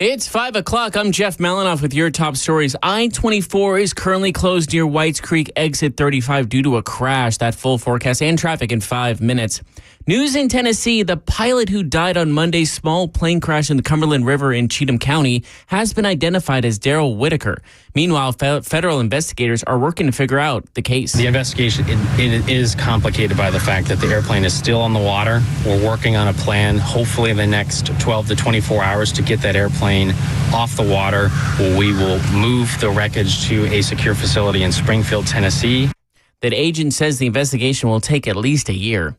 It's 5 o'clock. I'm Jeff Malinoff with your top stories. I-24 is currently closed near Whites Creek exit 35 due to a crash. That full forecast and traffic in 5 minutes. News in Tennessee, the pilot who died on Monday's small plane crash in the Cumberland River in Cheatham County has been identified as Daryl Whitaker. Meanwhile, federal investigators are working to figure out the case. The investigation it is complicated by the fact that the airplane is still on the water. We're working on a plan, hopefully in the next 12 to 24 hours, to get that airplane off the water. We will move the wreckage to a secure facility in Springfield, Tennessee. That agent says the investigation will take at least a year.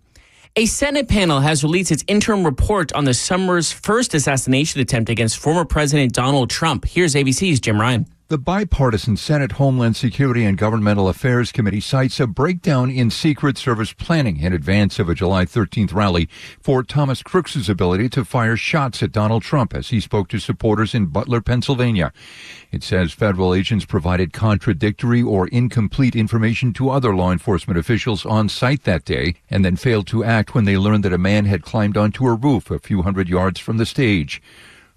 A Senate panel has released its interim report on the summer's first assassination attempt against former President Donald Trump. Here's ABC's Jim Ryan. The bipartisan Senate Homeland Security and Governmental Affairs Committee cites a breakdown in Secret Service planning in advance of a July 13th rally for Thomas Crooks's ability to fire shots at Donald Trump as he spoke to supporters in Butler, Pennsylvania. It says federal agents provided contradictory or incomplete information to other law enforcement officials on site that day and then failed to act when they learned that a man had climbed onto a roof a few hundred yards from the stage.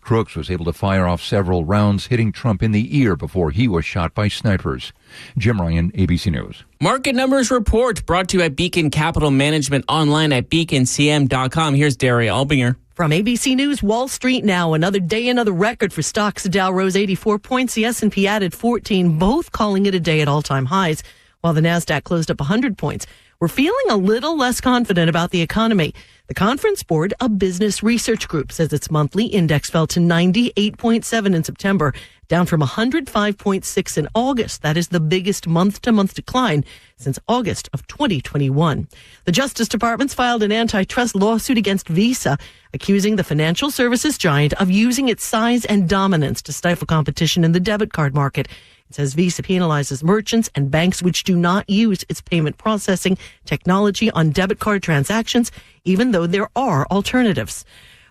Crooks was able to fire off several rounds, hitting Trump in the ear before he was shot by snipers. Jim Ryan, ABC News. Market Numbers Report brought to you at Beacon Capital Management, online at beaconcm.com. Here's Daria Albinger. From ABC News, Wall Street now. Another day, another record for stocks. The Dow rose 84 points. The S&P added 14, both calling it a day at all-time highs, while the NASDAQ closed up 100 points. We're feeling a little less confident about the economy. The Conference Board, a business research group, says its monthly index fell to 98.7 in September, down from 105.6 in August. That is the biggest month-to-month decline since August of 2021. The Justice Department's filed an antitrust lawsuit against Visa, accusing the financial services giant of using its size and dominance to stifle competition in the debit card market. It says Visa penalizes merchants and banks which do not use its payment processing technology on debit card transactions, even though there are alternatives.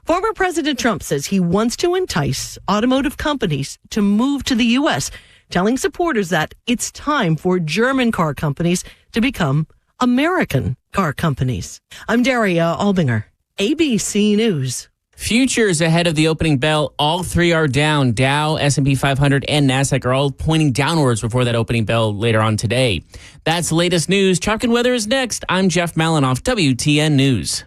Former President Trump says he wants to entice automotive companies to move to the U.S., telling supporters that it's time for German car companies to become American car companies. I'm Daria Albinger, ABC News. Futures ahead of the opening bell, all three are down. Dow, S&P 500, and NASDAQ are all pointing downwards before that opening bell later on today. That's the latest news. Traffic and weather is next. I'm Jeff Malinoff, WTN News.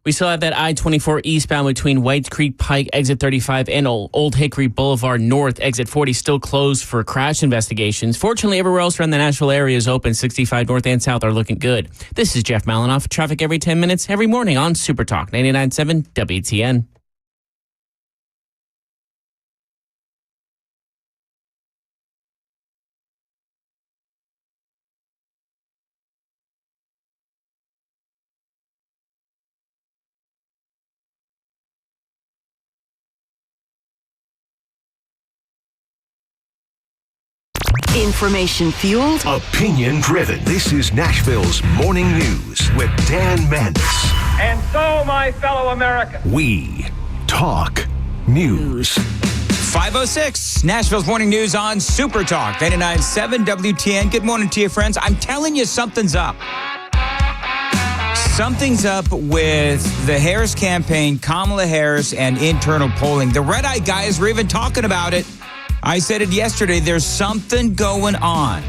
We still have that I-24 eastbound between Whites Creek Pike, exit 35, and Old Hickory Boulevard North, exit 40, still closed for crash investigations. Fortunately, everywhere else around the Nashville area is open. 65 north and south are looking good. This is Jeff Malinoff. Traffic every 10 minutes, every morning on Super Talk 99.7 WTN. Information fueled, opinion driven. This is Nashville's Morning News with Dan Mandis. And so, my fellow Americans, we talk news. 5:06, Nashville's Morning News on Super Talk 99.7 WTN. Good morning to you, friends. I'm telling you, something's up. Something's up with the Harris campaign, Kamala Harris, and internal polling. The Red Eye guys were even talking about it. I said it yesterday, there's something going on.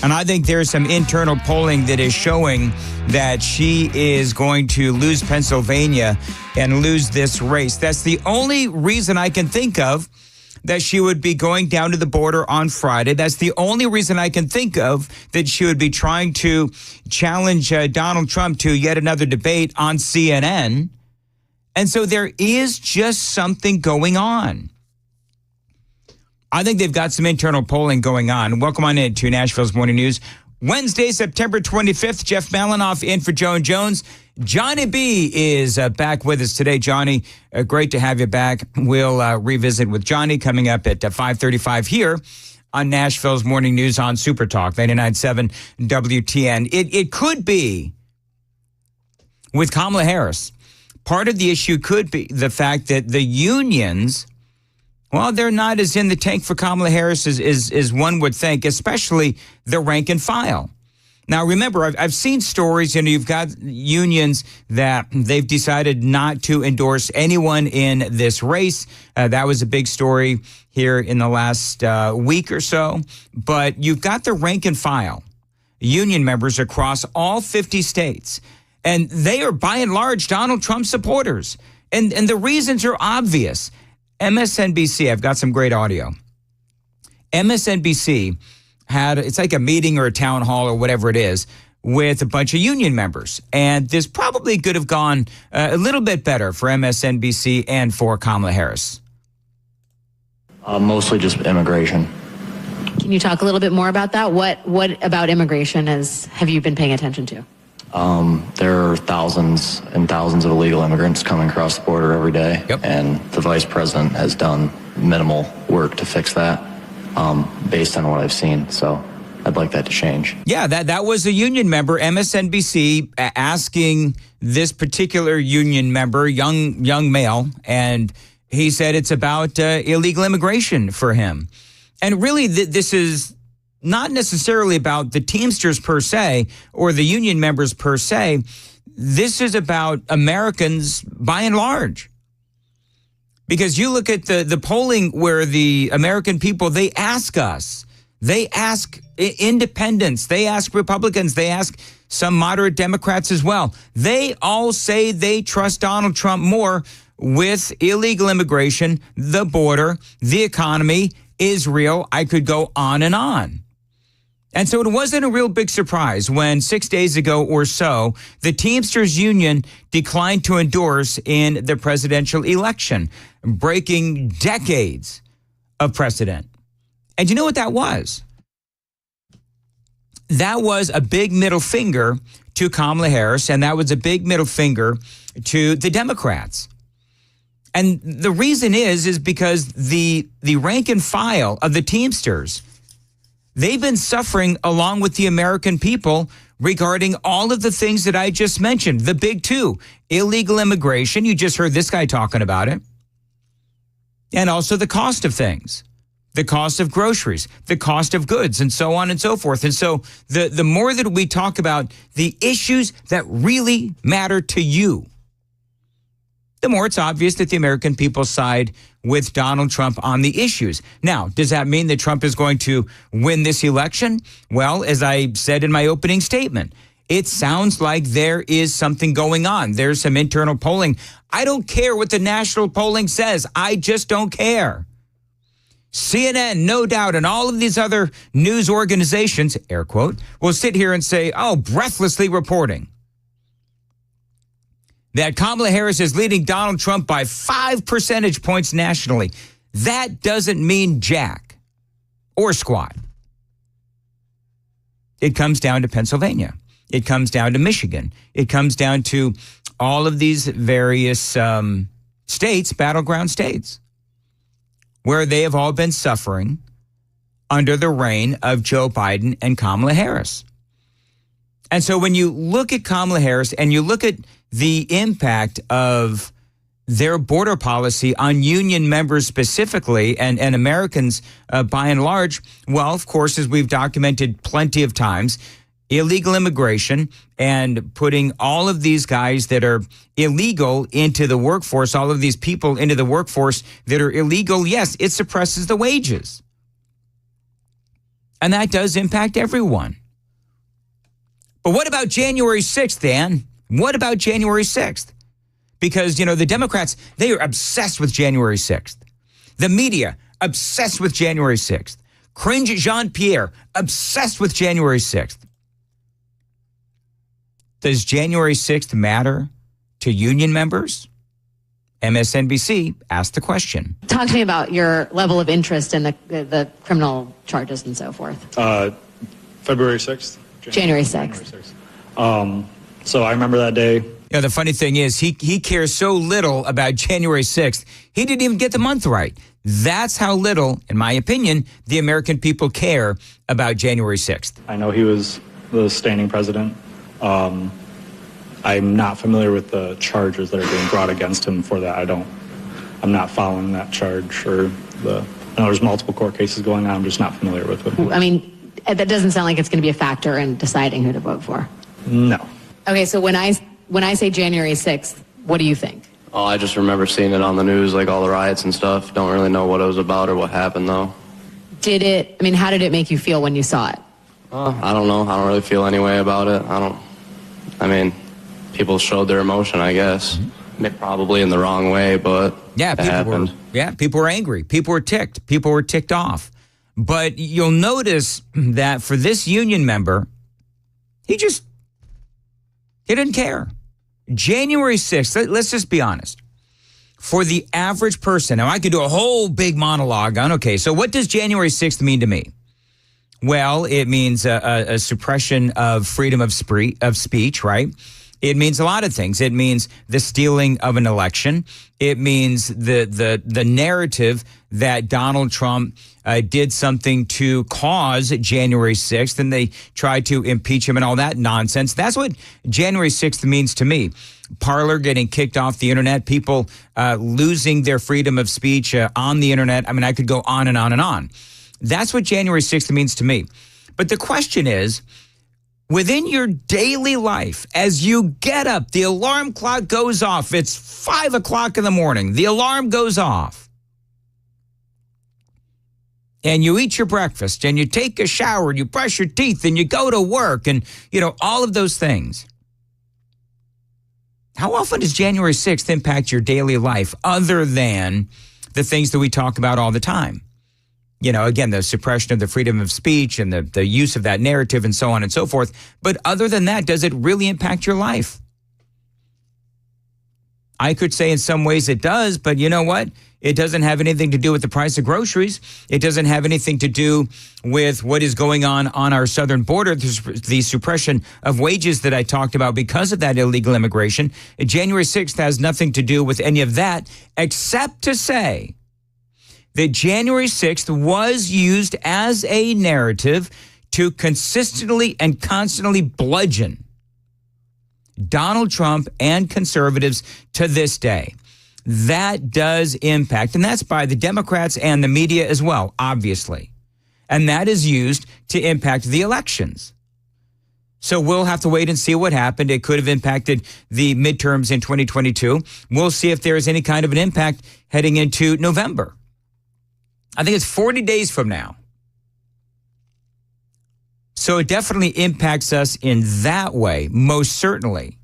And I think there's some internal polling that is showing that she is going to lose Pennsylvania and lose this race. That's the only reason I can think of that she would be going down to the border on Friday. That's the only reason I can think of that she would be trying to challenge Donald Trump to yet another debate on CNN. And so there is just something going on. I think they've got some internal polling going on. Welcome on in to Nashville's Morning News. Wednesday, September 25th, Jeff Malinoff in for Joan Jones. Johnny B is back with us today. Johnny, great to have you back. We'll revisit with Johnny coming up at 5:35 here on Nashville's Morning News on Super Talk 99.7 WTN. It could be with Kamala Harris. Part of the issue could be the fact that the unions, well, they're not as in the tank for Kamala Harris as one would think, especially the rank and file. Now, remember, I've seen stories, you've got unions that they've decided not to endorse anyone in this race. That was a big story here in the last week or so. But you've got the rank and file union members across all 50 states. And they are, by and large, Donald Trump supporters. And the reasons are obvious. MSNBC, I've got some great audio. MSNBC had, it's like a meeting or a town hall or whatever it is, with a bunch of union members. And this probably could have gone a little bit better for MSNBC and for Kamala Harris. Mostly just immigration. Can you talk a little bit more about that? What about immigration have you been paying attention to? There are thousands and thousands of illegal immigrants coming across the border every day. Yep. And the vice president has done minimal work to fix that, based on what I've seen. So I'd like that to change. Yeah, that was a union member, MSNBC, asking this particular union member, young male, and he said it's about illegal immigration for him. And really, this is not necessarily about the Teamsters per se or the union members per se. This is about Americans by and large. Because you look at the polling where the American people, they ask us, they ask independents, they ask Republicans, they ask some moderate Democrats as well. They all say they trust Donald Trump more with illegal immigration, the border, the economy, Israel. I could go on and on. And so it wasn't a real big surprise when 6 days ago or so, the Teamsters Union declined to endorse in the presidential election, breaking decades of precedent. And you know what that was? That was a big middle finger to Kamala Harris, and that was a big middle finger to the Democrats. And the reason is because the rank and file of the Teamsters, they've been suffering along with the American people regarding all of the things that I just mentioned. The big two, illegal immigration. You just heard this guy talking about it. And also the cost of things, the cost of groceries, the cost of goods, and so on and so forth. And so the more that we talk about the issues that really matter to you, the more it's obvious that the American people side with Donald Trump on the issues. Now, does that mean that Trump is going to win this election? Well, as I said in my opening statement, it sounds like there is something going on. There's some internal polling. I don't care what the national polling says. I just don't care. CNN, no doubt, and all of these other news organizations, air quote, will sit here and say, breathlessly reporting that Kamala Harris is leading Donald Trump by 5 percentage points nationally. That doesn't mean jack or squat. It comes down to Pennsylvania. It comes down to Michigan. It comes down to all of these various states, battleground states, where they have all been suffering under the reign of Joe Biden and Kamala Harris. And so when you look at Kamala Harris and you look at the impact of their border policy on union members specifically and Americans by and large, well, of course, as we've documented plenty of times, illegal immigration and putting all of these guys that are illegal into the workforce, all of these people into the workforce that are illegal, yes, it suppresses the wages. And that does impact everyone. But what about January 6th, Dan? What about January 6th? Because, the Democrats, they are obsessed with January 6th. The media, obsessed with January 6th. Cringe Jean-Pierre, obsessed with January 6th. Does January 6th matter to union members? MSNBC asked the question. Talk to me about your level of interest in the criminal charges and so forth. February 6th? January 6th. So I remember that day. The funny thing is he cares so little about January 6th. He didn't even get the month right. That's how little, in my opinion, the American people care about January 6th. I know he was the standing president. I'm not familiar with the charges that are being brought against him for that. I'm not following that charge or I know there's multiple court cases going on. I'm just not familiar with it. I mean, that doesn't sound like it's going to be a factor in deciding who to vote for. No. Okay, so when I say January 6th, what do you think? Oh, I just remember seeing it on the news, like all the riots and stuff. Don't really know what it was about or what happened, though. How did it make you feel when you saw it? I don't know. I don't really feel any way about it. People showed their emotion, I guess. Probably in the wrong way, but it happened. People were angry. People were ticked. People were ticked off. But you'll notice that for this union member, he didn't care. January 6th, let's just be honest. For the average person, now I could do a whole big monologue on, okay, so what does January 6th mean to me? Well, it means a suppression of freedom of speech, right? It means a lot of things. It means the stealing of an election. It means the narrative that Donald Trump did something to cause January 6th, and they tried to impeach him and all that nonsense. That's what January 6th means to me. Parler getting kicked off the internet, people losing their freedom of speech on the internet. I could go on and on and on. That's what January 6th means to me. But the question is, within your daily life, as you get up, the alarm clock goes off. It's 5 o'clock in the morning. The alarm goes off. And you eat your breakfast and you take a shower and you brush your teeth and you go to work and, all of those things. How often does January 6th impact your daily life other than the things that we talk about all the time? Again, the suppression of the freedom of speech and the use of that narrative and so on and so forth. But other than that, does it really impact your life? I could say in some ways it does, but you know what? It doesn't have anything to do with the price of groceries. It doesn't have anything to do with what is going on our southern border, the suppression of wages that I talked about because of that illegal immigration. January 6th has nothing to do with any of that, except to say that January 6th was used as a narrative to consistently and constantly bludgeon Donald Trump and conservatives to this day. That does impact, and that's by the Democrats and the media as well, obviously. And that is used to impact the elections. So we'll have to wait and see what happened. It could have impacted the midterms in 2022. We'll see if there is any kind of an impact heading into November. I think it's 40 days from now. So it definitely impacts us in that way, most certainly.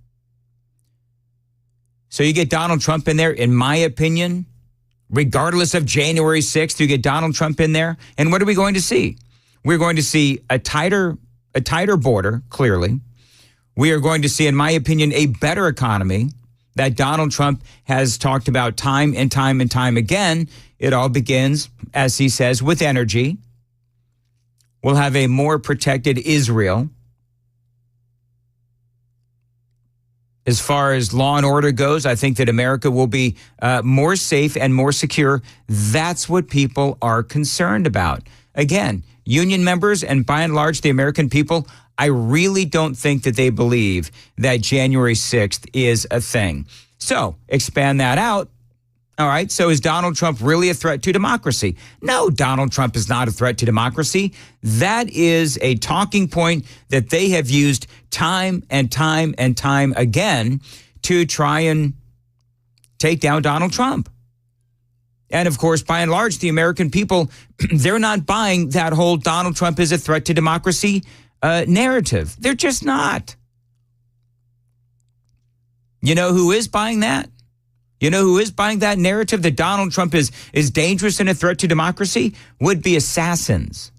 So you get Donald Trump in there, in my opinion, regardless of January 6th, you get Donald Trump in there. And what are we going to see? We're going to see a tighter border, clearly. We are going to see, in my opinion, a better economy that Donald Trump has talked about time and time and time again. It all begins, as he says, with energy. We'll have a more protected Israel. As far as law and order goes, I think that America will be more safe and more secure. That's what people are concerned about. Again, union members and by and large the American people, I really don't think that they believe that January 6th is a thing. So expand that out. All right. So is Donald Trump really a threat to democracy? No, Donald Trump is not a threat to democracy. That is a talking point that they have used time and time and time again to try and take down Donald Trump. And of course, by and large, the American people, they're not buying that whole Donald Trump is a threat to democracy narrative. They're just not. You know who is buying that? You know who is buying that narrative that Donald Trump is dangerous and a threat to democracy? Would-be assassins.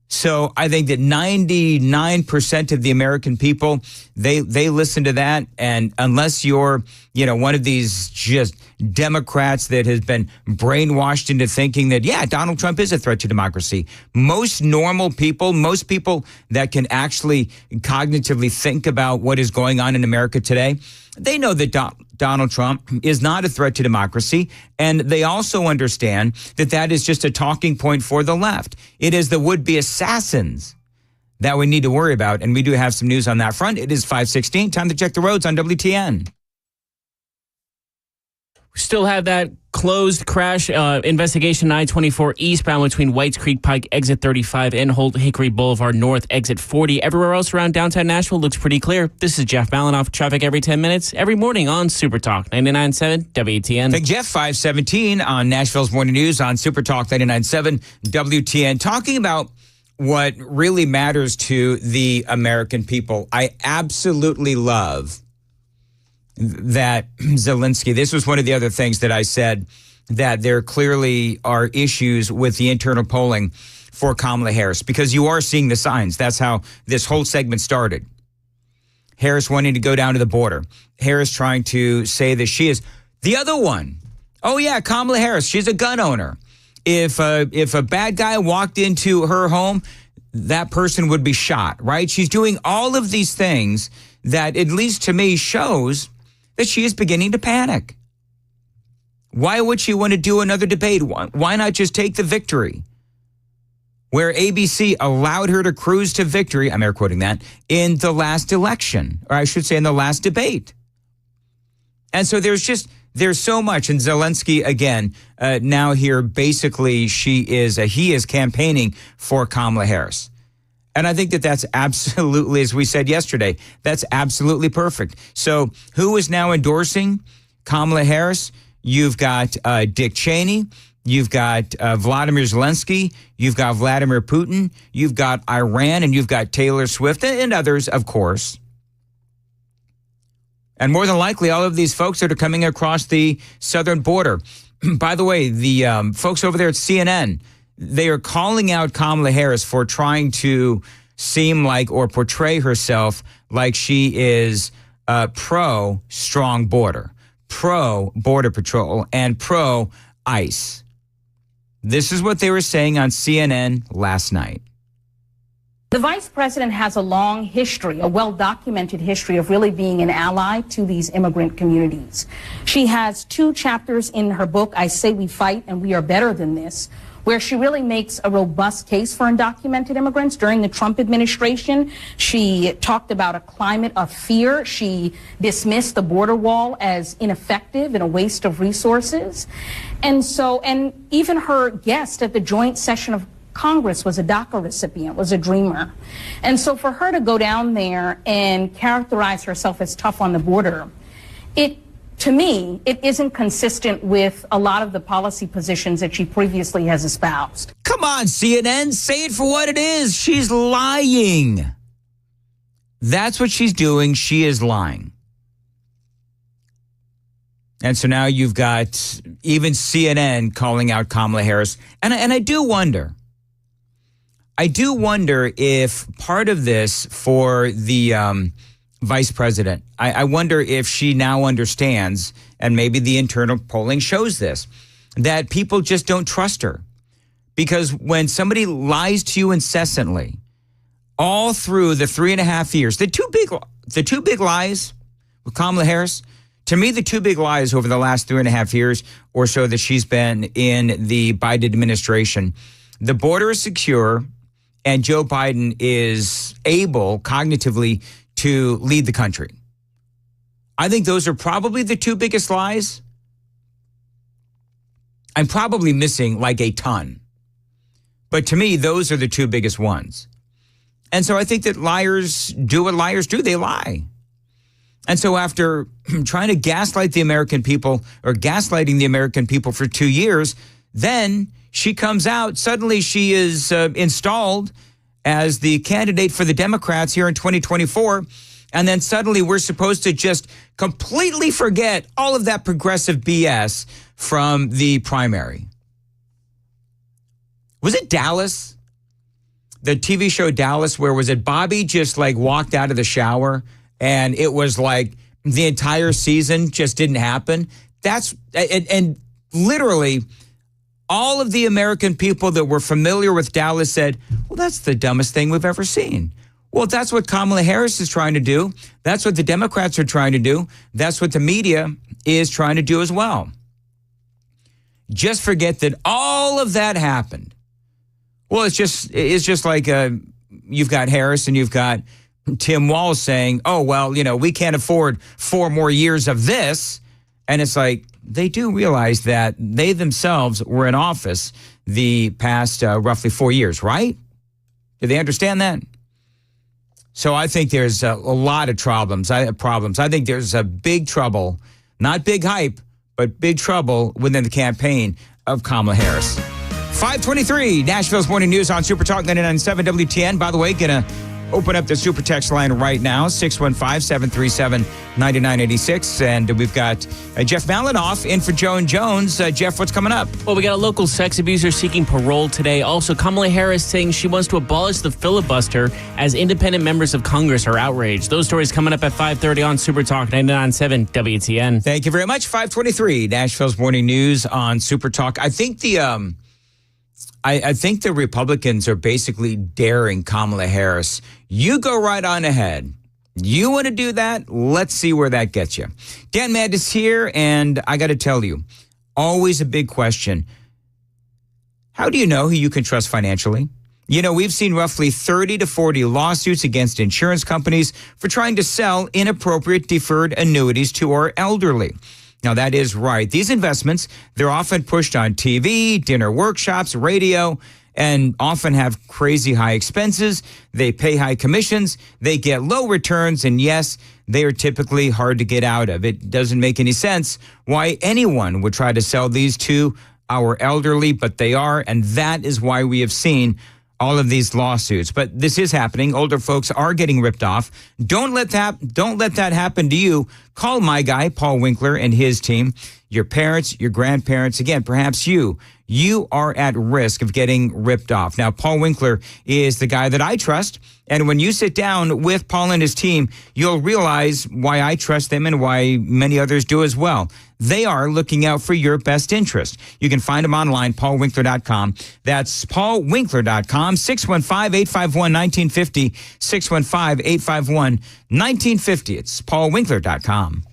So I think that 99% of the American people, they listen to that. And unless you're, one of these just Democrats that has been brainwashed into thinking that, yeah, Donald Trump is a threat to democracy. Most normal people, most people that can actually cognitively think about what is going on in America today, they know that Donald Trump is not a threat to democracy, and they also understand that that is just a talking point for the left. It is the would-be assassins that we need to worry about, and we do have some news on that front. It is 5:16. Time to check the roads on WTN. We still have that closed crash investigation I-24 eastbound between Whites Creek Pike, exit 35, and Holt Hickory Boulevard North, exit 40. Everywhere else around downtown Nashville looks pretty clear. This is Jeff Malinoff. Traffic every 10 minutes, every morning on Super Talk 99.7 WTN. Big Jeff, 517 on Nashville's Morning News on Super Talk 99.7 WTN. Talking about what really matters to the American people. I absolutely love that Zelensky, this was one of the other things that I said, that there clearly are issues with the internal polling for Kamala Harris, because you are seeing the signs. That's how this whole segment started. Harris wanting to go down to the border. Harris trying to say that she is the other one. Oh, yeah, Kamala Harris, she's a gun owner. If a bad guy walked into her home, that person would be shot, right? She's doing all of these things that, at least to me, shows that she is beginning to panic. Why would she want to do another debate? Why not just take the victory? Where ABC allowed her to cruise to victory, I'm air quoting that, in the last election, or I should say in the last debate. And so there's so much. And Zelensky, again, now here, basically he is campaigning for Kamala Harris. And I think that that's absolutely, as we said yesterday, that's absolutely perfect. So who is now endorsing Kamala Harris? You've got Dick Cheney. You've got Vladimir Zelensky. You've got Vladimir Putin. You've got Iran, and you've got Taylor Swift and others, of course. And more than likely, all of these folks that are coming across the southern border. By the way, the folks over there at CNN, they are calling out Kamala Harris for trying to seem like or portray herself like she is pro-strong border, pro-border patrol, and pro-ICE. This is what they were saying on CNN last night. The vice president has a long history, a well-documented history of really being an ally to these immigrant communities. She has 2 chapters in her book, I Say We Fight and We Are Better Than This, where she really makes a robust case for undocumented immigrants. During the Trump administration, she talked about a climate of fear. She dismissed the border wall as ineffective and a waste of resources. And even her guest at the joint session of Congress was a DACA recipient, was a dreamer. And so for her to go down there and characterize herself as tough on the border, it to me, it isn't consistent with a lot of the policy positions that she previously has espoused. Come on, CNN, say it for what it is. She's lying. That's what she's doing. She is lying. And so now you've got even CNN calling out Kamala Harris. And I do wonder if part of this for the vice president, I wonder if she now understands, and maybe the internal polling shows this, that people just don't trust her. Because when somebody lies to you incessantly, all through the 3.5 years, the two big lies with Kamala Harris, to me, the two big lies over the last 3.5 years or so that she's been in the Biden administration, the border is secure and Joe Biden is able cognitively to lead the country. I think those are probably the two biggest lies. I'm probably missing like a ton. But to me, those are the two biggest ones. And so I think that liars do what liars do. They lie. And so after trying to gaslight the American people or gaslighting the American people for 2 years, then she comes out. Suddenly she is installed as the candidate for the Democrats here in 2024. And then suddenly we're supposed to just completely forget all of that progressive BS from the primary. Was it Dallas? The TV show Dallas, where was it Bobby just like walked out of the shower and it was like the entire season just didn't happen? And literally all of the American people that were familiar with Dallas said, well, that's the dumbest thing we've ever seen. Well, that's what Kamala Harris is trying to do. That's what the Democrats are trying to do. That's what the media is trying to do as well. Just forget that all of that happened. Well, it's just like you've got Harris and you've got Tim Walz saying, oh, well, we can't afford 4 more years of this. And it's like, they do realize that they themselves were in office the past roughly 4 years, right? Do they understand that? So I think there's a lot of problems. I think there's a big trouble, not big hype, but big trouble within the campaign of Kamala Harris. 523, Nashville's Morning News on Super Talk 99.7 WTN. By the way, gonna open up the Super Text line right now, 615-737-9986. And we've got Jeff Malinoff in for Joan Jones. Jeff, what's coming up? Well, we got a local sex abuser seeking parole today. Also, Kamala Harris saying she wants to abolish the filibuster as independent members of Congress are outraged. Those stories coming up at 5:30 on Super Talk 99.7 WTN. Thank you very much. 523, Nashville's Morning News on Super Talk. I think I think the Republicans are basically daring Kamala Harris. You go right on ahead. You want to do that? Let's see where that gets you. Dan Mandis here, and I got to tell you, always a big question. How do you know who you can trust financially? We've seen roughly 30 to 40 lawsuits against insurance companies for trying to sell inappropriate deferred annuities to our elderly. Now, that is right. These investments, they're often pushed on TV, dinner workshops, radio, and often have crazy high expenses. They pay high commissions. They get low returns. And yes, they are typically hard to get out of. It doesn't make any sense why anyone would try to sell these to our elderly, but they are. And that is why we have seen all of these lawsuits. But this is happening. Older folks are getting ripped off. Don't let that happen to you. Call my guy, Paul Winkler, and his team. Your parents, your grandparents, again, perhaps you are at risk of getting ripped off. Now, Paul Winkler is the guy that I trust. And when you sit down with Paul and his team, you'll realize why I trust them and why many others do as well. They are looking out for your best interest. You can find them online, paulwinkler.com. That's paulwinkler.com, 615-851-1950, 615-851-1950. It's paulwinkler.com.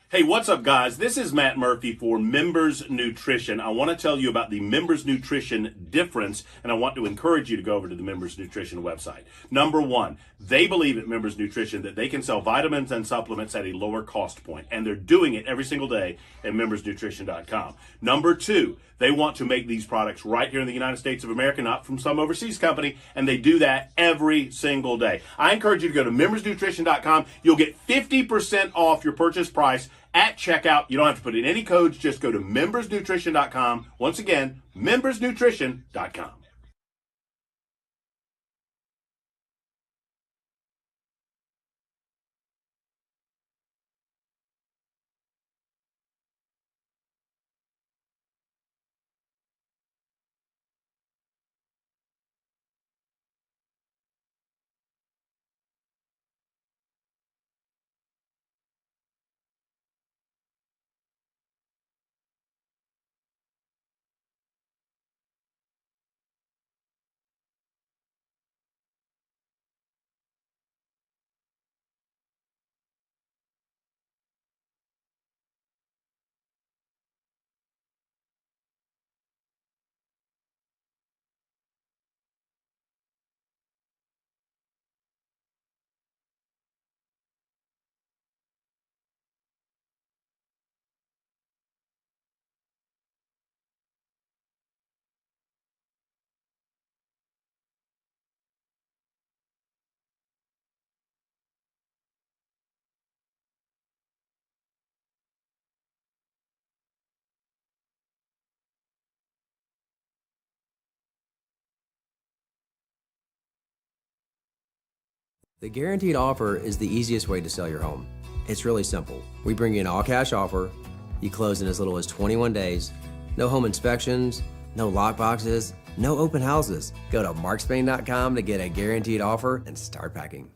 Hey, what's up, guys? This is Matt Murphy for Members Nutrition. I want to tell you about the Members Nutrition difference, and I want to encourage you to go over to the Members Nutrition website. Number one, they believe at Members Nutrition that they can sell vitamins and supplements at a lower cost point, and they're doing it every single day at membersnutrition.com. Number two, They want to make these products right here in the United States of America, not from some overseas company, and they do that every single day. I encourage you to go to membersnutrition.com. You'll get 50% off your purchase price at checkout. You don't have to put in any codes. Just go to membersnutrition.com. Once again, membersnutrition.com. The guaranteed offer is the easiest way to sell your home. It's really simple. We bring you an all-cash offer. You close in as little as 21 days. No home inspections, no lock boxes, no open houses. Go to markspain.com to get a guaranteed offer and start packing.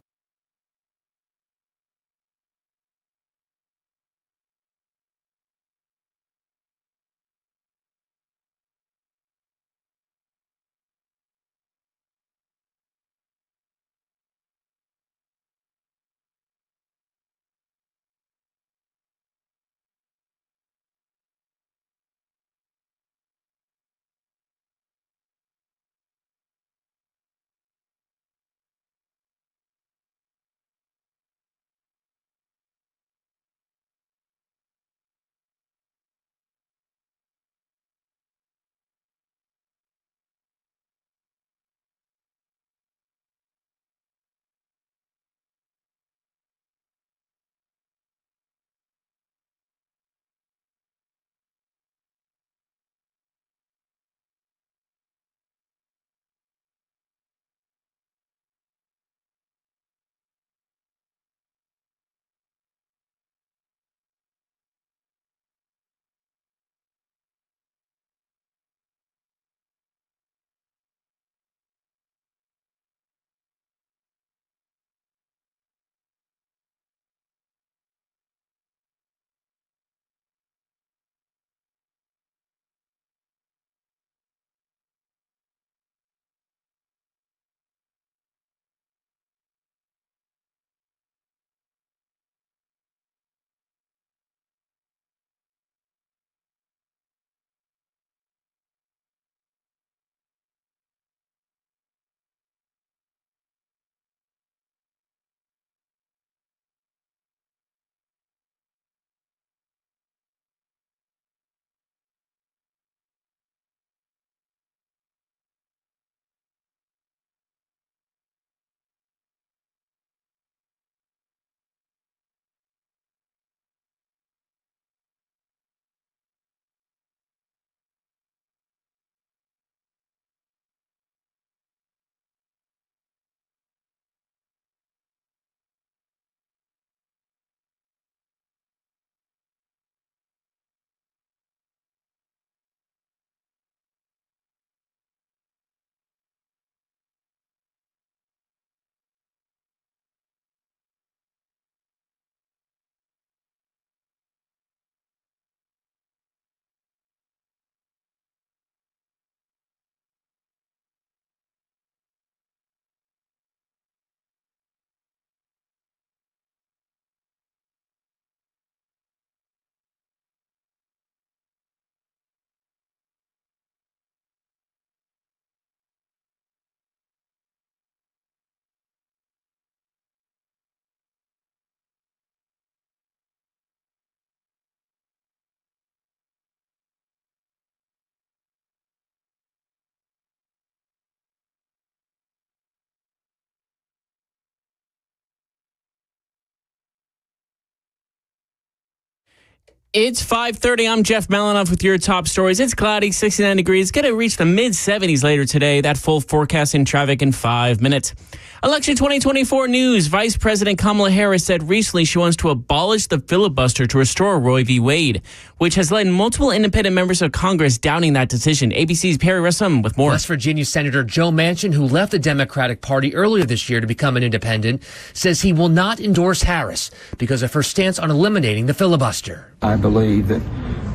It's 5:30. I'm Jeff Malinoff with your top stories. It's cloudy, 69 degrees. Going to reach the mid-70s later today. That full forecast in traffic in 5 minutes. Election 2024 news. Vice President Kamala Harris said recently she wants to abolish the filibuster to restore Roe v. Wade, which has led multiple independent members of Congress downing that decision. ABC's Perry Russum with more. West Virginia Senator Joe Manchin, who left the Democratic Party earlier this year to become an independent, says he will not endorse Harris because of her stance on eliminating the filibuster. I believe that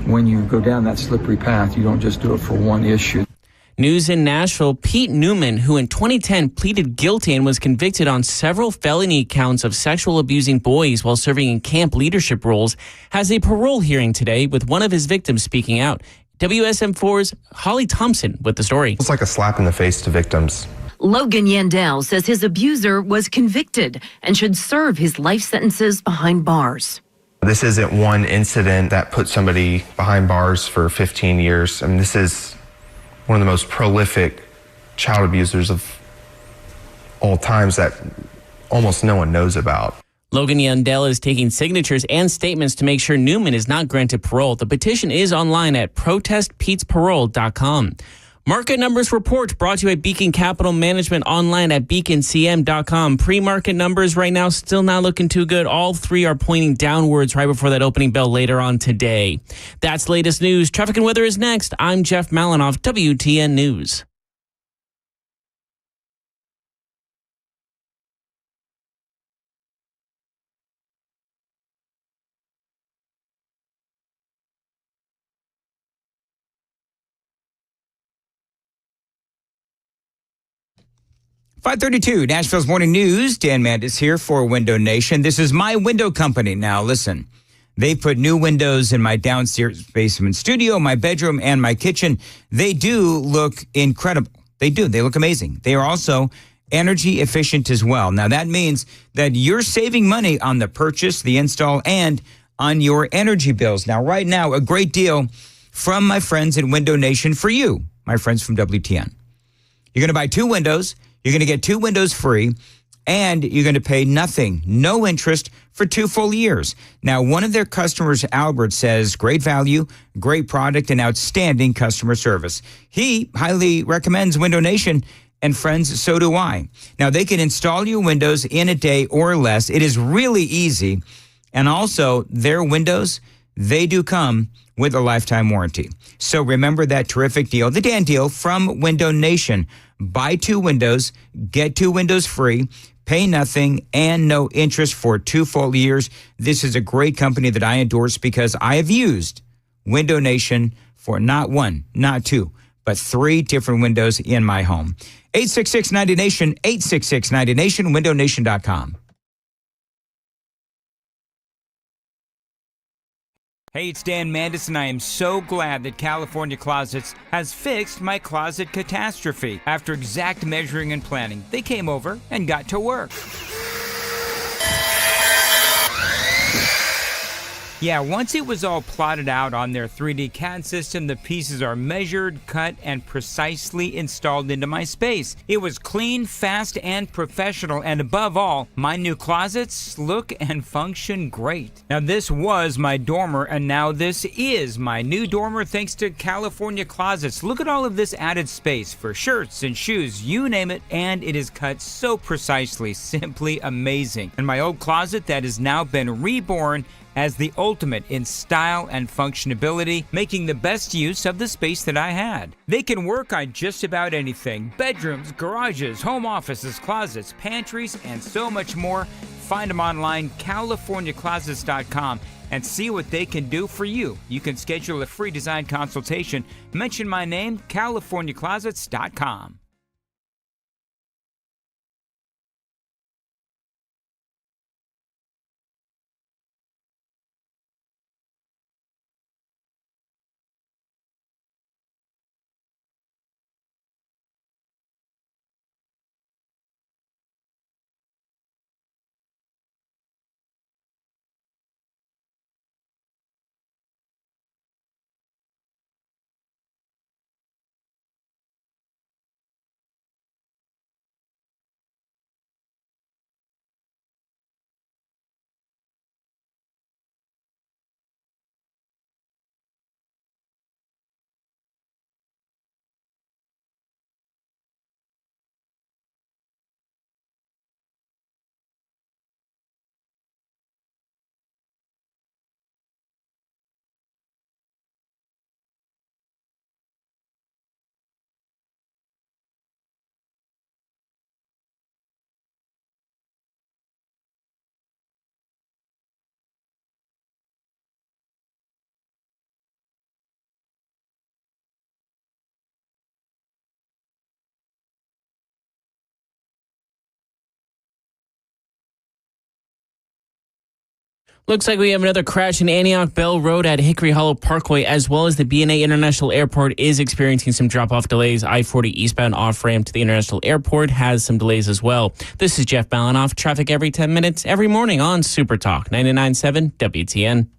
when you go down that slippery path, you don't just do it for one issue. News in Nashville, Pete Newman, who in 2010 pleaded guilty and was convicted on several felony counts of sexual abusing boys while serving in camp leadership roles, has a parole hearing today with one of his victims speaking out. WSM4's Holly Thompson with the story. It's like a slap in the face to victims. Logan Yandel says his abuser was convicted and should serve his life sentences behind bars. This isn't one incident that put somebody behind bars for 15 years. I mean, this is one of the most prolific child abusers of all times that almost no one knows about. Logan Yandel is taking signatures and statements to make sure Newman is not granted parole. The petition is online at protestpetesparole.com. Market numbers report brought to you by Beacon Capital Management online at beaconcm.com. Pre-market numbers right now still not looking too good. All three are pointing downwards right before that opening bell later on today. That's latest news. Traffic and weather is next. I'm Jeff Malinoff, WTN News. .532, Nashville's Morning News. Dan Mandis here for Window Nation. This is my window company. Now, listen, they put new windows in my downstairs basement studio, my bedroom, and my kitchen. They do look incredible. They do. They look amazing. They are also energy efficient as well. Now, that means that you're saving money on the purchase, the install, and on your energy bills. Now, right now, a great deal from my friends at Window Nation for you, my friends from WTN. You're going to buy two windows. You're going to get two windows free, and you're going to pay nothing, no interest for 2 full years. Now, one of their customers, Albert, says great value, great product, and outstanding customer service. He highly recommends Window Nation, and friends, so do I. Now, they can install your windows in a day or less. It is really easy, and also their windows, they do come with a lifetime warranty. So remember that terrific deal, the Dan deal from Window Nation. Buy two windows, get two windows free, pay nothing, and no interest for 2 full years. This is a great company that I endorse because I have used Window Nation for not one, not two, but 3 different windows in my home. 866-90-NATION, 866-90-NATION, windownation.com. Hey, it's Dan Mandis, and I am so glad that California Closets has fixed my closet catastrophe. After exact measuring and planning, they came over and got to work. Yeah, once it was all plotted out on their 3D CAD system, the pieces are measured, cut, and precisely installed into my space. It was clean, fast, and professional, and above all, my new closets look and function great. Now, this was my dormer, and now this is my new dormer thanks to California Closets. Look at all of this added space for shirts and shoes, you name it, and it is cut so precisely, simply amazing. And my old closet that has now been reborn as the ultimate in style and functionality, making the best use of the space that I had. They can work on just about anything: bedrooms, garages, home offices, closets, pantries, and so much more. Find them online, CaliforniaClosets.com, and see what they can do for you. You can schedule a free design consultation. Mention my name, CaliforniaClosets.com. Looks like we have another crash in Antioch Bell Road at Hickory Hollow Parkway, as well as the B&A International Airport is experiencing some drop-off delays. I-40 eastbound off-ramp to the International Airport has some delays as well. This is Jeff Malinoff. Traffic every 10 minutes, every morning on Super Talk 99.7 WTN.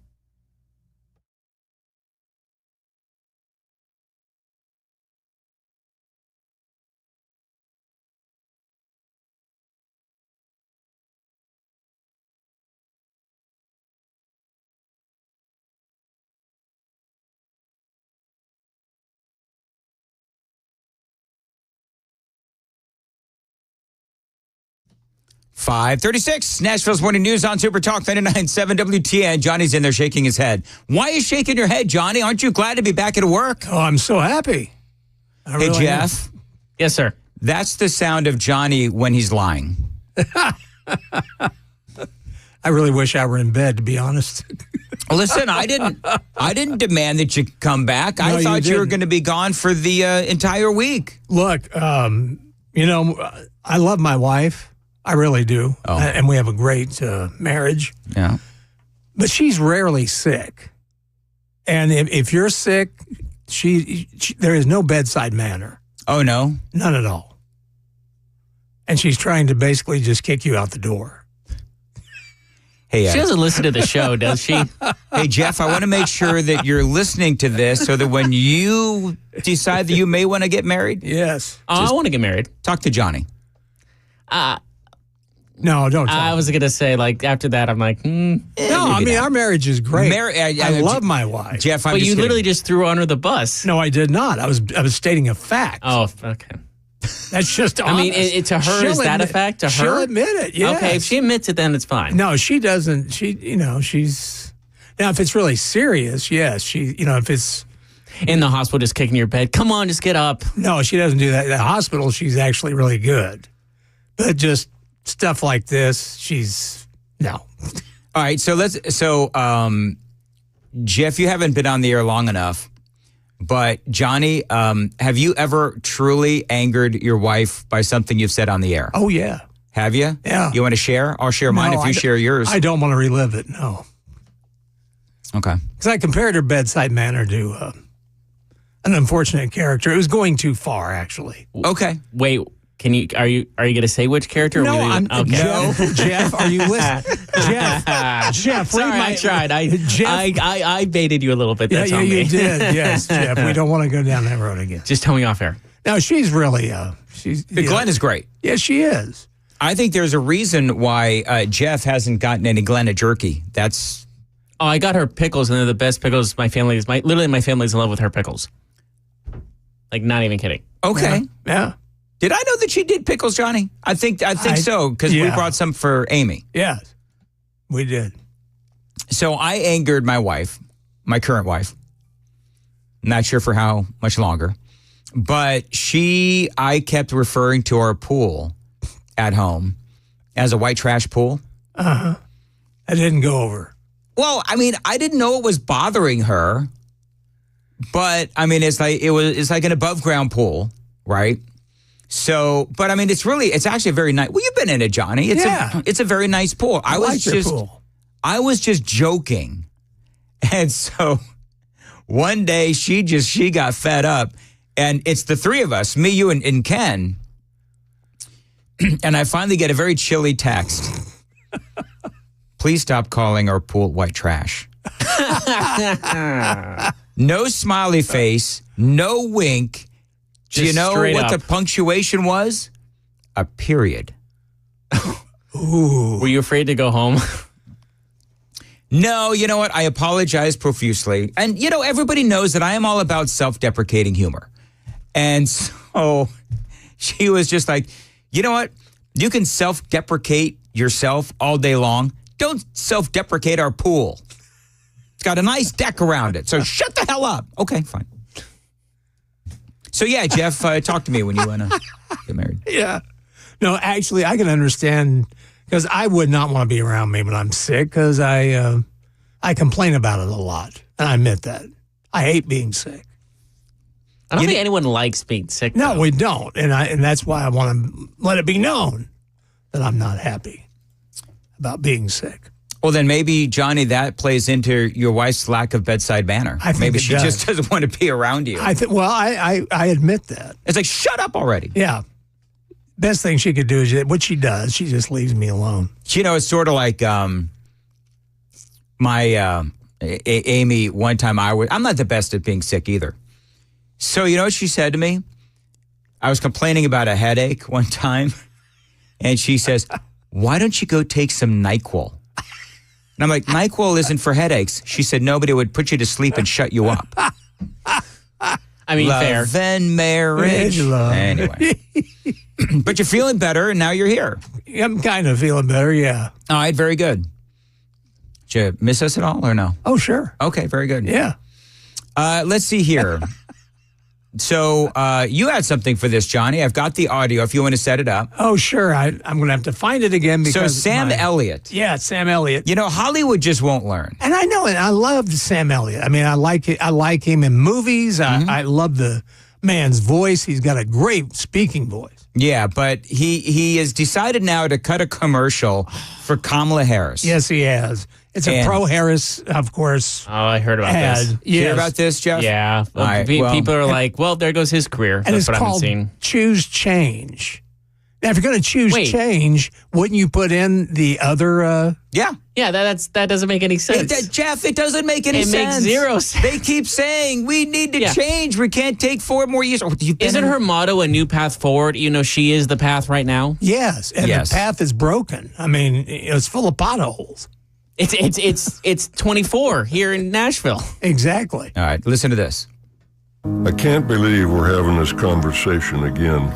.536, Nashville's Morning News on Super Talk 99.7 WTN. Johnny's in there shaking his head. Why are you shaking your head, Johnny? Aren't you glad to be back at work? Oh, I'm so happy. Hey, Jeff. Yes, sir. That's the sound of Johnny when he's lying. I really wish I were in bed, to be honest. Listen, I didn't demand that you come back. I thought you were going to be gone for the entire week. Look, I love my wife. I really do. Oh. And we have a great marriage. Yeah. But she's rarely sick. And if you're sick, there is no bedside manner. Oh, no? None at all. And she's trying to basically just kick you out the door. Hey, she doesn't listen to the show, does she? Hey, Jeff, I want to make sure that you're listening to this so that when you decide that you may want to get married. Yes. I want to get married. Talk to Johnny. No, don't. I was going to say, after that, I'm like, No, I mean, our marriage is great. I love my wife. Jeff, but you literally just threw her under the bus. No, I did not. I was stating a fact. Oh, okay. That's just honest. I mean, to her, is that a fact? To her? She'll admit it, yes. Okay, if she admits it, then it's fine. No, she doesn't. She's... Now, if it's really serious, yes. If it's... In the hospital, just kicking your bed. Come on, just get up. No, she doesn't do that. In the hospital, she's actually really good. But just... stuff like this, no. All right, so Jeff, you haven't been on the air long enough, but Johnny, have you ever truly angered your wife by something you've said on the air? Oh, yeah. Have you? Yeah. You want to share? I'll share mine if you share yours. I don't want to relive it, no. Okay. Because I compared her bedside manner to an unfortunate character. It was going too far, actually. Okay. Wait. Are you going to say which character? No, Jeff, are you listening? Jeff, sorry, I tried. I baited you a little bit. That's on me. You did. Yes, Jeff. We don't want to go down that road again. Just tell me off air. No, she's really Glenn is great. Yeah, she is. I think there's a reason why Jeff hasn't gotten any Glenna jerky. I got her pickles, and they're the best pickles. My family's in love with her pickles. Not even kidding. Okay. Yeah. Did I know that she did pickles, Johnny? I think so, because we brought some for Amy. Yes, we did. So I angered my wife, my current wife. Not sure for how much longer. But I kept referring to our pool at home as a white trash pool. Uh-huh. That didn't go over. Well, I mean, I didn't know it was bothering her. But, I mean, it's like an above ground pool, right? So, but I mean, it's actually a very nice. Well, you've been in it, Johnny. It's a very nice pool. I was just joking, and so one day she got fed up, and it's the three of us, me, you, and Ken, and I finally get a very chilly text. Please stop calling our pool white trash. No smiley face, no wink. Do you know what the punctuation was? A period. Ooh. Were you afraid to go home? No, you know what? I apologize profusely. And, everybody knows that I am all about self-deprecating humor. And so she was just like, you know what? You can self-deprecate yourself all day long. Don't self-deprecate our pool. It's got a nice deck around it. So shut the hell up. Okay, fine. So, yeah, Jeff, talk to me when you want to get married. Yeah. No, actually, I can understand, because I would not want to be around me when I'm sick, because I complain about it a lot. And I admit that. I hate being sick. I don't think anyone likes being sick. No, though. we don't. And that's why I want to let it be known that I'm not happy about being sick. Well, then maybe, Johnny, that plays into your wife's lack of bedside manner. I think maybe it she does. just doesn't want to be around you. I admit that. It's like, shut up already. Yeah. Best thing she could do is what she does. She just leaves me alone. You know, it's sort of like my Amy. One time, I'm not the best at being sick either. So you know what she said to me? I was complaining about a headache one time, and she says, "Why don't you go take some NyQuil?" And I'm like, NyQuil isn't for headaches. She said, no, but it would put you to sleep and shut you up. I mean, fair. Love and marriage. Anyway. But you're feeling better, and now you're here. I'm kind of feeling better, yeah. All right, very good. Did you miss us at all or no? Oh, sure. Okay, very good. Yeah. Let's see here. So you had something for this, Johnny. I've got the audio if you want to set it up. Oh, sure. I'm going to have to find it again because So Sam Elliott. Yeah, Sam Elliott. You know, Hollywood just won't learn. And I know it. I love Sam Elliott. I mean, I like it. I like him in movies. I love the man's voice. He's got a great speaking voice. Yeah, but he has decided now to cut a commercial for Kamala Harris. Yes, he has. It's a pro-Harris, of course. Oh, I heard about this. You hear about this, Jeff? Yeah. All right, People are like, well, there goes his career. And That's it's what I've been called seeing. Choose Change. Now, if you're going to choose change, wouldn't you put in the other? Yeah. Yeah, that doesn't make any sense. Jeff, it doesn't make any sense. It makes zero sense. They keep saying we need to change. We can't take 4 more years. Isn't her motto a new path forward? You know, she is the path right now. Yes, and the path is broken. I mean, it's full of potholes. It's 24 here in Nashville. Exactly. All right, listen to this. I can't believe we're having this conversation again.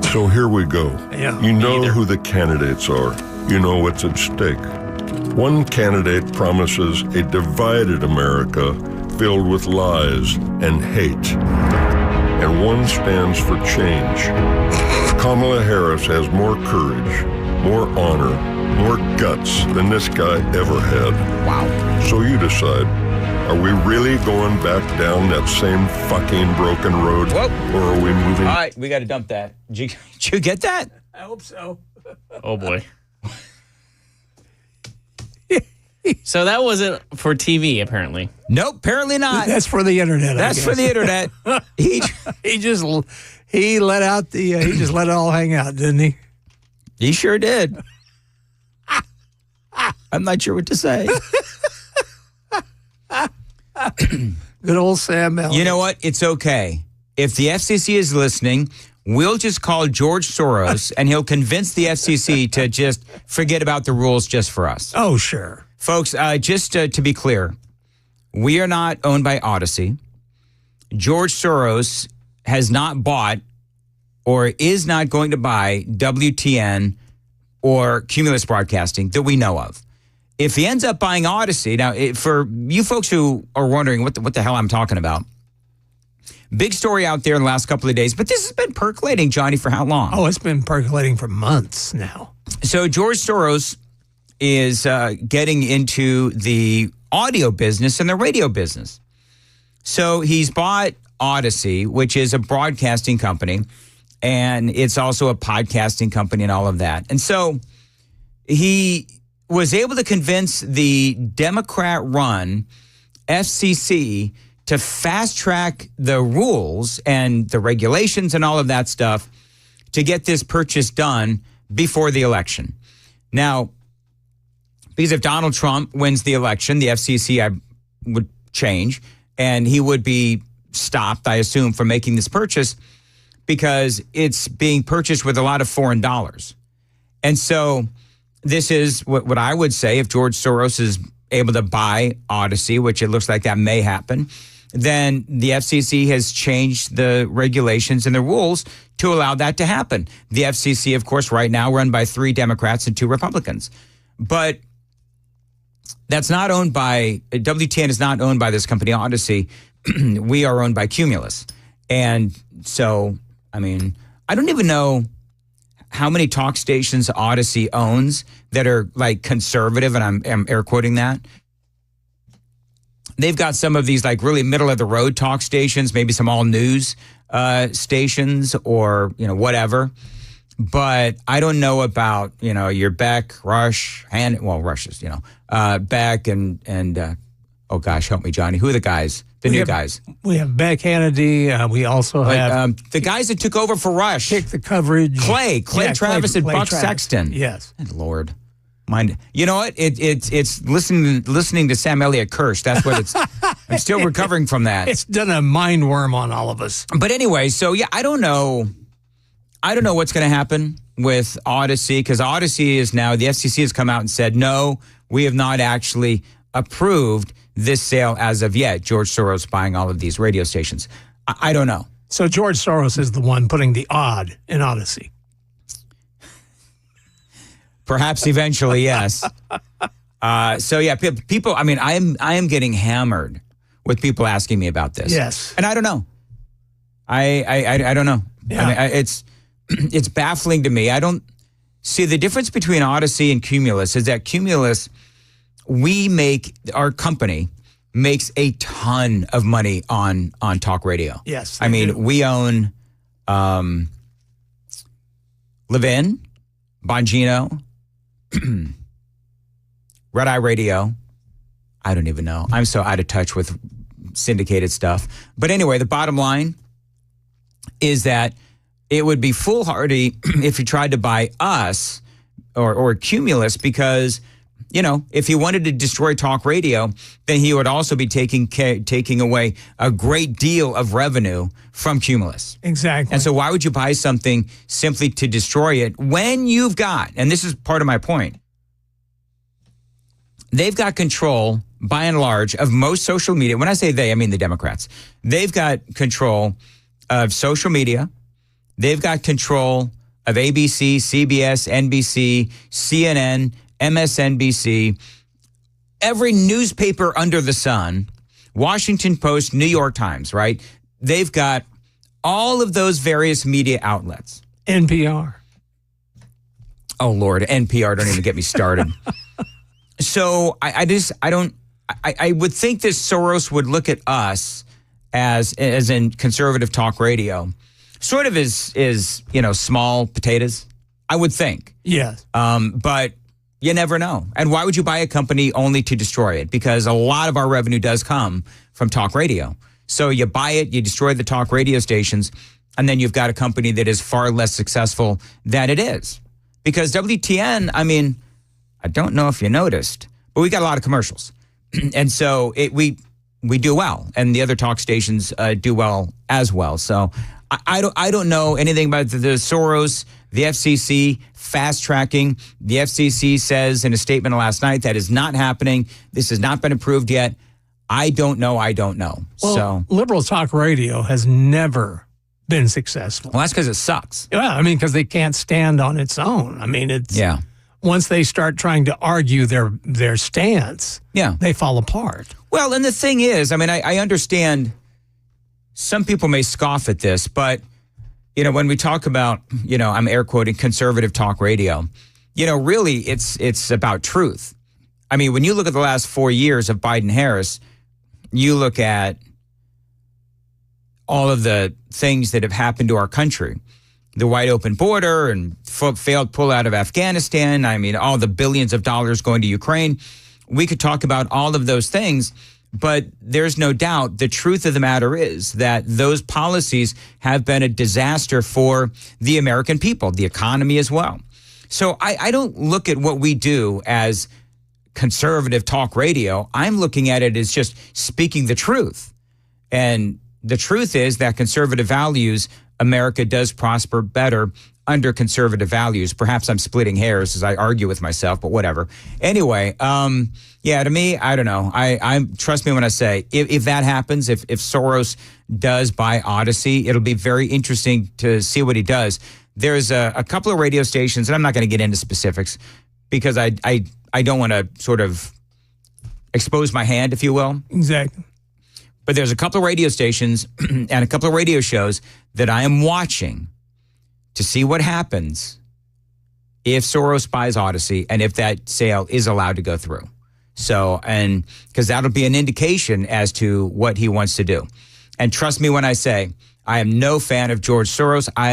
So here we go. Yeah, you know who the candidates are. You know what's at stake. One candidate promises a divided America filled with lies and hate. And one stands for change. Kamala Harris has more courage, more honor, more guts than this guy ever had. Wow. So you decide, are we really going back down that same fucking broken road? Whoa. Or are we moving? All right, we got to dump that. Did you get that? I hope so. Oh, boy. So that wasn't for TV, apparently. Nope, apparently not. That's for the internet. That's for the internet. He just let it all hang out, didn't he? He sure did. I'm not sure what to say. Good old Sam Elliott. You know what? It's okay. If the FCC is listening, we'll just call George Soros and he'll convince the FCC to just forget about the rules just for us. Oh, sure. Folks, just to be clear, we are not owned by Odyssey. George Soros has not bought or is not going to buy WTN or Cumulus Broadcasting that we know of. If he ends up buying Odyssey, now for you folks who are wondering what the hell I'm talking about, big story out there in the last couple of days, but this has been percolating, Johnny, for how long? Oh, it's been percolating for months now. So George Soros is getting into the audio business and the radio business. So he's bought Odyssey, which is a broadcasting company, and it's also a podcasting company and all of that. And so he was able to convince the Democrat-run FCC to fast-track the rules and the regulations and all of that stuff to get this purchase done before the election. Now, because if Donald Trump wins the election, the FCC would change, and he would be stopped, I assume, from making this purchase because it's being purchased with a lot of foreign dollars. And so this is what I would say if George Soros is able to buy Odyssey, which it looks like that may happen, then the FCC has changed the regulations and the rules to allow that to happen. The FCC, of course, right now run by 3 Democrats and 2 Republicans. But that's not owned by, WTN is not owned by this company, Odyssey. We are owned by Cumulus. And so, I mean, I don't even know how many talk stations Odyssey owns that are like conservative, and I'm air quoting that. They've got some of these like really middle of the road talk stations, maybe some all news stations or, whatever. But I don't know about, your Beck, Rush, Rush is, Beck and oh gosh, help me, Johnny. Who are the guys? The new guys. We have Beck Hannity. We also have the guys that took over for Rush. Kick the coverage. Clay Travis and Buck Travis. Sexton. Yes. Good Lord. Mind. You know what? It's listening to Sam Elliott curse. That's what it's. I'm still recovering from that. It's done a mind worm on all of us. But anyway, so yeah, I don't know what's going to happen with Odyssey, because Odyssey is now, the FCC has come out and said, no, we have not actually approved this sale as of yet. George Soros buying all of these radio stations. I don't know. So George Soros is the one putting the odd in Odyssey. Perhaps eventually, yes. So yeah, people, I mean, I am getting hammered with people asking me about this. Yes. And I don't know. I don't know. Yeah. I mean, it's baffling to me. I don't see the difference between Odyssey and Cumulus is that Cumulus, our company makes a ton of money on talk radio. Yes. I mean, we own Levin, Bongino, Red Eye Radio. I don't even know. I'm so out of touch with syndicated stuff. But anyway, the bottom line is that it would be foolhardy if you tried to buy us or Cumulus, because, if he wanted to destroy talk radio, then he would also be taking away a great deal of revenue from Cumulus. Exactly. And so why would you buy something simply to destroy it when you've got, and this is part of my point, they've got control, by and large, of most social media. When I say they, I mean the Democrats. They've got control of social media. They've got control of ABC, CBS, NBC, CNN, MSNBC, every newspaper under the sun, Washington Post, New York Times, right? They've got all of those various media outlets. NPR. Oh, Lord, NPR, don't even get me started. So I would think that Soros would look at us as in conservative talk radio, sort of is small potatoes, I would think. Yes. But you never know. And why would you buy a company only to destroy it? Because a lot of our revenue does come from talk radio. So you buy it, you destroy the talk radio stations, and then you've got a company that is far less successful than it is. Because WTN, I mean, I don't know if you noticed, but we got a lot of commercials. And so we do well, and the other talk stations do well as well. So I don't know anything about the Soros, the FCC fast tracking. The FCC says in a statement last night that is not happening. This has not been approved yet. I don't know. Well, So liberal talk radio has never been successful. Well, that's because it sucks. Yeah, I mean, because they can't stand on its own. I mean, once they start trying to argue their stance, they fall apart. Well, and the thing is, I mean, I understand some people may scoff at this, but, when we talk about, I'm air quoting conservative talk radio, really it's about truth. I mean, when you look at the last 4 years of Biden-Harris, you look at all of the things that have happened to our country. The wide open border and failed pullout of Afghanistan. I mean, all the billions of dollars going to Ukraine. We could talk about all of those things, but there's no doubt the truth of the matter is that those policies have been a disaster for the American people, the economy as well. So I don't look at what we do as conservative talk radio. I'm looking at it as just speaking the truth. And the truth is that conservative values, America does prosper better under conservative values. Perhaps I'm splitting hairs as I argue with myself, but whatever. Anyway, to me, I don't know. I trust me when I say if that happens, if Soros does buy Odyssey, it'll be very interesting to see what he does. There's a couple of radio stations, and I'm not going to get into specifics because I don't want to sort of expose my hand, if you will. Exactly. But there's a couple of radio stations and a couple of radio shows that I am watching to see what happens if Soros buys Odyssey and if that sale is allowed to go through. So, and because that'll be an indication as to what he wants to do. And trust me when I say, I am no fan of George Soros. I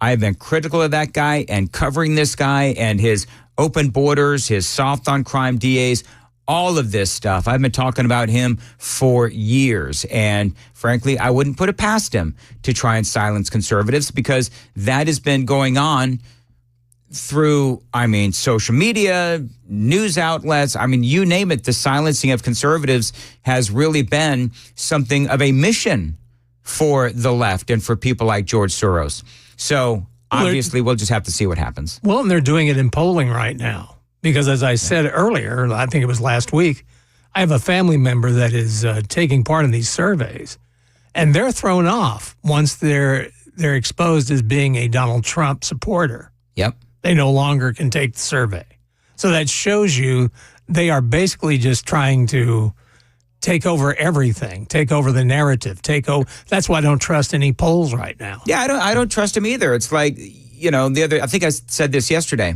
I have been critical of that guy and covering this guy and his open borders, his soft on crime DAs, all of this stuff. I've been talking about him for years. And frankly, I wouldn't put it past him to try and silence conservatives because that has been going on through, social media, news outlets. You name it. The silencing of conservatives has really been something of a mission for the left and for people like George Soros. So obviously, we'll just have to see what happens. Well, and they're doing it in polling right now. Because as I said earlier, I think it was last week, I have a family member that is taking part in these surveys. And they're thrown off once they're exposed as being a Donald Trump supporter. Yep. They no longer can take the survey. So that shows you they are basically just trying to take over everything, take over the narrative, That's why I don't trust any polls right now. Yeah, I don't trust them either. It's like, I think I said this yesterday.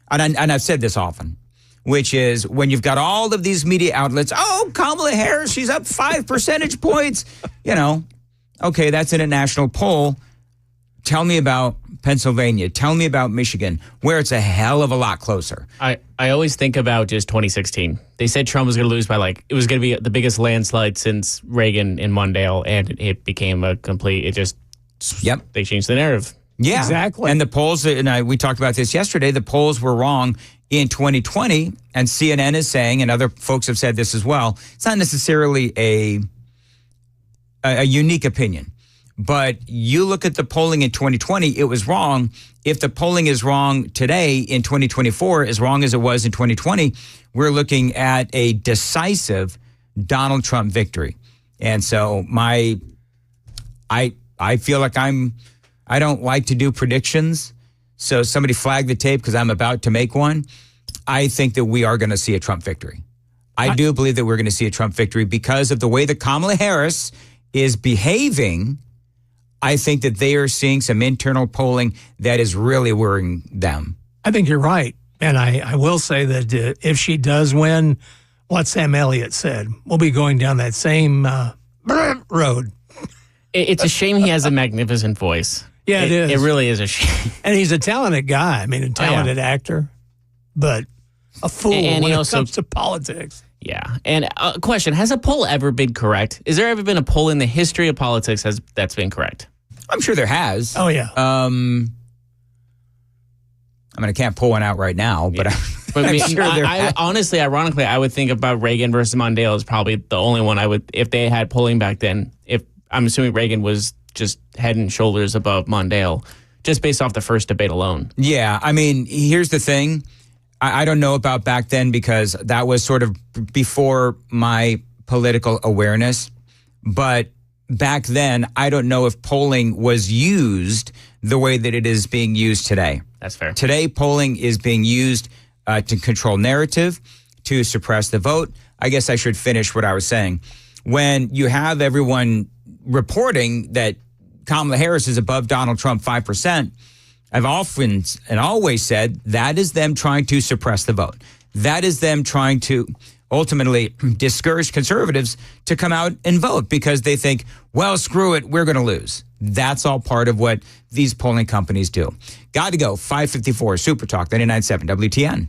And I've said this often, which is when you've got all of these media outlets, Kamala Harris, she's up 5 percentage points. Okay, that's in a national poll. Tell me about Pennsylvania. Tell me about Michigan, where it's a hell of a lot closer. I always think about just 2016. They said Trump was going to lose by it was going to be the biggest landslide since Reagan in Mondale, and it became they changed the narrative. Yeah, exactly. And the polls, we talked about this yesterday, the polls were wrong in 2020, and CNN is saying, and other folks have said this as well, it's not necessarily a unique opinion. But you look at the polling in 2020, it was wrong. If the polling is wrong today in 2024, as wrong as it was in 2020, we're looking at a decisive Donald Trump victory. And so I feel like I don't like to do predictions. So somebody flag the tape because I'm about to make one. I think that we are going to see a Trump victory. I do believe that we're going to see a Trump victory because of the way that Kamala Harris is behaving. I think that they are seeing some internal polling that is really worrying them. I think you're right. And I will say that if she does win, what Sam Elliott said, we'll be going down that same road. It's a shame he has a magnificent voice. Yeah, it is. It really is a shame. And he's a talented guy. A talented actor, but a fool when it comes to politics. Yeah. And a question, has a poll ever been correct? Has there ever been a poll in the history of politics that's been correct? I'm sure there has. Oh, yeah. I can't pull one out right now, but I'm sure there has. Honestly, ironically, I would think about Reagan versus Mondale as probably the only one I would, if they had polling back then, I'm assuming Reagan was just head and shoulders above Mondale, just based off the first debate alone. Yeah, here's the thing. I don't know about back then because that was sort of before my political awareness. But back then, I don't know if polling was used the way that it is being used today. That's fair. Today, polling is being used to control narrative, to suppress the vote. I guess I should finish what I was saying. When you have everyone reporting that Kamala Harris is above Donald Trump 5%, I've often and always said that is them trying to suppress the vote. That is them trying to ultimately discourage conservatives to come out and vote because they think, well, screw it, we're going to lose. That's all part of what these polling companies do. Got to go. 554 Super Talk 99.7 WTN.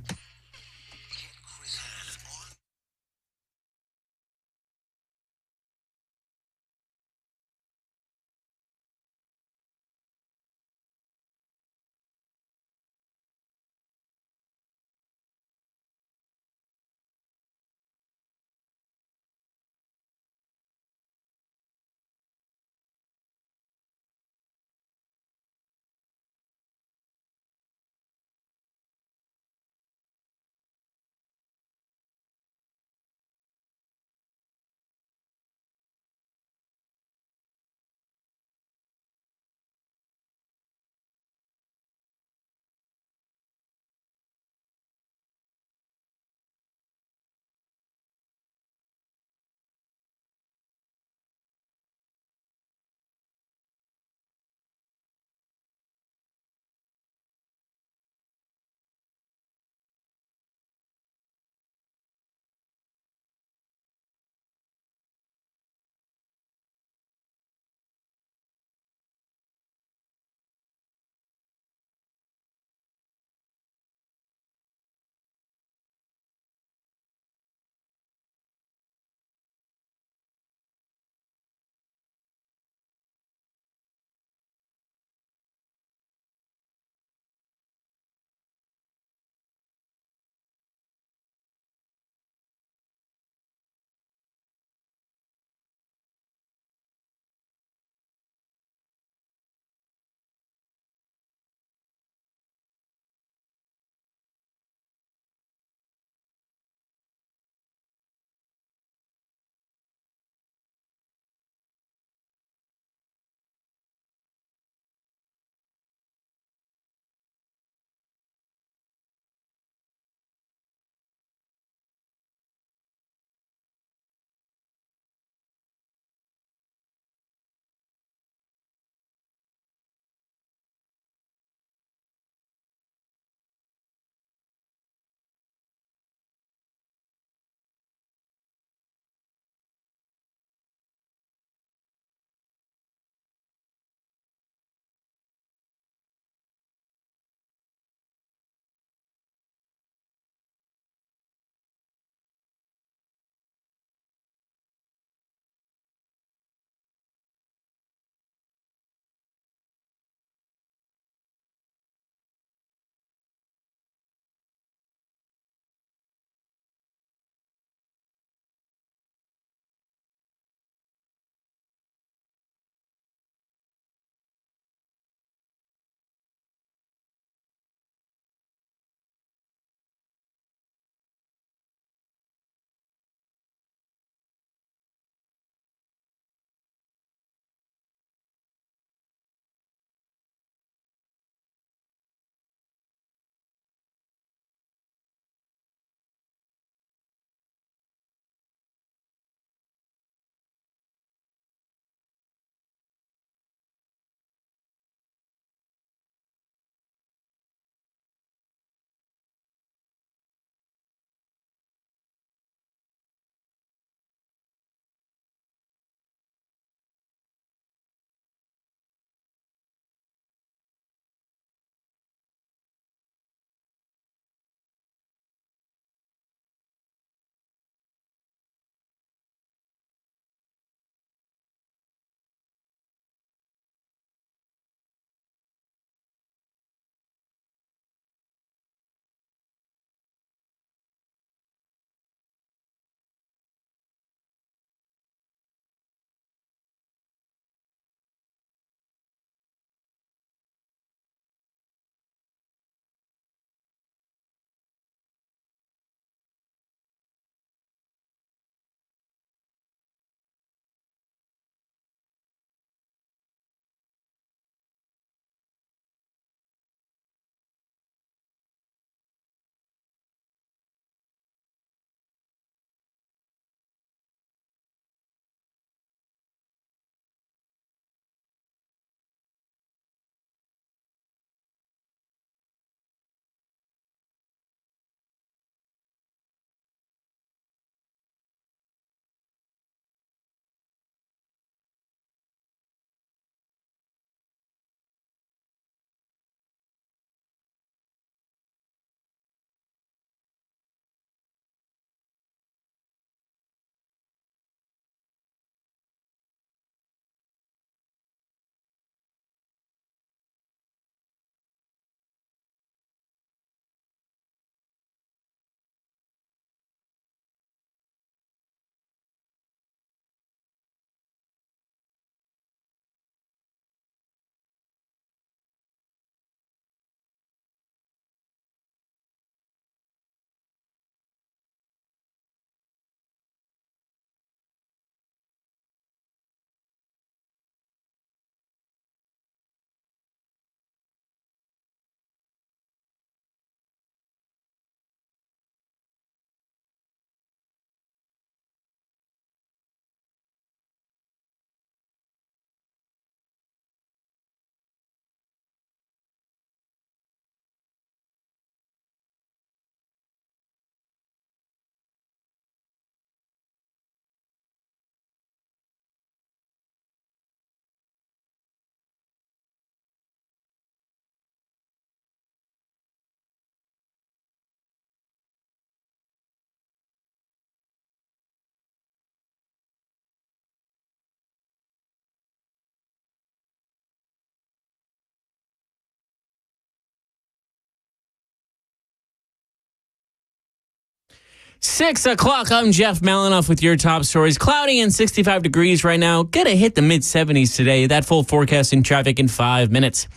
6 o'clock, I'm Jeff Malinoff with your top stories. Cloudy and 65 degrees right now. Gonna hit the mid-70s today. That full forecast in traffic in 5 minutes.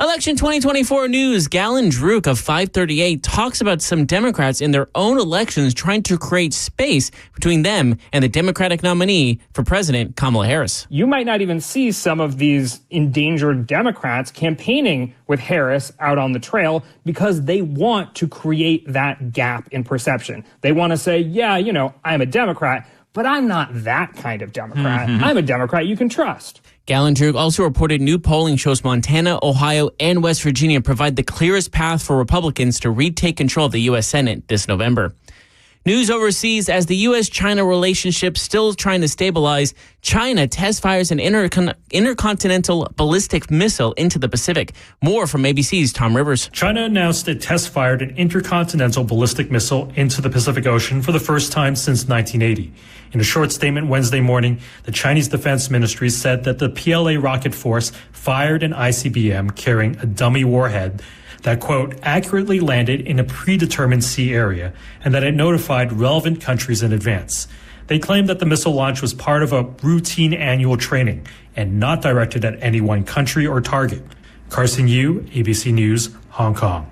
Election 2024 news. Galen Druk of 538 talks about some Democrats in their own elections trying to create space between them and the Democratic nominee for president, Kamala Harris. You might not even see some of these endangered Democrats campaigning with Harris out on the trail because they want to create that gap in perception. They want to say, yeah, I'm a Democrat, but I'm not that kind of Democrat. I'm a Democrat you can trust. Galen Druk also reported new polling shows Montana, Ohio, and West Virginia provide the clearest path for Republicans to retake control of the U.S. Senate this November. News overseas as the U.S.-China relationship still trying to stabilize. China test fires an intercontinental ballistic missile into the Pacific. More from ABC's Tom Rivers. China announced it test-fired an intercontinental ballistic missile into the Pacific Ocean for the first time since 1980. In a short statement Wednesday morning, the Chinese Defense Ministry said that the PLA rocket force fired an ICBM carrying a dummy warhead that, quote, accurately landed in a predetermined sea area and that it notified relevant countries in advance. They claimed that the missile launch was part of a routine annual training and not directed at any one country or target. Carson Yu, ABC News, Hong Kong.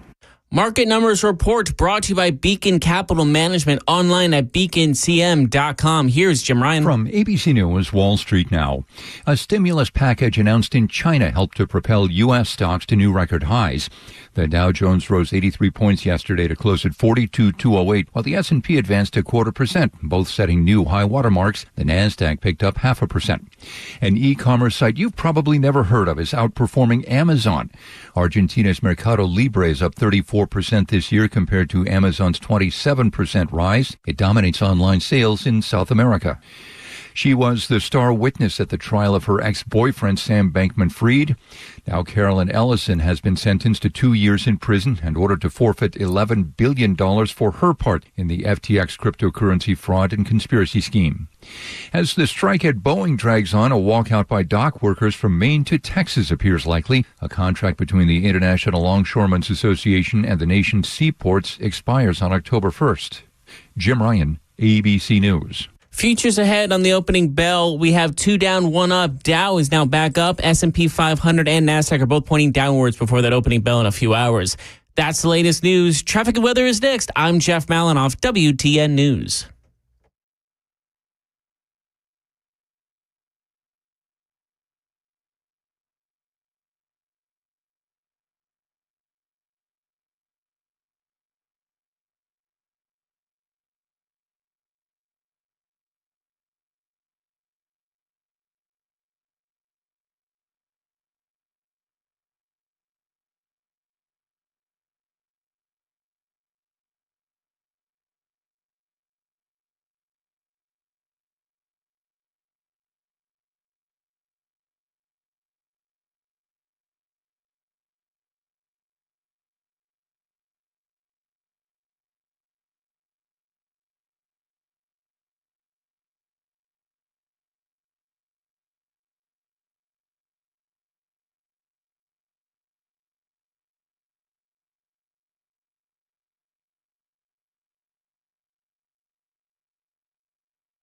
Market numbers report brought to you by Beacon Capital Management, online at beaconcm.com. Here's Jim Ryan. From ABC News, Wall Street now. A stimulus package announced in China helped to propel U.S. stocks to new record highs. The Dow Jones rose 83 points yesterday to close at 42,208, while the S&P advanced 0.25%, both setting new high water marks. The Nasdaq picked up 0.5%. An e-commerce site you've probably never heard of is outperforming Amazon. Argentina's Mercado Libre is up 34% this year compared to Amazon's 27% rise. It dominates online sales in South America. She was the star witness at the trial of her ex-boyfriend, Sam Bankman-Fried. Now Carolyn Ellison has been sentenced to 2 years in prison and ordered to forfeit $11 billion for her part in the FTX cryptocurrency fraud and conspiracy scheme. As the strike at Boeing drags on, a walkout by dock workers from Maine to Texas appears likely. A contract between the International Longshoremen's Association and the nation's seaports expires on October 1st. Jim Ryan, ABC News. Futures ahead on the opening bell. We have 2 down, 1 up. Dow is now back up. S&P 500 and NASDAQ are both pointing downwards before that opening bell in a few hours. That's the latest news. Traffic and weather is next. I'm Jeff Malinoff, WTN News.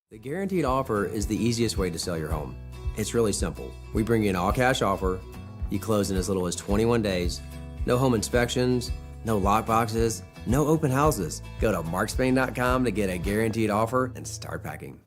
The guaranteed offer is the easiest way to sell your home. It's really simple. We bring you an all-cash offer. You close in as little as 21 days. No home inspections, no lock boxes, no open houses. Go to markspain.com to get a guaranteed offer and start packing.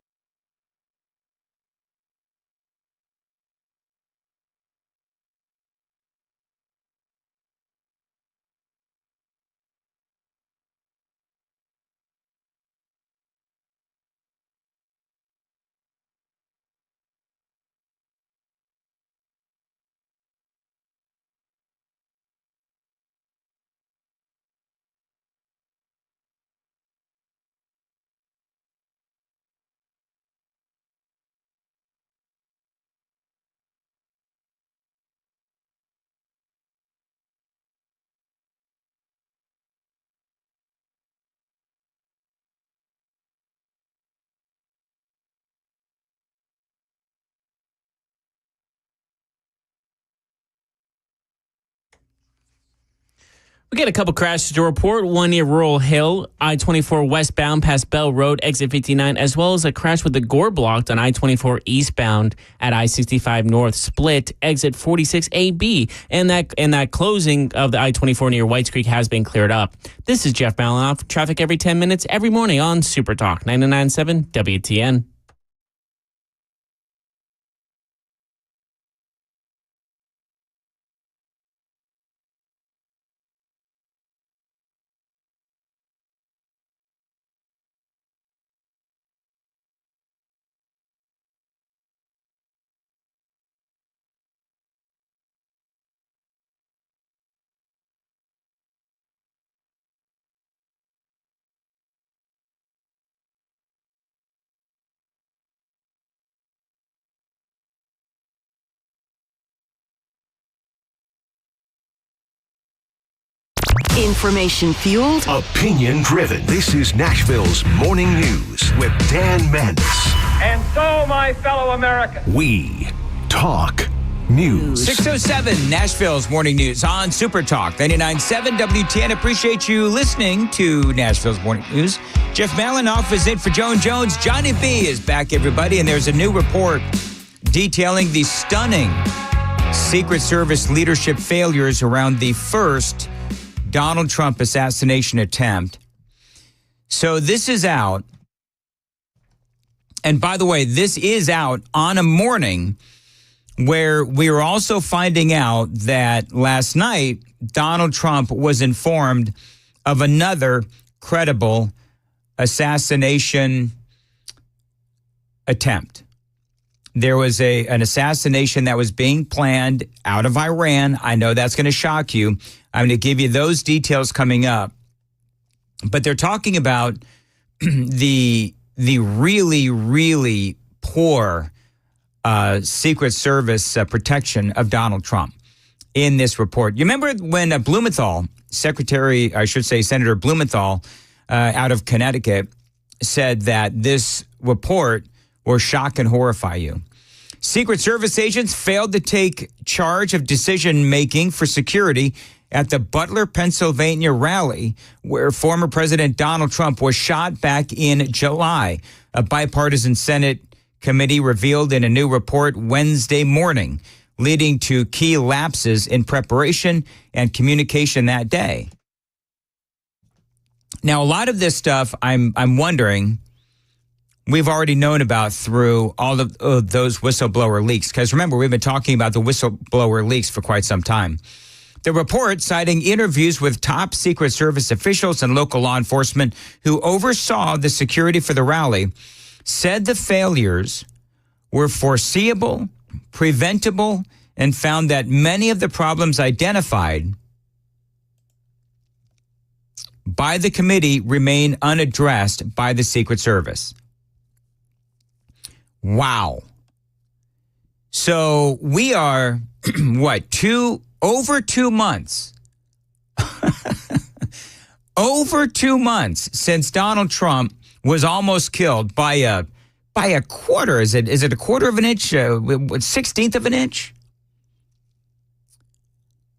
We got a couple crashes to report. One near Rural Hill, I-24 westbound past Bell Road, exit 59, as well as a crash with the Gore blocked on I-24 eastbound at I-65 North Split, exit 46AB. And that closing of the I-24 near Whites Creek has been cleared up. This is Jeff Malinoff. Traffic every 10 minutes, every morning on Super Talk 99.7 WTN. Information fueled, opinion driven. This is Nashville's Morning News with Dan Mandis. And so, my fellow Americans, we talk news. 6:07, Nashville's Morning News on Super Talk 99.7 WTN. Appreciate you listening to Nashville's Morning News. Jeff Malinoff is in for Joan Jones. Johnny B is back, everybody, and there's a new report detailing the stunning Secret Service leadership failures around the first Donald Trump assassination attempt. So this is out. And by the way, this is out on a morning where we are also finding out that last night, Donald Trump was informed of another credible assassination attempt. There was an assassination that was being planned out of Iran. I know that's going to shock you. I'm going to give you those details coming up. But they're talking about the really, really poor Secret Service protection of Donald Trump in this report. You remember when Blumenthal, Senator Blumenthal out of Connecticut, said that this report will shock and horrify you. Secret Service agents failed to take charge of decision-making for security at the Butler, Pennsylvania rally where former President Donald Trump was shot back in July. A bipartisan Senate committee revealed in a new report Wednesday morning, leading to key lapses in preparation and communication that day. Now, a lot of this stuff, I'm wondering, we've already known about through all of those whistleblower leaks. Because remember, we've been talking about the whistleblower leaks for quite some time. The report, citing interviews with top Secret Service officials and local law enforcement who oversaw the security for the rally, said the failures were foreseeable, preventable, and found that many of the problems identified by the committee remain unaddressed by the Secret Service. Wow. So we are, over 2 months. Over 2 months since Donald Trump was almost killed by a quarter. Is it a quarter of an inch? 1/16 of an inch?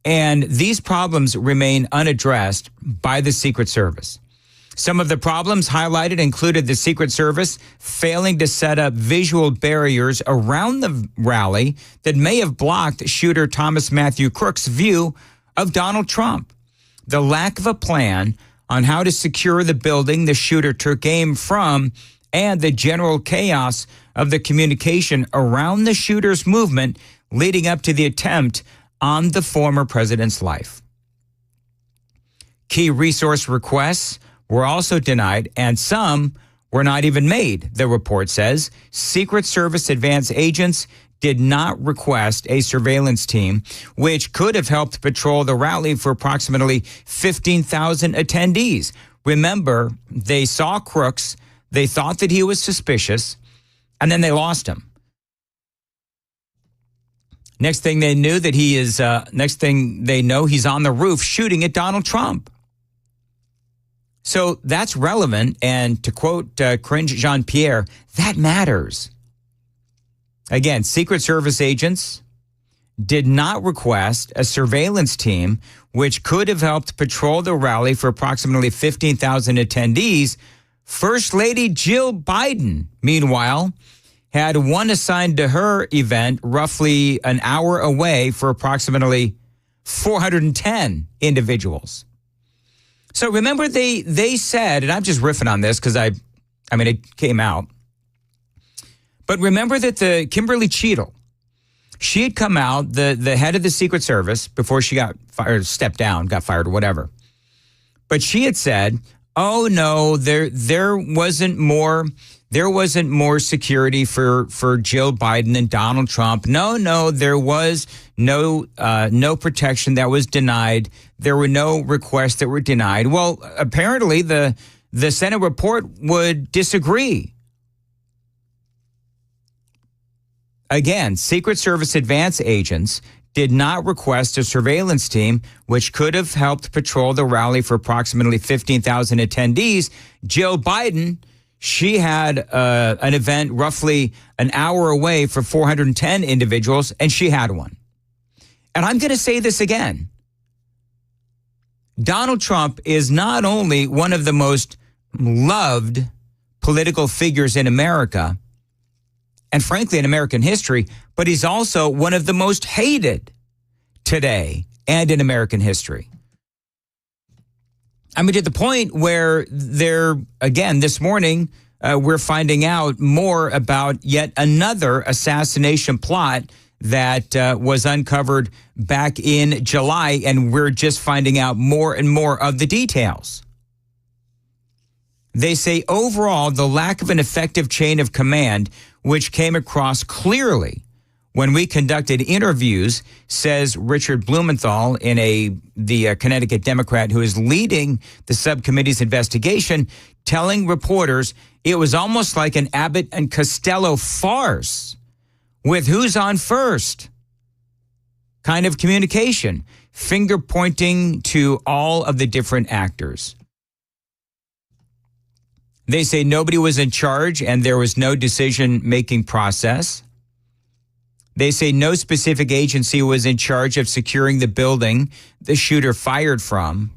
And these problems remain unaddressed by the Secret Service. Some of the problems highlighted included the Secret Service failing to set up visual barriers around the rally that may have blocked shooter Thomas Matthew Crook's view of Donald Trump. The lack of a plan on how to secure the building the shooter took aim from, and the general chaos of the communication around the shooter's movement leading up to the attempt on the former president's life. Key resource requests were also denied, and some were not even made, the report says. Secret Service advance agents did not request a surveillance team, which could have helped patrol the rally for approximately 15,000 attendees. Remember, they saw Crooks, they thought that he was suspicious, and then they lost him. Next thing they know, he's on the roof shooting at Donald Trump. So that's relevant, and to quote Cringe Jean-Pierre, that matters. Again, Secret Service agents did not request a surveillance team which could have helped patrol the rally for approximately 15,000 attendees. First Lady Jill Biden, meanwhile, had one assigned to her event roughly an hour away for approximately 410 individuals. So remember they said, and I'm just riffing on this because I mean, it came out. But remember that the Kimberly Cheadle, she had come out, the head of the Secret Service, before she got fired, stepped down, got fired or whatever. But she had said, oh no, there wasn't more security for Jill Biden and Donald Trump. No, there was no protection that was denied. There were no requests that were denied. Well, apparently the Senate report would disagree. Again, Secret Service advance agents did not request a surveillance team which could have helped patrol the rally for approximately 15,000 attendees. Jill Biden, she had an event roughly an hour away for 410 individuals, and she had one. And I'm going to say this again. Donald Trump is not only one of the most loved political figures in America, and frankly in American history, but he's also one of the most hated today and in American history. I mean, to the point where this morning, we're finding out more about yet another assassination plot that was uncovered back in July, and we're just finding out more and more of the details. They say overall, the lack of an effective chain of command, which came across clearly when we conducted interviews, says Richard Blumenthal, the Connecticut Democrat who is leading the subcommittee's investigation, telling reporters it was almost like an Abbott and Costello farce with who's on first kind of communication, finger pointing to all of the different actors. They say nobody was in charge and there was no decision-making process. They say no specific agency was in charge of securing the building the shooter fired from.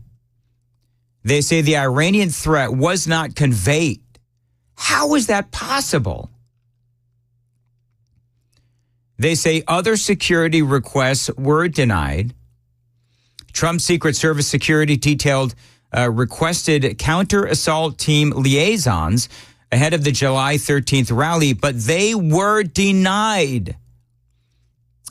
They say the Iranian threat was not conveyed. How is that possible? They say other security requests were denied. Trump's Secret Service security detailed requested counter-assault team liaisons ahead of the July 13th rally, but they were denied.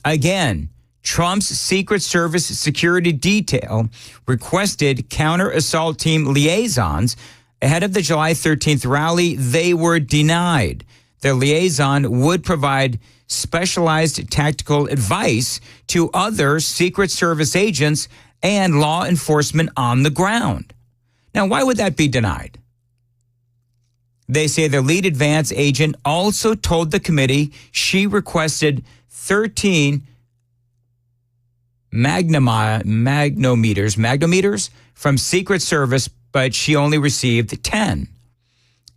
Again, Trump's Secret Service security detail requested counter-assault team liaisons ahead of the July 13th rally. They were denied. The liaison would provide specialized tactical advice to other Secret Service agents and law enforcement on the ground. Now, why would that be denied? They say the lead advance agent also told the committee she requested 13 magnometers from Secret Service, but she only received 10.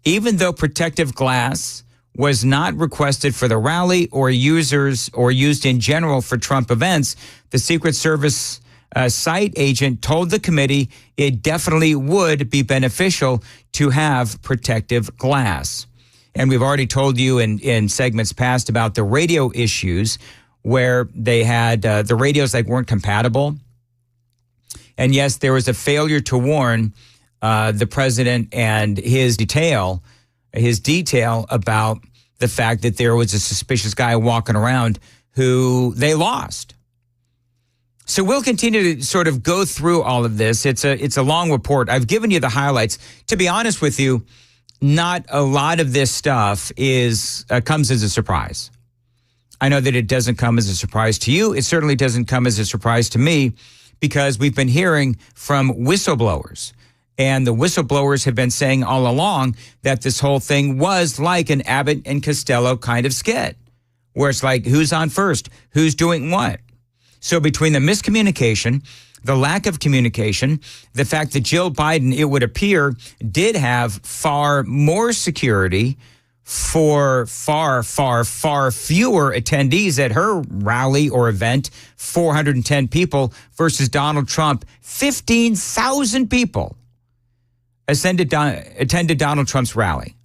Even though protective glass was not requested for the rally or used in general for Trump events, the Secret Service site agent told the committee it definitely would be beneficial to have protective glass. And we've already told you in segments past about the radio issues where they had the radios weren't compatible. And yes, there was a failure to warn the president and his detail about the fact that there was a suspicious guy walking around who they lost. So we'll continue to sort of go through all of this. It's a long report. I've given you the highlights. To be honest with you, not a lot of this stuff comes as a surprise. I know that it doesn't come as a surprise to you. It certainly doesn't come as a surprise to me because we've been hearing from whistleblowers. And the whistleblowers have been saying all along that this whole thing was like an Abbott and Costello kind of skit, where it's like, who's on first? Who's doing what? So between the miscommunication, the lack of communication, the fact that Jill Biden, it would appear, did have far more security for far, far, far fewer attendees at her rally or event, 410 people, versus Donald Trump, 15,000 people attended Donald Trump's rally.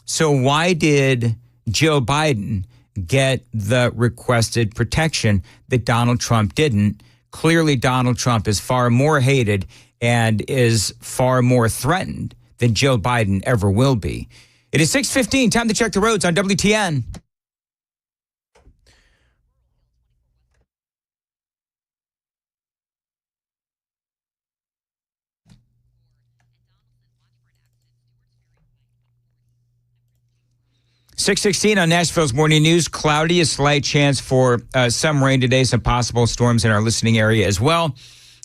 So why did Joe Biden get the requested protection that Donald Trump didn't? Clearly, Donald Trump is far more hated and is far more threatened than Joe Biden ever will be. It is 6:15. Time to check the roads on WTN. .616 on Nashville's Morning News. Cloudy, a slight chance for some rain today, some possible storms in our listening area as well.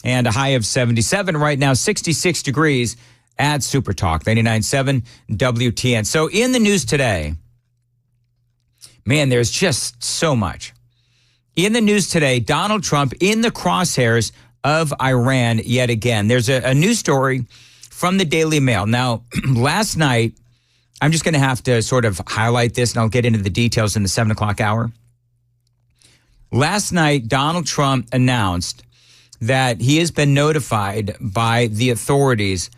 And a high of 77 right now, 66 degrees at Super Talk 99.7 WTN. So in the news today, man, there's just so much. In the news today, Donald Trump in the crosshairs of Iran yet again. There's a news story from the Daily Mail. Now, last night, I'm just going to have to sort of highlight this, and I'll get into the details in the 7 o'clock hour. Last night, Donald Trump announced that he has been notified by the authorities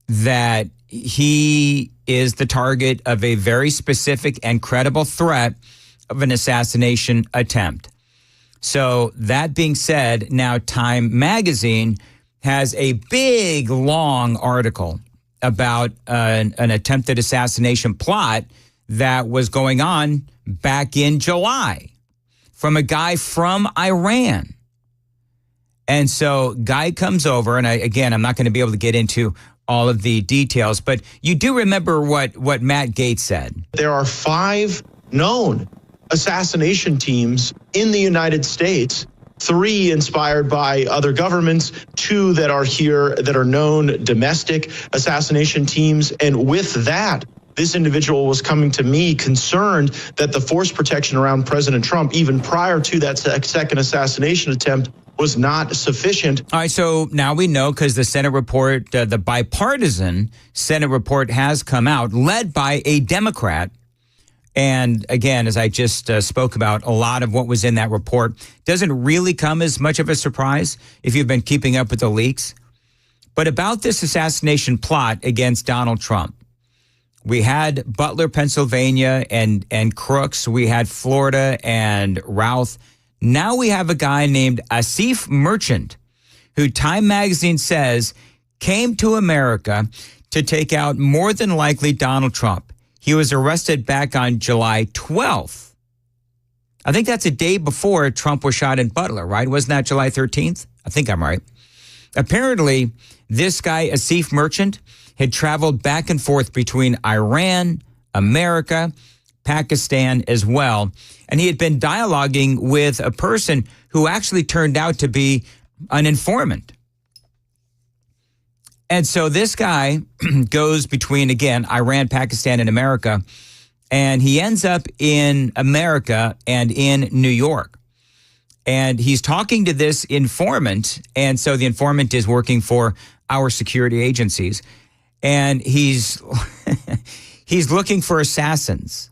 that he is the target of a very specific and credible threat of an assassination attempt. So that being said, now Time Magazine has a big, long article about an attempted assassination plot that was going on back in July from a guy from Iran. And so guy comes over, and I'm not going to be able to get into all of the details, but you do remember what Matt Gaetz said. There are 5 known assassination teams in the United States, 3 inspired by other governments, 2 that are here that are known domestic assassination teams. And with that, this individual was coming to me concerned that the force protection around President Trump, even prior to that second assassination attempt, was not sufficient. All right, so now we know because the Senate report, the bipartisan Senate report has come out, led by a Democrat. And again, as I just spoke about, a lot of what was in that report doesn't really come as much of a surprise if you've been keeping up with the leaks. But about this assassination plot against Donald Trump, we had Butler, Pennsylvania, and Crooks. We had Florida and Routh. Now we have a guy named Asif Merchant, who Time Magazine says came to America to take out more than likely Donald Trump. He was arrested back on July 12th. I think that's a day before Trump was shot in Butler, right? Wasn't that July 13th? I think I'm right. Apparently, this guy, Asif Merchant, had traveled back and forth between Iran, America, Pakistan as well. And he had been dialoguing with a person who actually turned out to be an informant. And so this guy goes between, again, Iran, Pakistan, and America, and he ends up in America and in New York. And he's talking to this informant, and so the informant is working for our security agencies, and he's he's looking for assassins.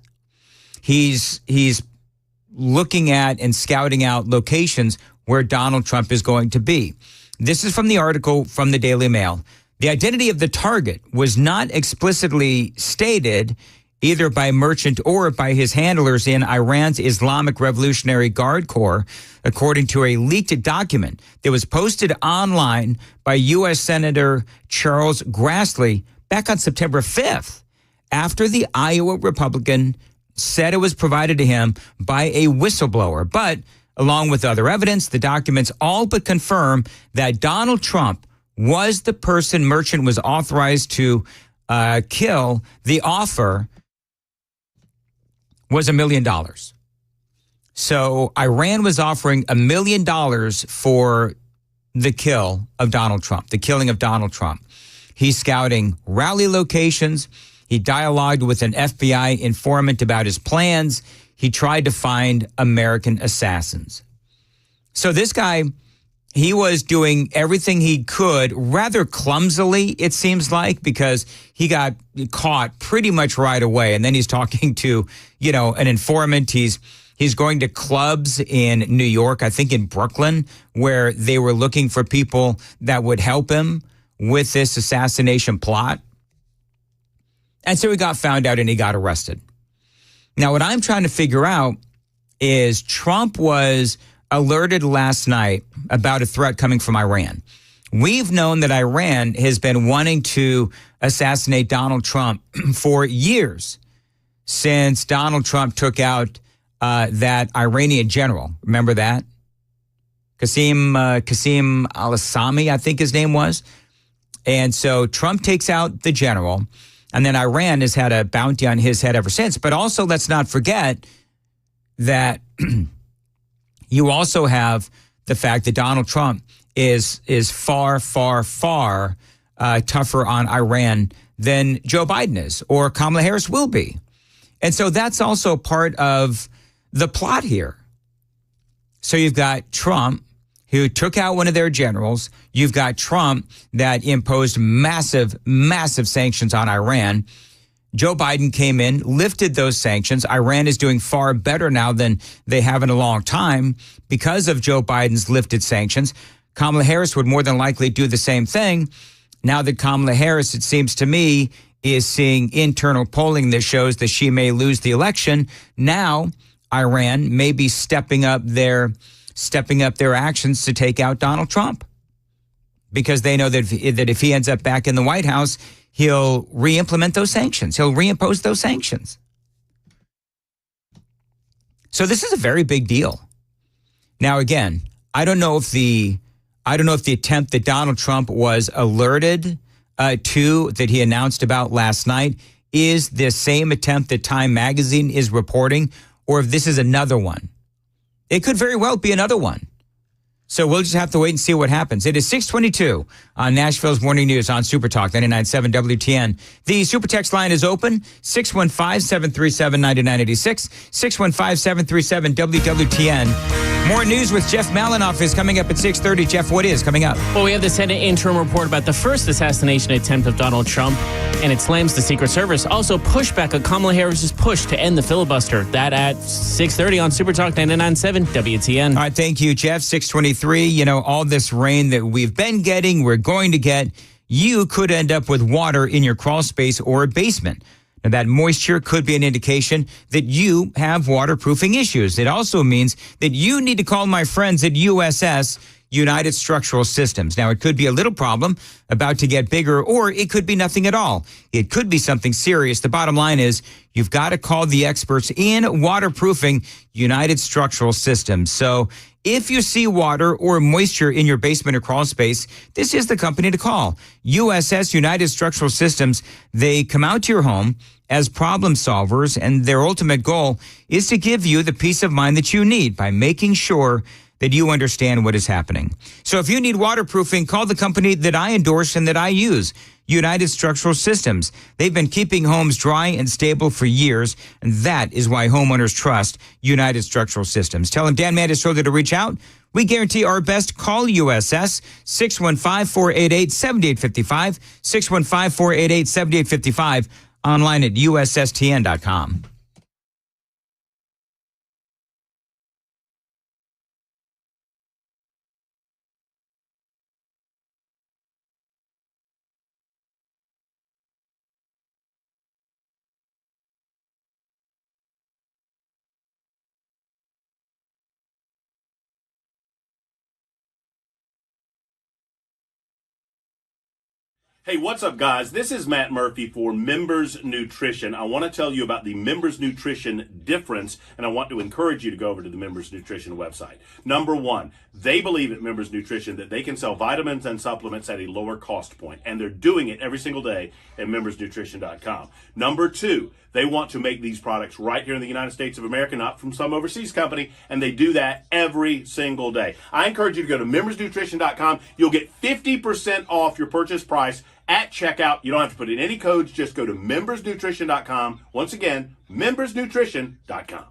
He's looking at and scouting out locations where Donald Trump is going to be. This is from the article from the Daily Mail. The identity of the target was not explicitly stated either by Merchant or by his handlers in Iran's Islamic Revolutionary Guard Corps, according to a leaked document that was posted online by U.S. Senator Charles Grassley back on September 5th, after the Iowa Republican said it was provided to him by a whistleblower. But along with other evidence, the documents all but confirm that Donald Trump was the person Merchant was authorized to kill. The offer was $1 million. So Iran was offering $1 million for the kill of Donald Trump, the killing of Donald Trump. He's scouting rally locations. He dialogued with an FBI informant about his plans. He tried to find American assassins. So this guy he was doing everything he could, rather clumsily, it seems like, because he got caught pretty much right away. And then he's talking to, an informant. He's going to clubs in New York, I think in Brooklyn, where they were looking for people that would help him with this assassination plot. And so he got found out and he got arrested. Now, what I'm trying to figure out is Trump was alerted last night about a threat coming from Iran. We've known that Iran has been wanting to assassinate Donald Trump for years, since Donald Trump took out that Iranian general. Remember that? Qasim al-Assami, I think his name was. And so Trump takes out the general, and then Iran has had a bounty on his head ever since. But also, let's not forget that you also have the fact that Donald Trump is far, far, far tougher on Iran than Joe Biden is, or Kamala Harris will be. And so that's also part of the plot here. So you've got Trump, who took out one of their generals. You've got Trump that imposed massive, massive sanctions on Iran. Joe Biden came in, lifted those sanctions. Iran is doing far better now than they have in a long time because of Joe Biden's lifted sanctions. Kamala Harris would more than likely do the same thing. Now that Kamala Harris, it seems to me, is seeing internal polling that shows that she may lose the election. Now, Iran may be stepping up their actions to take out Donald Trump, because they know that if he ends up back in the White House, he'll re-implement those sanctions. He'll reimpose those sanctions. So this is a very big deal. Now, again, I don't know if the attempt that Donald Trump was alerted to, that he announced about last night, is the same attempt that Time Magazine is reporting, or if this is another one. It could very well be another one. So we'll just have to wait and see what happens. It is 6:22 on Nashville's Morning News on Super Talk 99.7 WTN. The Super Text line is open, 615-737-9986, 615-737-WWTN. More news with Jeff Malinoff is coming up at 6:30. Jeff, what is coming up? Well, we have the Senate interim report about the first assassination attempt of Donald Trump, and it slams the Secret Service. Also, pushback on Kamala Harris's push to end the filibuster. That at 6:30 on Super Talk 99.7 WTN. All right, thank you, Jeff. 6:23. All this rain that we've been getting, we're going to get, you could end up with water in your crawl space or basement. Now, that moisture could be an indication that you have waterproofing issues. It also means that you need to call my friends at USS, United Structural Systems. Now, it could be a little problem about to get bigger, or it could be nothing at all. It could be something serious. The bottom line is you've got to call the experts in waterproofing, United Structural Systems. So if you see water or moisture in your basement or crawl space, this is the company to call. USS, United Structural Systems. They come out to your home as problem solvers, and their ultimate goal is to give you the peace of mind that you need by making sure that you understand what is happening. So if you need waterproofing, call the company that I endorse and that I use, United Structural Systems. They've been keeping homes dry and stable for years, and that is why homeowners trust United Structural Systems. Tell them Dan Mandis told you to reach out. We guarantee our best. Call USS, 615-488-7855, 615-488-7855, online at USSTN.com. Hey, what's up, guys? This is Matt Murphy for Members Nutrition. I want to tell you about the Members Nutrition difference, and I want to encourage you to go over to the Members Nutrition website. Number one, they believe at Members Nutrition that they can sell vitamins and supplements at a lower cost point, and they're doing it every single day at membersnutrition.com. Number two, they want to make these products right here in the United States of America, not from some overseas company, and they do that every single day. I encourage you to go to membersnutrition.com. You'll get 50% off your purchase price at checkout. You don't have to put in any codes. Just go to membersnutrition.com. Once again, membersnutrition.com.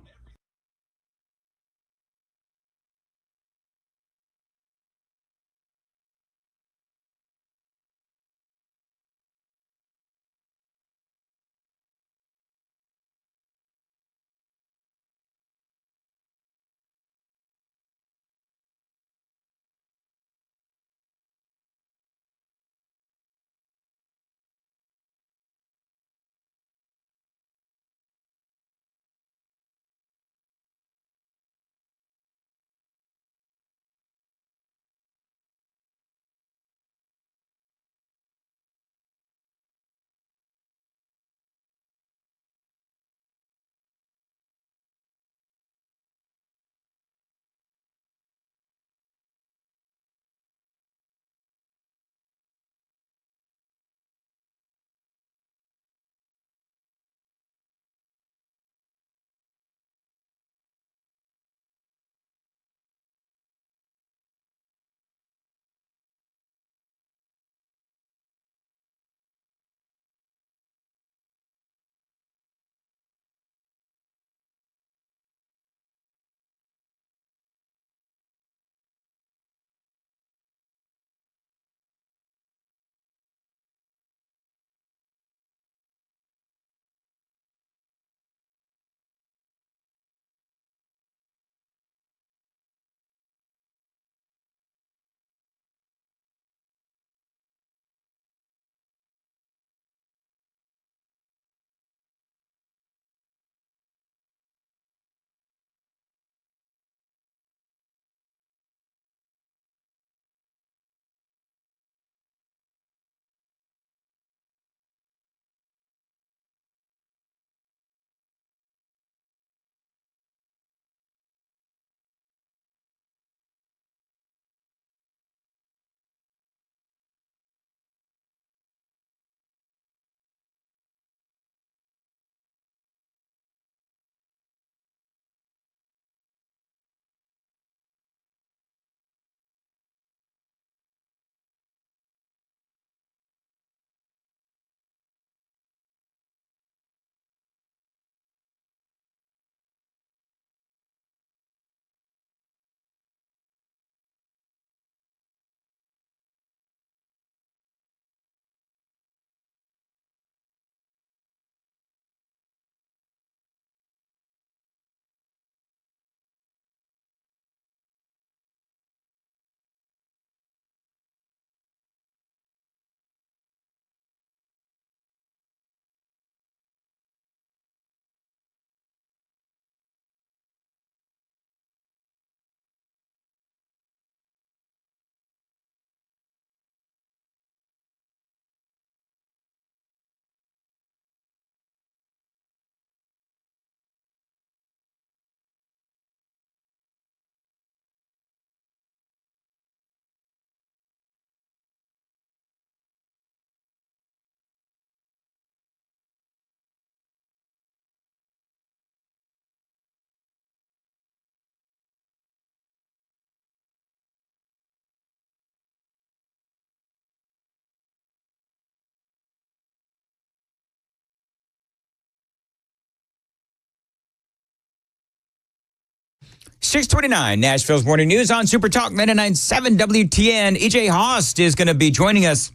629, Nashville's Morning News on Super Talk 99.7 WTN. EJ Host is going to be joining us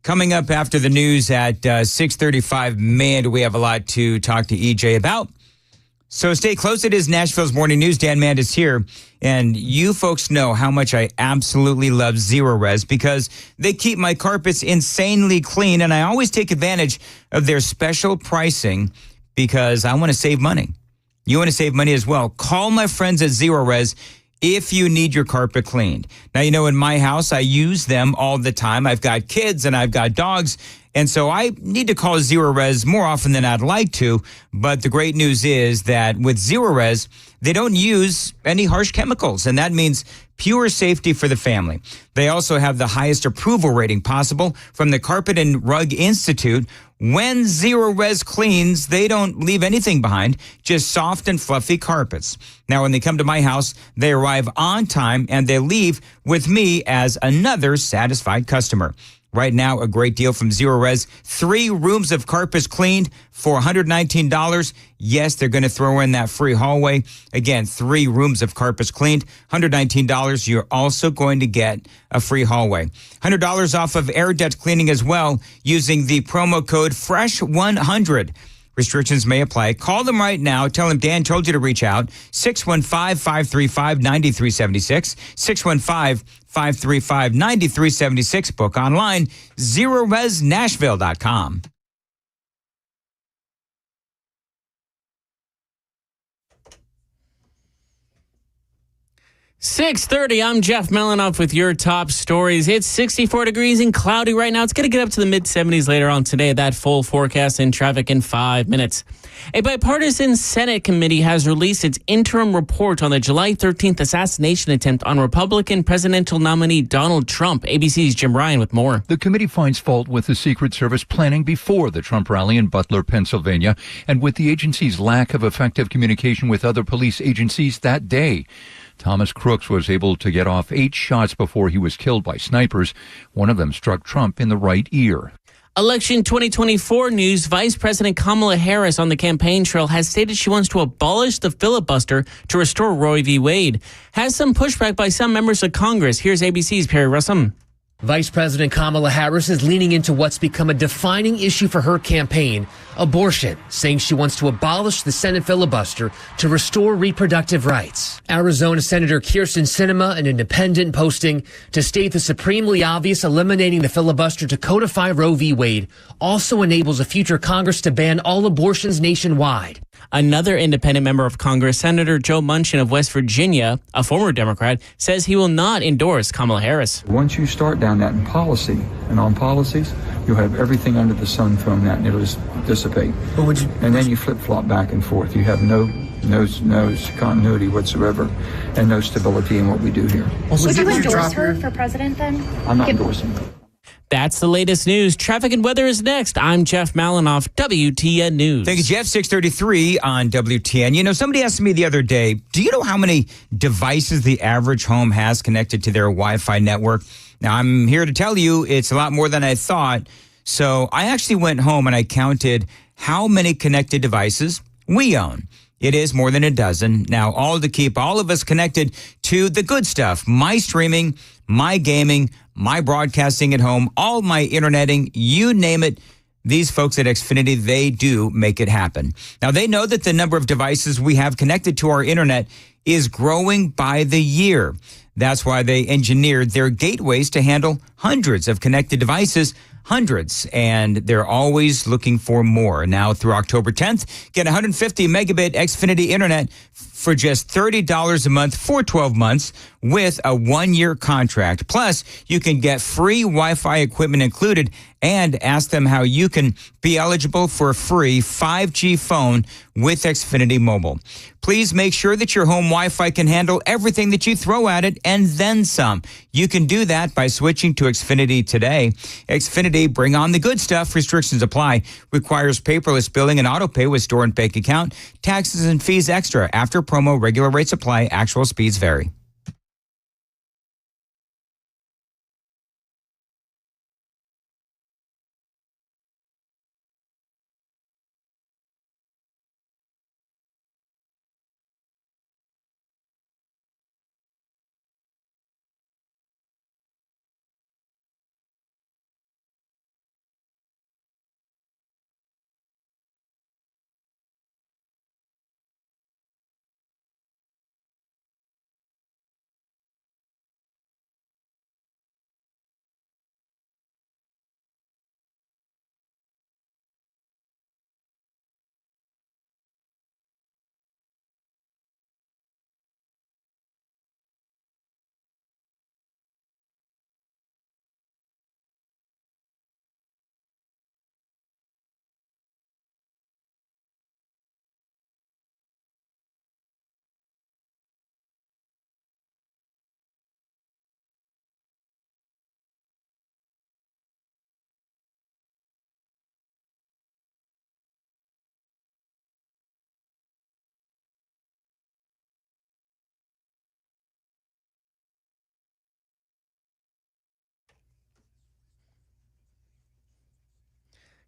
coming up after the news at 6:35. Man, do we have a lot to talk to EJ about. So stay close. It is Nashville's Morning News. Dan Mandis here. And you folks know how much I absolutely love Zero Res because they keep my carpets insanely clean. And I always take advantage of their special pricing because I want to save money. You want to save money as well. Call my friends at Zero Res if you need your carpet cleaned. Now, in my house, I use them all the time. I've got kids and I've got dogs. And so I need to call Zero Res more often than I'd like to. But the great news is that with Zero Res, they don't use any harsh chemicals. And that means pure safety for the family. They also have the highest approval rating possible from the Carpet and Rug Institute. When Zero Res cleans, they don't leave anything behind, just soft and fluffy carpets. Now, when they come to my house, they arrive on time and they leave with me as another satisfied customer. Right now, a great deal from Zero Res. 3 rooms of carpets cleaned for $119. Yes, they're going to throw in that free hallway. Again, 3 rooms of carpets cleaned, $119. You're also going to get a free hallway. $100 off of air duct cleaning as well using the promo code FRESH100. Restrictions may apply. Call them right now. Tell them Dan told you to reach out. 615-535-9376. 615-535-9376. Book online, ZeroResNashville.com. .30, I'm Jeff Melanoff with your top stories. It's 64 degrees and cloudy right now. It's going to get up to the mid-70s later on today. That full forecast and traffic in 5 minutes. A bipartisan Senate committee has released its interim report on the July 13th assassination attempt on Republican presidential nominee Donald Trump. ABC's Jim Ryan with more. The committee finds fault with the Secret Service planning before the Trump rally in Butler, Pennsylvania, and with the agency's lack of effective communication with other police agencies that day. Thomas Crooks was able to get off 8 shots before he was killed by snipers. One of them struck Trump in the right ear. Election 2024 news. Vice President Kamala Harris on the campaign trail has stated she wants to abolish the filibuster to restore Roe v. Wade. Has some pushback by some members of Congress. Here's ABC's Perry Russum. Vice President Kamala Harris is leaning into what's become a defining issue for her campaign, abortion, saying she wants to abolish the Senate filibuster to restore reproductive rights. Arizona Senator Kyrsten Sinema, an independent, posting to state the supremely obvious eliminating the filibuster to codify Roe v. Wade also enables a future Congress to ban all abortions nationwide. Another independent member of Congress, Senator Joe Manchin of West Virginia, a former Democrat, says he will not endorse Kamala Harris. Once you start down that in policy and on policies, you'll have everything under the sun from that and it'll just dissipate. And then you flip-flop back and forth. You have no continuity whatsoever and no stability in what we do here. Would you endorse her for president then? I'm not endorsing her. That's the latest news. Traffic and weather is next. I'm Jeff Malinoff, WTN News. Thank you, Jeff. 6:33 on WTN. Somebody asked me the other day, do you know how many devices the average home has connected to their Wi-Fi network? Now, I'm here to tell you it's a lot more than I thought. So I actually went home and I counted how many connected devices we own. It is more than a dozen. Now, all to keep all of us connected to the good stuff. My streaming, my gaming, my broadcasting at home, all my interneting, you name it. These folks at Xfinity, they do make it happen. Now, they know that the number of devices we have connected to our internet is growing by the year. That's why they engineered their gateways to handle hundreds of connected devices, hundreds, and they're always looking for more. Now, through October 10th, get 150 megabit Xfinity internet for just $30 a month for 12 months with a 1-year contract. Plus, you can get free Wi-Fi equipment included and ask them how you can be eligible for a free 5G phone with Xfinity Mobile. Please make sure that your home Wi-Fi can handle everything that you throw at it and then some. You can do that by switching to Xfinity today. Xfinity, bring on the good stuff. Restrictions apply. Requires paperless billing and auto pay with store and bank account. Taxes and fees extra. After promo, regular rates apply. Actual speeds vary.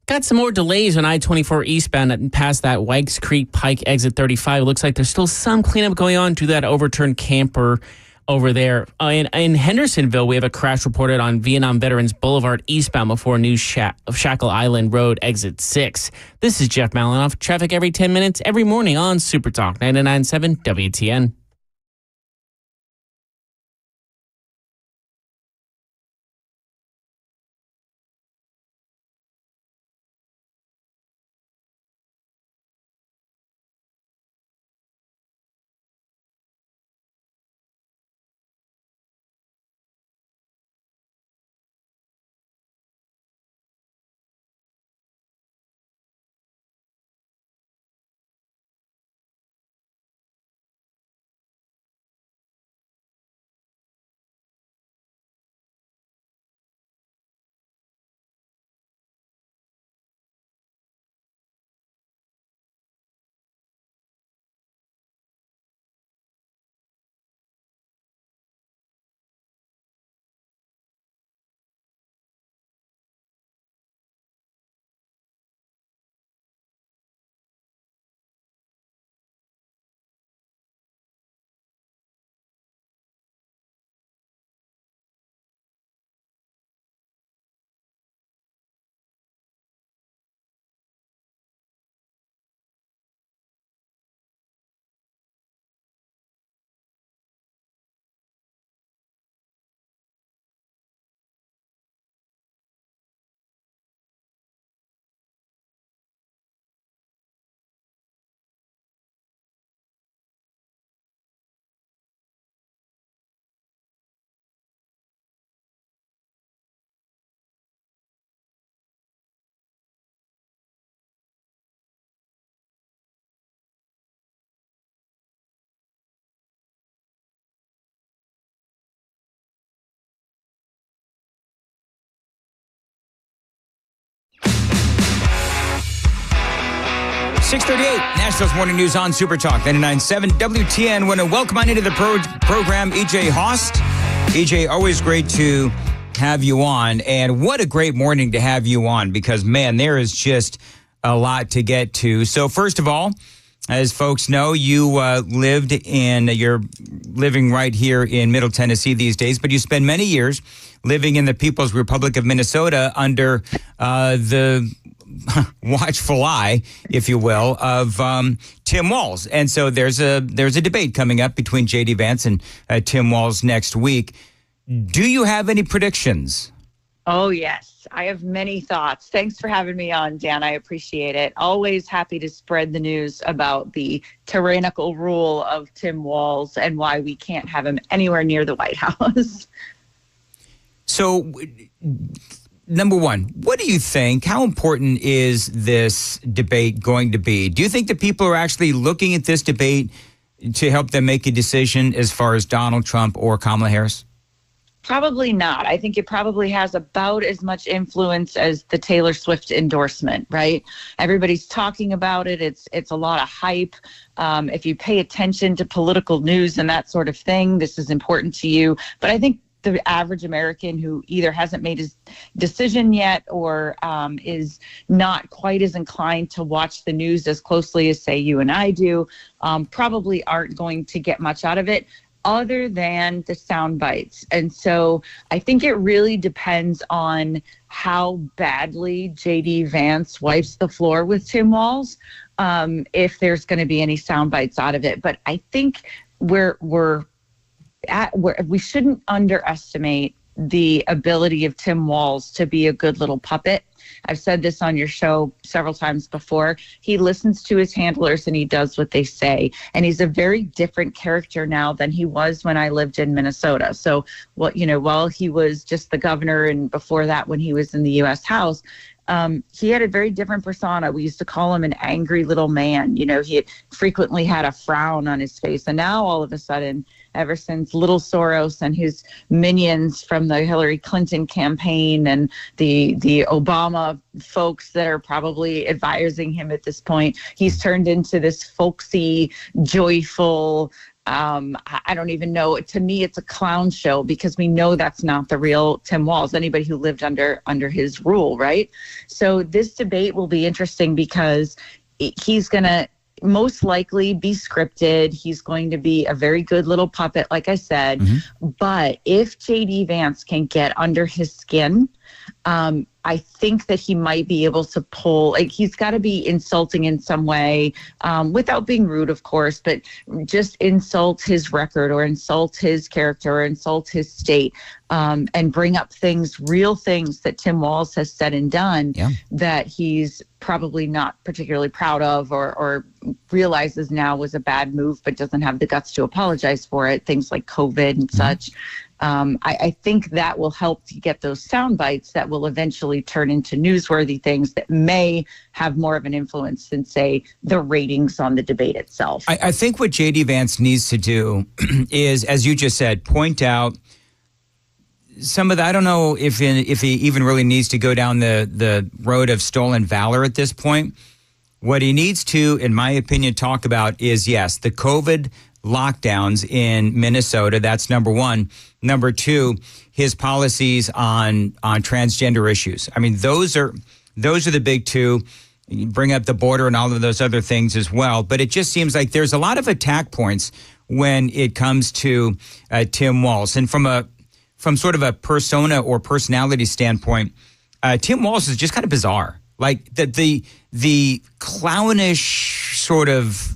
Got some more delays on I-24 eastbound past that Whites Creek Pike exit 35. It looks like there's still some cleanup going on to that overturned camper over there. In Hendersonville, we have a crash reported on Vietnam Veterans Boulevard eastbound before New Shackle Island Road exit 6. This is Jeff Malinoff. Traffic every 10 minutes, every morning on Super Talk 99.7 WTN. .638, Nashville's Morning News on Super Talk 99.7 WTN. Want to welcome on into the program EJ Host. EJ, always great to have you on. And what a great morning to have you on because, man, there is just a lot to get to. So first of all, as folks know, you're living right here in Middle Tennessee these days, but you spend many years living in the People's Republic of Minnesota under the watchful eye, if you will, of Tim Walz. And so there's a debate coming up between J.D. Vance and Tim Walz next week. Do you have any predictions? Oh, yes. I have many thoughts. Thanks for having me on, Dan. I appreciate it. Always happy to spread the news about the tyrannical rule of Tim Walz and why we can't have him anywhere near the White House. So, number one, what do you think? How important is this debate going to be? Do you think that people are actually looking at this debate to help them make a decision as far as Donald Trump or Kamala Harris? Probably not. I think it probably has about as much influence as the Taylor Swift endorsement, right? Everybody's talking about it. It's a lot of hype. If you pay attention to political news and that sort of thing, this is important to you. But I think the average American who either hasn't made his decision yet or is not quite as inclined to watch the news as closely as, say, you and I do, probably aren't going to get much out of it other than the sound bites. And so I think it really depends on how badly J.D. Vance wipes the floor with Tim Walz, if there's going to be any sound bites out of it. But I think we shouldn't underestimate the ability of Tim Walz to be a good little puppet. I've said this on your show several times before. He listens to his handlers and he does what they say. And he's a very different character now than he was when I lived in Minnesota. So, while he was just the governor and before that when he was in the U.S. House, he had a very different persona. We used to call him an angry little man. He frequently had a frown on his face. And now all of a sudden, ever since Little Soros and his minions from the Hillary Clinton campaign and the Obama folks that are probably advising him at this point, he's turned into this folksy, joyful, I don't even know. To me, it's a clown show because we know that's not the real Tim Walz, anybody who lived under his rule, right? So this debate will be interesting because he's going to most likely be scripted. He's going to be a very good little puppet, like I said. But if J.D. Vance can get under his skin, I think that he might be able to pull, like, he's got to be insulting in some way, without being rude, of course, but just insult his record or insult his character or insult his state, and bring up real things that Tim Walz has said and done that he's probably not particularly proud of or realizes now was a bad move, but doesn't have the guts to apologize for it. Things like COVID and such. I think that will help to get those sound bites that will eventually turn into newsworthy things that may have more of an influence than, say, the ratings on the debate itself. I think what J.D. Vance needs to do is, as you just said, point out some of the, I don't know if he even really needs to go down the road of stolen valor at this point. What he needs to, in my opinion, talk about is, yes, the COVID lockdowns in Minnesota. That's number one. Number two, his policies on transgender issues. I mean, those are the big two. You bring up the border and all of those other things as well. But it just seems like there's a lot of attack points when it comes to Tim Walz. And from sort of a persona or personality standpoint, Tim Walz is just kind of bizarre. Like the clownish sort of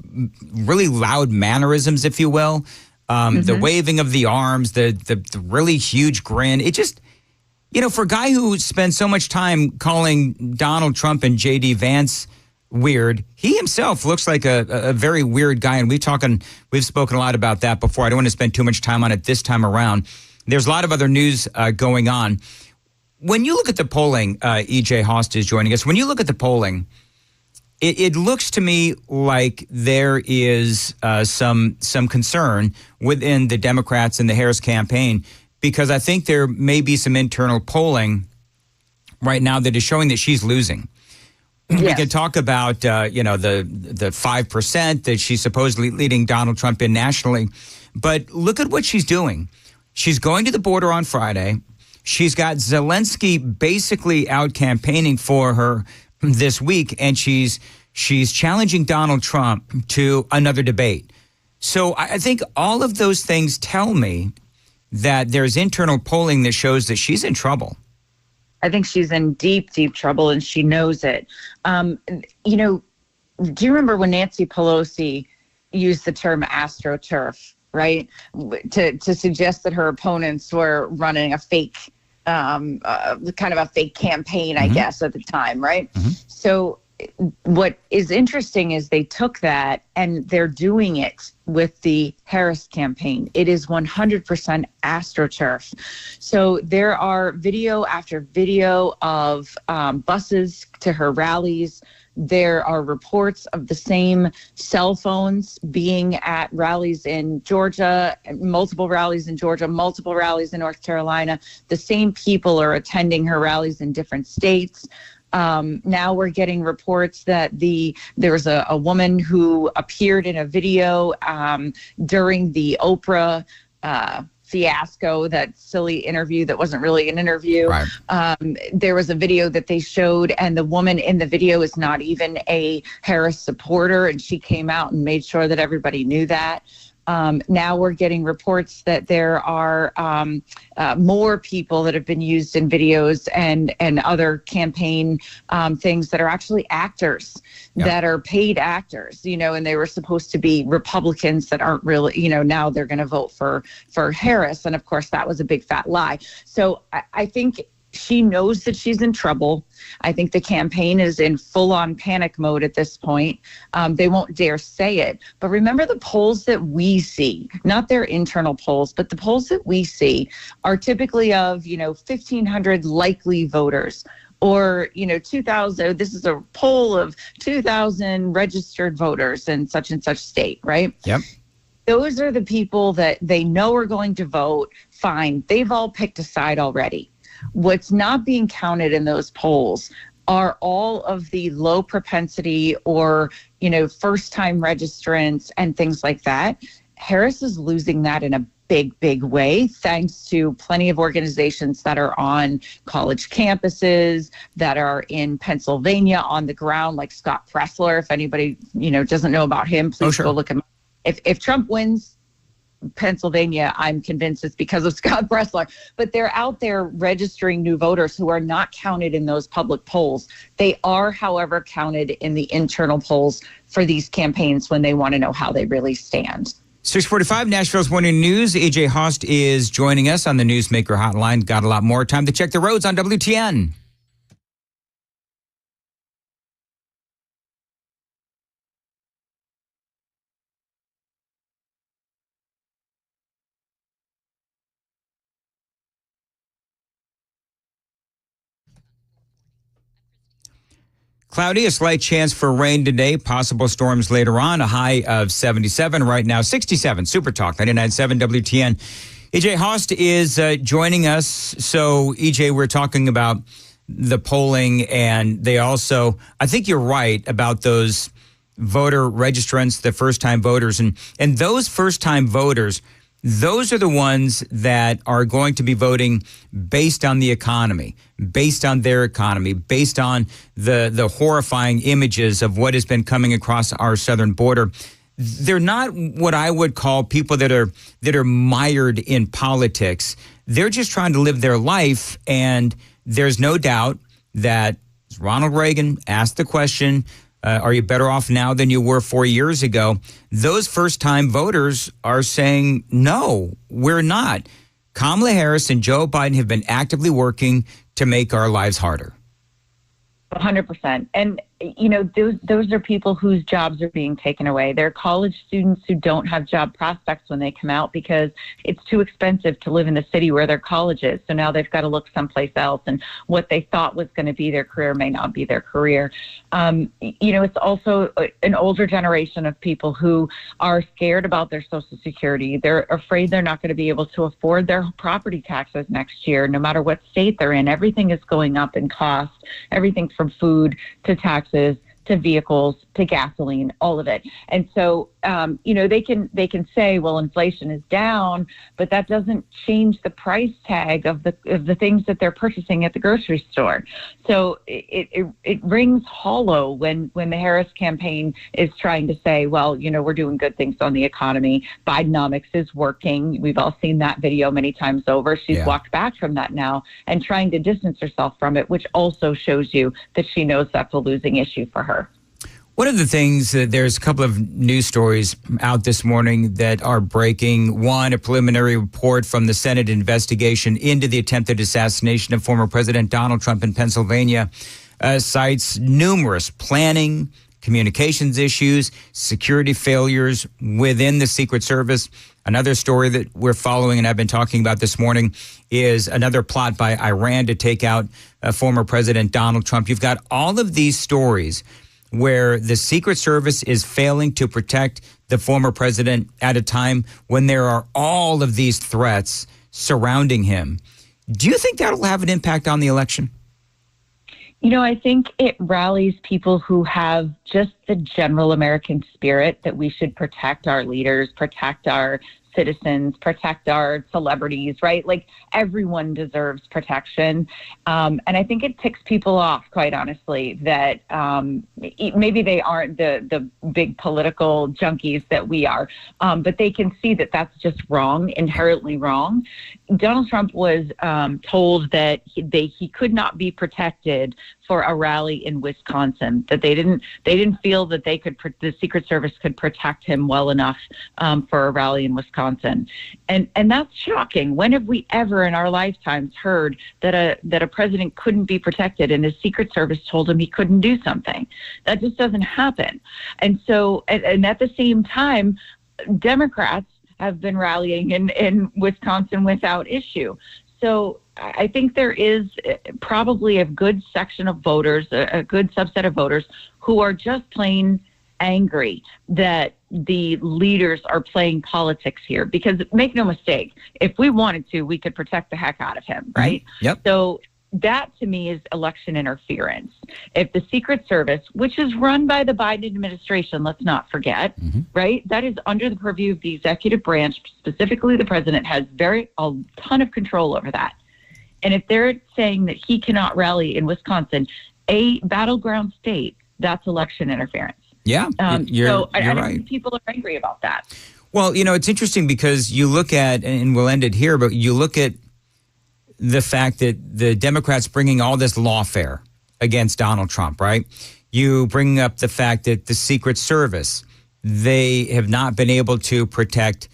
really loud mannerisms, if you will, the waving of the arms, the really huge grin. It just, for a guy who spends so much time calling Donald Trump and J.D. Vance weird, he himself looks like a very weird guy. And we've spoken a lot about that before. I don't want to spend too much time on it this time around. There's a lot of other news going on. When you look at the polling, E.J. Host is joining us. When you look at the polling, it looks to me like there is some concern within the Democrats and the Harris campaign, because I think there may be some internal polling right now that is showing that she's losing. Yes. We can talk about the 5% that she's supposedly leading Donald Trump in nationally, but look at what she's doing. She's going to the border on Friday. She's got Zelensky basically out campaigning for her this week, and she's challenging Donald Trump to another debate. So I think all of those things tell me that there's internal polling that shows that she's in trouble. I think she's in deep, deep trouble, and she knows it. Do you remember when Nancy Pelosi used the term AstroTurf, right, to suggest that her opponents were running a fake kind of a fake campaign, I guess, at the time, right? So what is interesting is they took that and they're doing it with the Harris campaign. It is 100% AstroTurf. So there are video after video of buses to her rallies. There are reports of the same cell phones being at rallies in Georgia, multiple rallies in Georgia, multiple rallies in North Carolina. The same people are attending her rallies in different states. Now we're getting reports that there was a woman who appeared in a video during the Oprah fiasco, that silly interview that wasn't really an interview. Right. There was a video that they showed, and the woman in the video is not even a Harris supporter, and she came out and made sure that everybody knew that. Now we're getting reports that there are more people that have been used in videos and other campaign things that are actually actors, that are paid actors, and they were supposed to be Republicans that aren't really, now they're going to vote for Harris. And of course, that was a big fat lie. So I think she knows that she's in trouble. I think the campaign is in full-on panic mode at this point. They won't dare say it. But remember, the polls that we see, not their internal polls, but the polls that we see are typically of, 1,500 likely voters. Or, 2,000, this is a poll of 2,000 registered voters in such and such state, right? Yep. Those are the people that they know are going to vote. Fine. They've all picked a side already. What's not being counted in those polls are all of the low propensity or, first-time registrants and things like that. Harris is losing that in a big way, thanks to plenty of organizations that are on college campuses, that are in Pennsylvania on the ground, like Scott Pressler. If anybody, doesn't know about him, please go look him up. If Trump wins Pennsylvania, I'm convinced it's because of Scott Pressler. But they're out there registering new voters who are not counted in those public polls. They are, however, counted in the internal polls for these campaigns when they want to know how they really stand. 6:45, Nashville's Morning News. AJ Host is joining us on the Newsmaker Hotline. Got a lot more time to check the roads on WTN. Cloudy, a slight chance for rain today. Possible storms later on. A high of 77 right now. 67. Super Talk 99.7 WTN. EJ Host is joining us. So, EJ, we're talking about the polling, and they also, I think you're right about those voter registrants, the first-time voters. And those first-time voters, those are the ones that are going to be voting based on the economy, based on their economy, based on the horrifying images of what has been coming across our southern border. They're not what I would call people that are mired in politics. They're just trying to live their life, and there's no doubt that Ronald Reagan asked the question, are you better off now than you were 4 years ago? Those first-time voters are saying, no, we're not. Kamala Harris and Joe Biden have been actively working to make our lives harder. 100%. And, those are people whose jobs are being taken away. They're college students who don't have job prospects when they come out because it's too expensive to live in the city where their college is. So now they've got to look someplace else, and what they thought was going to be their career may not be their career. It's also an older generation of people who are scared about their Social Security. They're afraid they're not going to be able to afford their property taxes next year, no matter what state they're in. Everything is going up in cost, everything from food to taxes to vehicles to gasoline, all of it. And so, they can say, well, inflation is down, but that doesn't change the price tag of the things that they're purchasing at the grocery store. So it rings hollow when the Harris campaign is trying to say, well, we're doing good things on the economy. Bidenomics is working. We've all seen that video many times over. She's walked back from that now and trying to distance herself from it, which also shows you that she knows that's a losing issue for her. One of the things, there's a couple of news stories out this morning that are breaking. One, a preliminary report from the Senate investigation into the attempted assassination of former President Donald Trump in Pennsylvania cites numerous planning, communications issues, security failures within the Secret Service. Another story that we're following and I've been talking about this morning is another plot by Iran to take out former President Donald Trump. You've got all of these stories where the Secret Service is failing to protect the former president at a time when there are all of these threats surrounding him. Do you think that'll have an impact on the election? I think it rallies people who have just the general American spirit that we should protect our leaders, protect our citizens, protect our celebrities, right? Like, everyone deserves protection. And I think it ticks people off, quite honestly, that maybe they aren't the big political junkies that we are, but they can see that that's just wrong, inherently wrong. Donald Trump was told that he could not be protected for a rally in Wisconsin, that they didn't feel that the Secret Service could protect him well enough for a rally in Wisconsin. And that's shocking. When have we ever in our lifetimes heard that a president couldn't be protected and his Secret Service told him he couldn't do something? That just doesn't happen. And so, and at the same time, Democrats have been rallying in Wisconsin without issue. So I think there is probably a good section of voters, a good subset of voters who are just plain angry that the leaders are playing politics here. Because make no mistake, if we wanted to, we could protect the heck out of him, right? Yep. So that to me is election interference. If the Secret Service, which is run by the Biden administration, let's not forget, right? That is under the purview of the executive branch, specifically the president has a ton of control over that. And if they're saying that he cannot rally in Wisconsin, a battleground state, that's election interference. Yeah, you're right. think people are angry about that. Well, it's interesting because you look at, and we'll end it here, but you look at the fact that the Democrats bringing all this lawfare against Donald Trump, right? You bring up the fact that the Secret Service, they have not been able to protect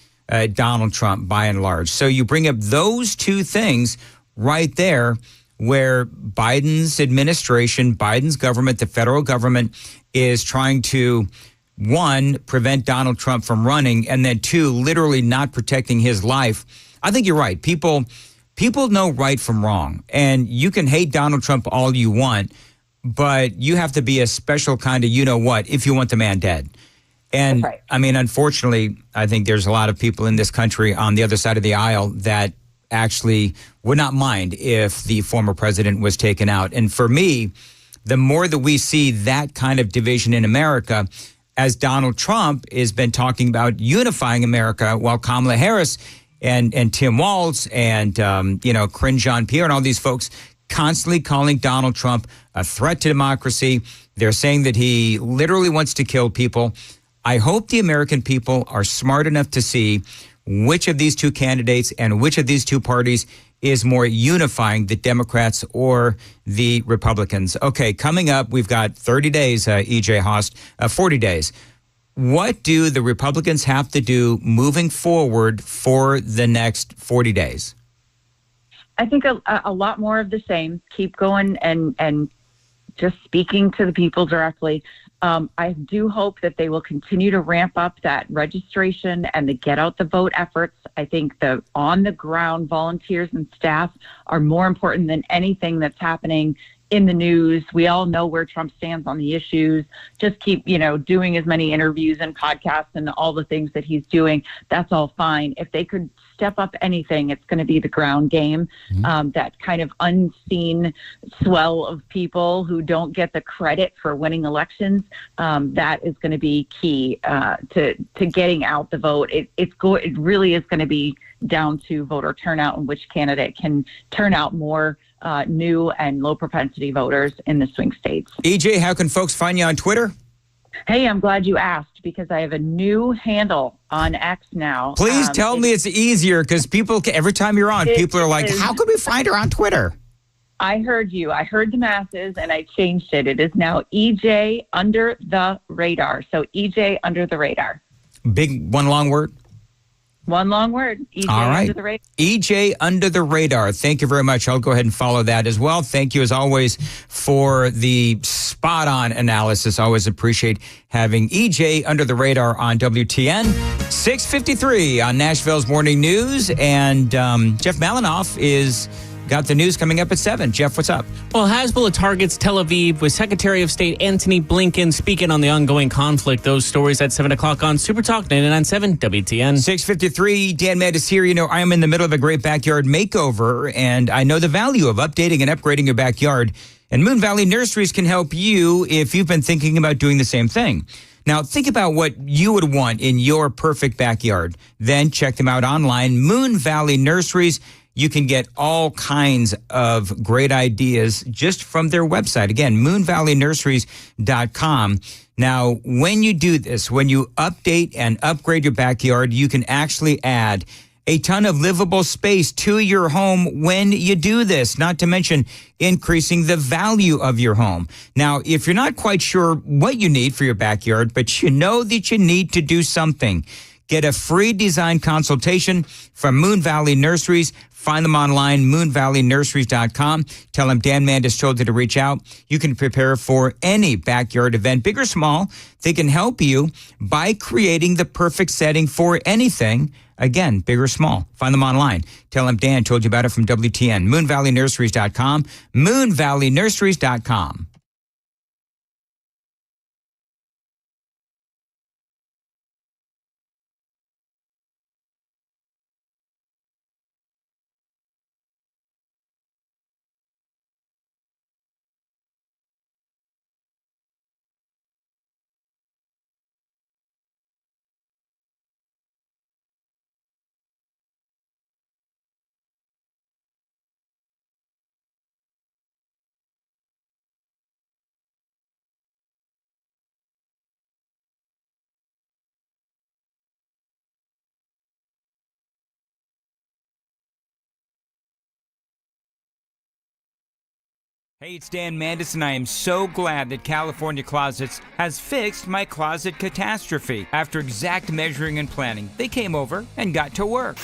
Donald Trump by and large. So you bring up those two things right there where Biden's administration, Biden's government, the federal government is trying to, one, prevent Donald Trump from running, and then two, literally not protecting his life. I think you're right. People know right from wrong, and you can hate Donald Trump all you want, but you have to be a special kind of you-know-what if you want the man dead. And, right. I mean, unfortunately, I think there's a lot of people in this country on the other side of the aisle that actually would not mind if the former president was taken out. And for me, the more that we see that kind of division in America, as Donald Trump has been talking about unifying America, while Kamala Harris and Tim Walz and, Karine Jean-Pierre and all these folks constantly calling Donald Trump a threat to democracy. They're saying that he literally wants to kill people. I hope the American people are smart enough to see which of these two candidates and which of these two parties is more unifying, the Democrats or the Republicans. Okay, coming up, we've got 30 days, EJ Host, 40 days. What do the Republicans have to do moving forward for the next 40 days? I think a lot more of the same. Keep going and just speaking to the people directly. I do hope that they will continue to ramp up that registration and the get out the vote efforts. I think the on the ground volunteers and staff are more important than anything that's happening in the news. We all know where Trump stands on the issues. Just keep, doing as many interviews and podcasts and all the things that he's doing. That's all fine. If they could step up anything, it's going to be the ground game. That kind of unseen swell of people who don't get the credit for winning elections. That is going to be key to getting out the vote. It really is going to be down to voter turnout and which candidate can turn out more new and low propensity voters in the swing states. EJ, how can folks find you on Twitter? Hey, I'm glad you asked because I have a new handle on X now. Please tell me it's easier because people, every time you're on, people are like, how could we find her on Twitter? I heard you. I heard the masses and I changed it. It is now EJ Under the Radar. So EJ Under the Radar. Big one long word? One long word. EJ All right. Under the Radar. EJ Under the Radar. Thank you very much. I'll go ahead and follow that as well. Thank you as always for the spot on analysis. Always appreciate having EJ Under the Radar on WTN. 6:53 on Nashville's Morning News. And Jeff Malinoff is got the news coming up at 7. Jeff, what's up? Well, Hezbollah targets Tel Aviv with Secretary of State Antony Blinken speaking on the ongoing conflict. Those stories at 7 o'clock on Super Talk 99.7 WTN. 6:53, Dan Mandis here. I am in the middle of a great backyard makeover, and I know the value of updating and upgrading your backyard. And Moon Valley Nurseries can help you if you've been thinking about doing the same thing. Now, think about what you would want in your perfect backyard. Then check them out online, Moon Valley Nurseries. You can get all kinds of great ideas just from their website. Again, moonvalleynurseries.com. Now, when you do this, when you update and upgrade your backyard, you can actually add a ton of livable space to your home when you do this, not to mention increasing the value of your home. Now, if you're not quite sure what you need for your backyard, but you know that you need to do something, get a free design consultation from Moon Valley Nurseries. Find them online, moonvalleynurseries.com. Tell them Dan Mandis told you to reach out. You can prepare for any backyard event, big or small. They can help you by creating the perfect setting for anything. Again, big or small. Find them online. Tell them Dan told you about it from WTN. moonvalleynurseries.com, moonvalleynurseries.com. Hey, it's Dan Mandis, and I am so glad that California Closets has fixed my closet catastrophe. After exact measuring and planning, they came over and got to work.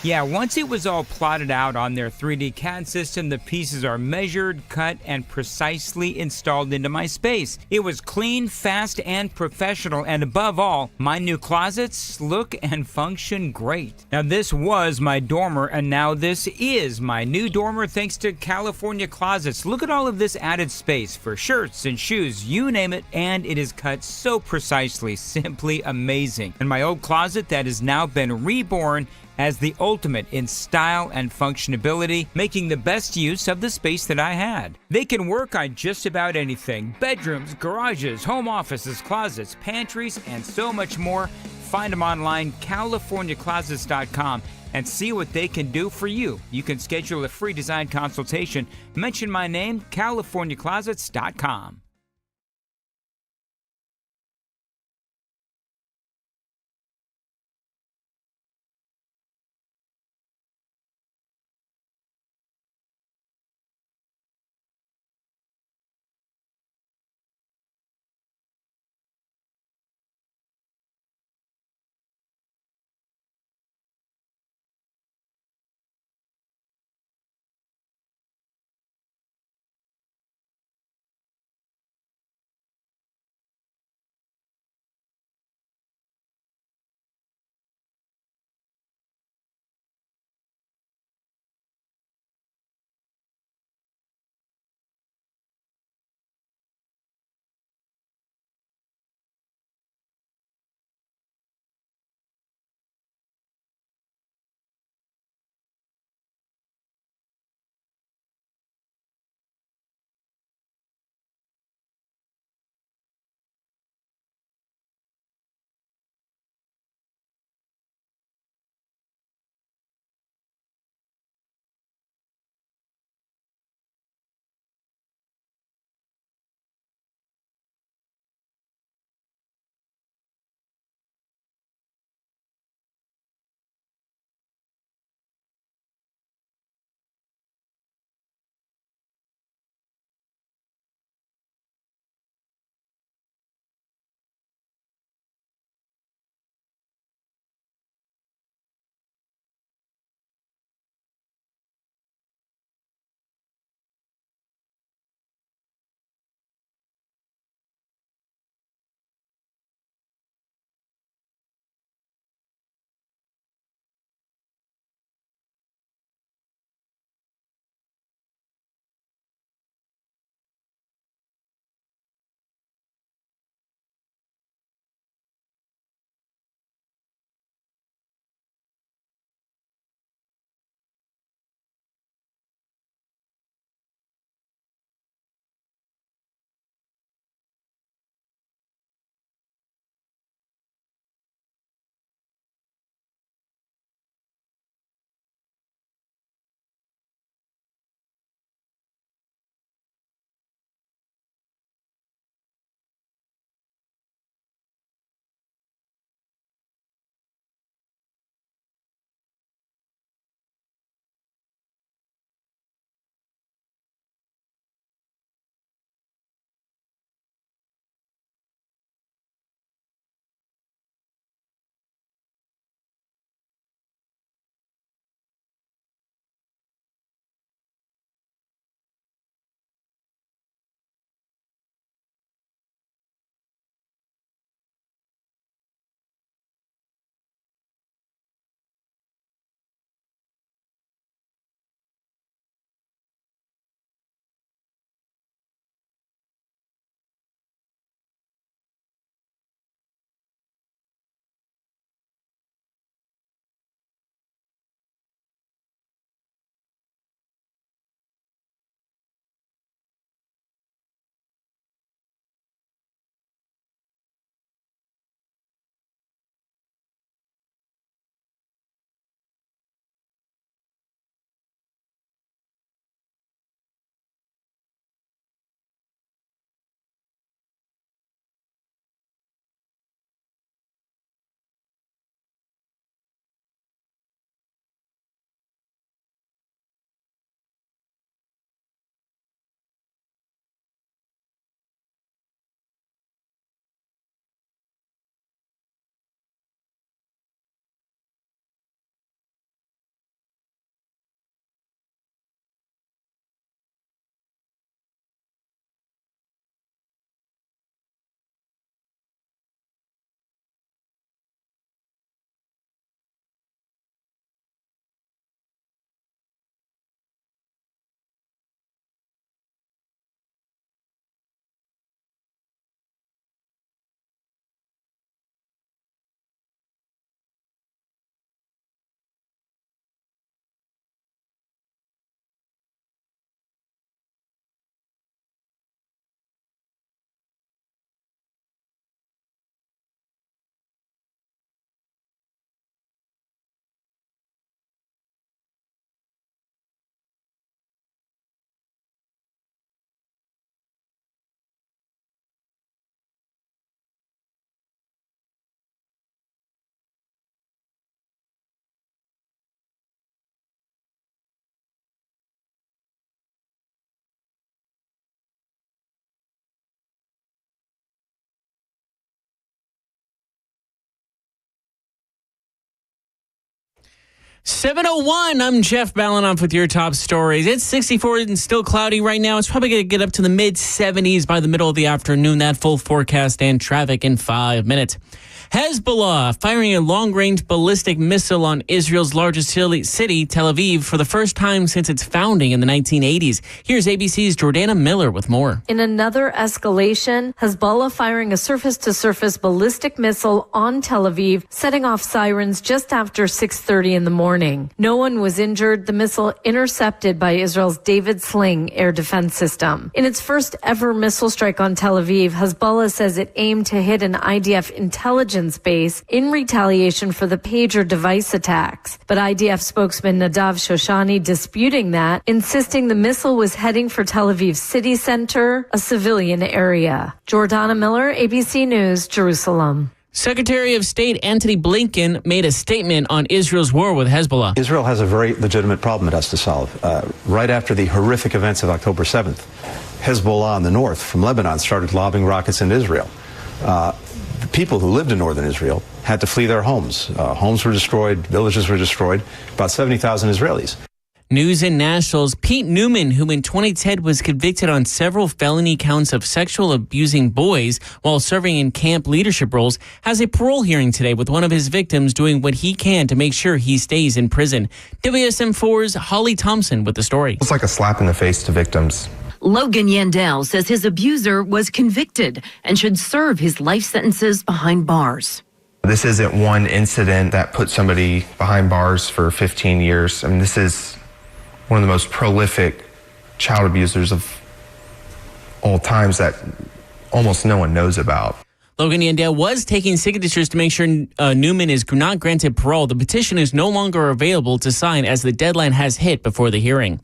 Yeah, once it was all plotted out on their 3D CAD system, the pieces are measured, cut, and precisely installed into my space. It was clean, fast, and professional, and above all, my new closets look and function great. Now, this was my dormer, and now this is my new dormer thanks to California Closets. Look at all of this added space for shirts and shoes, you name it, and it is cut so precisely, simply amazing. And my old closet that has now been reborn as the ultimate in style and functionability, making the best use of the space that I had. They can work on just about anything: bedrooms, garages, home offices, closets, pantries, and so much more. Find them online, CaliforniaClosets.com, and see what they can do for you. You can schedule a free design consultation. Mention my name, CaliforniaClosets.com. 7:01. I'm Jeff Malinoff with your top stories. It's 64 and still cloudy right now. It's probably going to get up to the mid-70s by the middle of the afternoon. That full forecast and traffic in 5 minutes. Hezbollah firing a long-range ballistic missile on Israel's largest city, Tel Aviv, for the first time since its founding in the 1980s. Here's ABC's Jordana Miller with more. In another escalation, Hezbollah firing a surface-to-surface ballistic missile on Tel Aviv, setting off sirens just after 6:30 in the morning. No one was injured. The missile intercepted by Israel's David Sling air defense system. In its first ever missile strike on Tel Aviv, Hezbollah says it aimed to hit an IDF intelligence base in retaliation for the pager device attacks. But IDF spokesman Nadav Shoshani disputing that, insisting the missile was heading for Tel Aviv's city center, a civilian area. Jordana Miller, ABC News, Jerusalem. Secretary of State Antony Blinken made a statement on Israel's war with Hezbollah. Israel has a very legitimate problem it has to solve. Right after the horrific events of October 7th, Hezbollah in the north from Lebanon started lobbing rockets into Israel. The people who lived in northern Israel had to flee their homes. Homes were destroyed, villages were destroyed, about 70,000 Israelis. News in Nashville's Pete Newman, who in 2010 was convicted on several felony counts of sexual abusing boys while serving in camp leadership roles, has a parole hearing today with one of his victims doing what he can to make sure he stays in prison. WSM4's Holly Thompson with the story. It's like a slap in the face to victims. Logan Yandel says his abuser was convicted and should serve his life sentences behind bars. This isn't one incident that put somebody behind bars for 15 years. I mean, this is one of the most prolific child abusers of all times that almost no one knows about. Logan Yandel was taking signatures to make sure Newman is not granted parole. The petition is no longer available to sign as the deadline has hit before the hearing.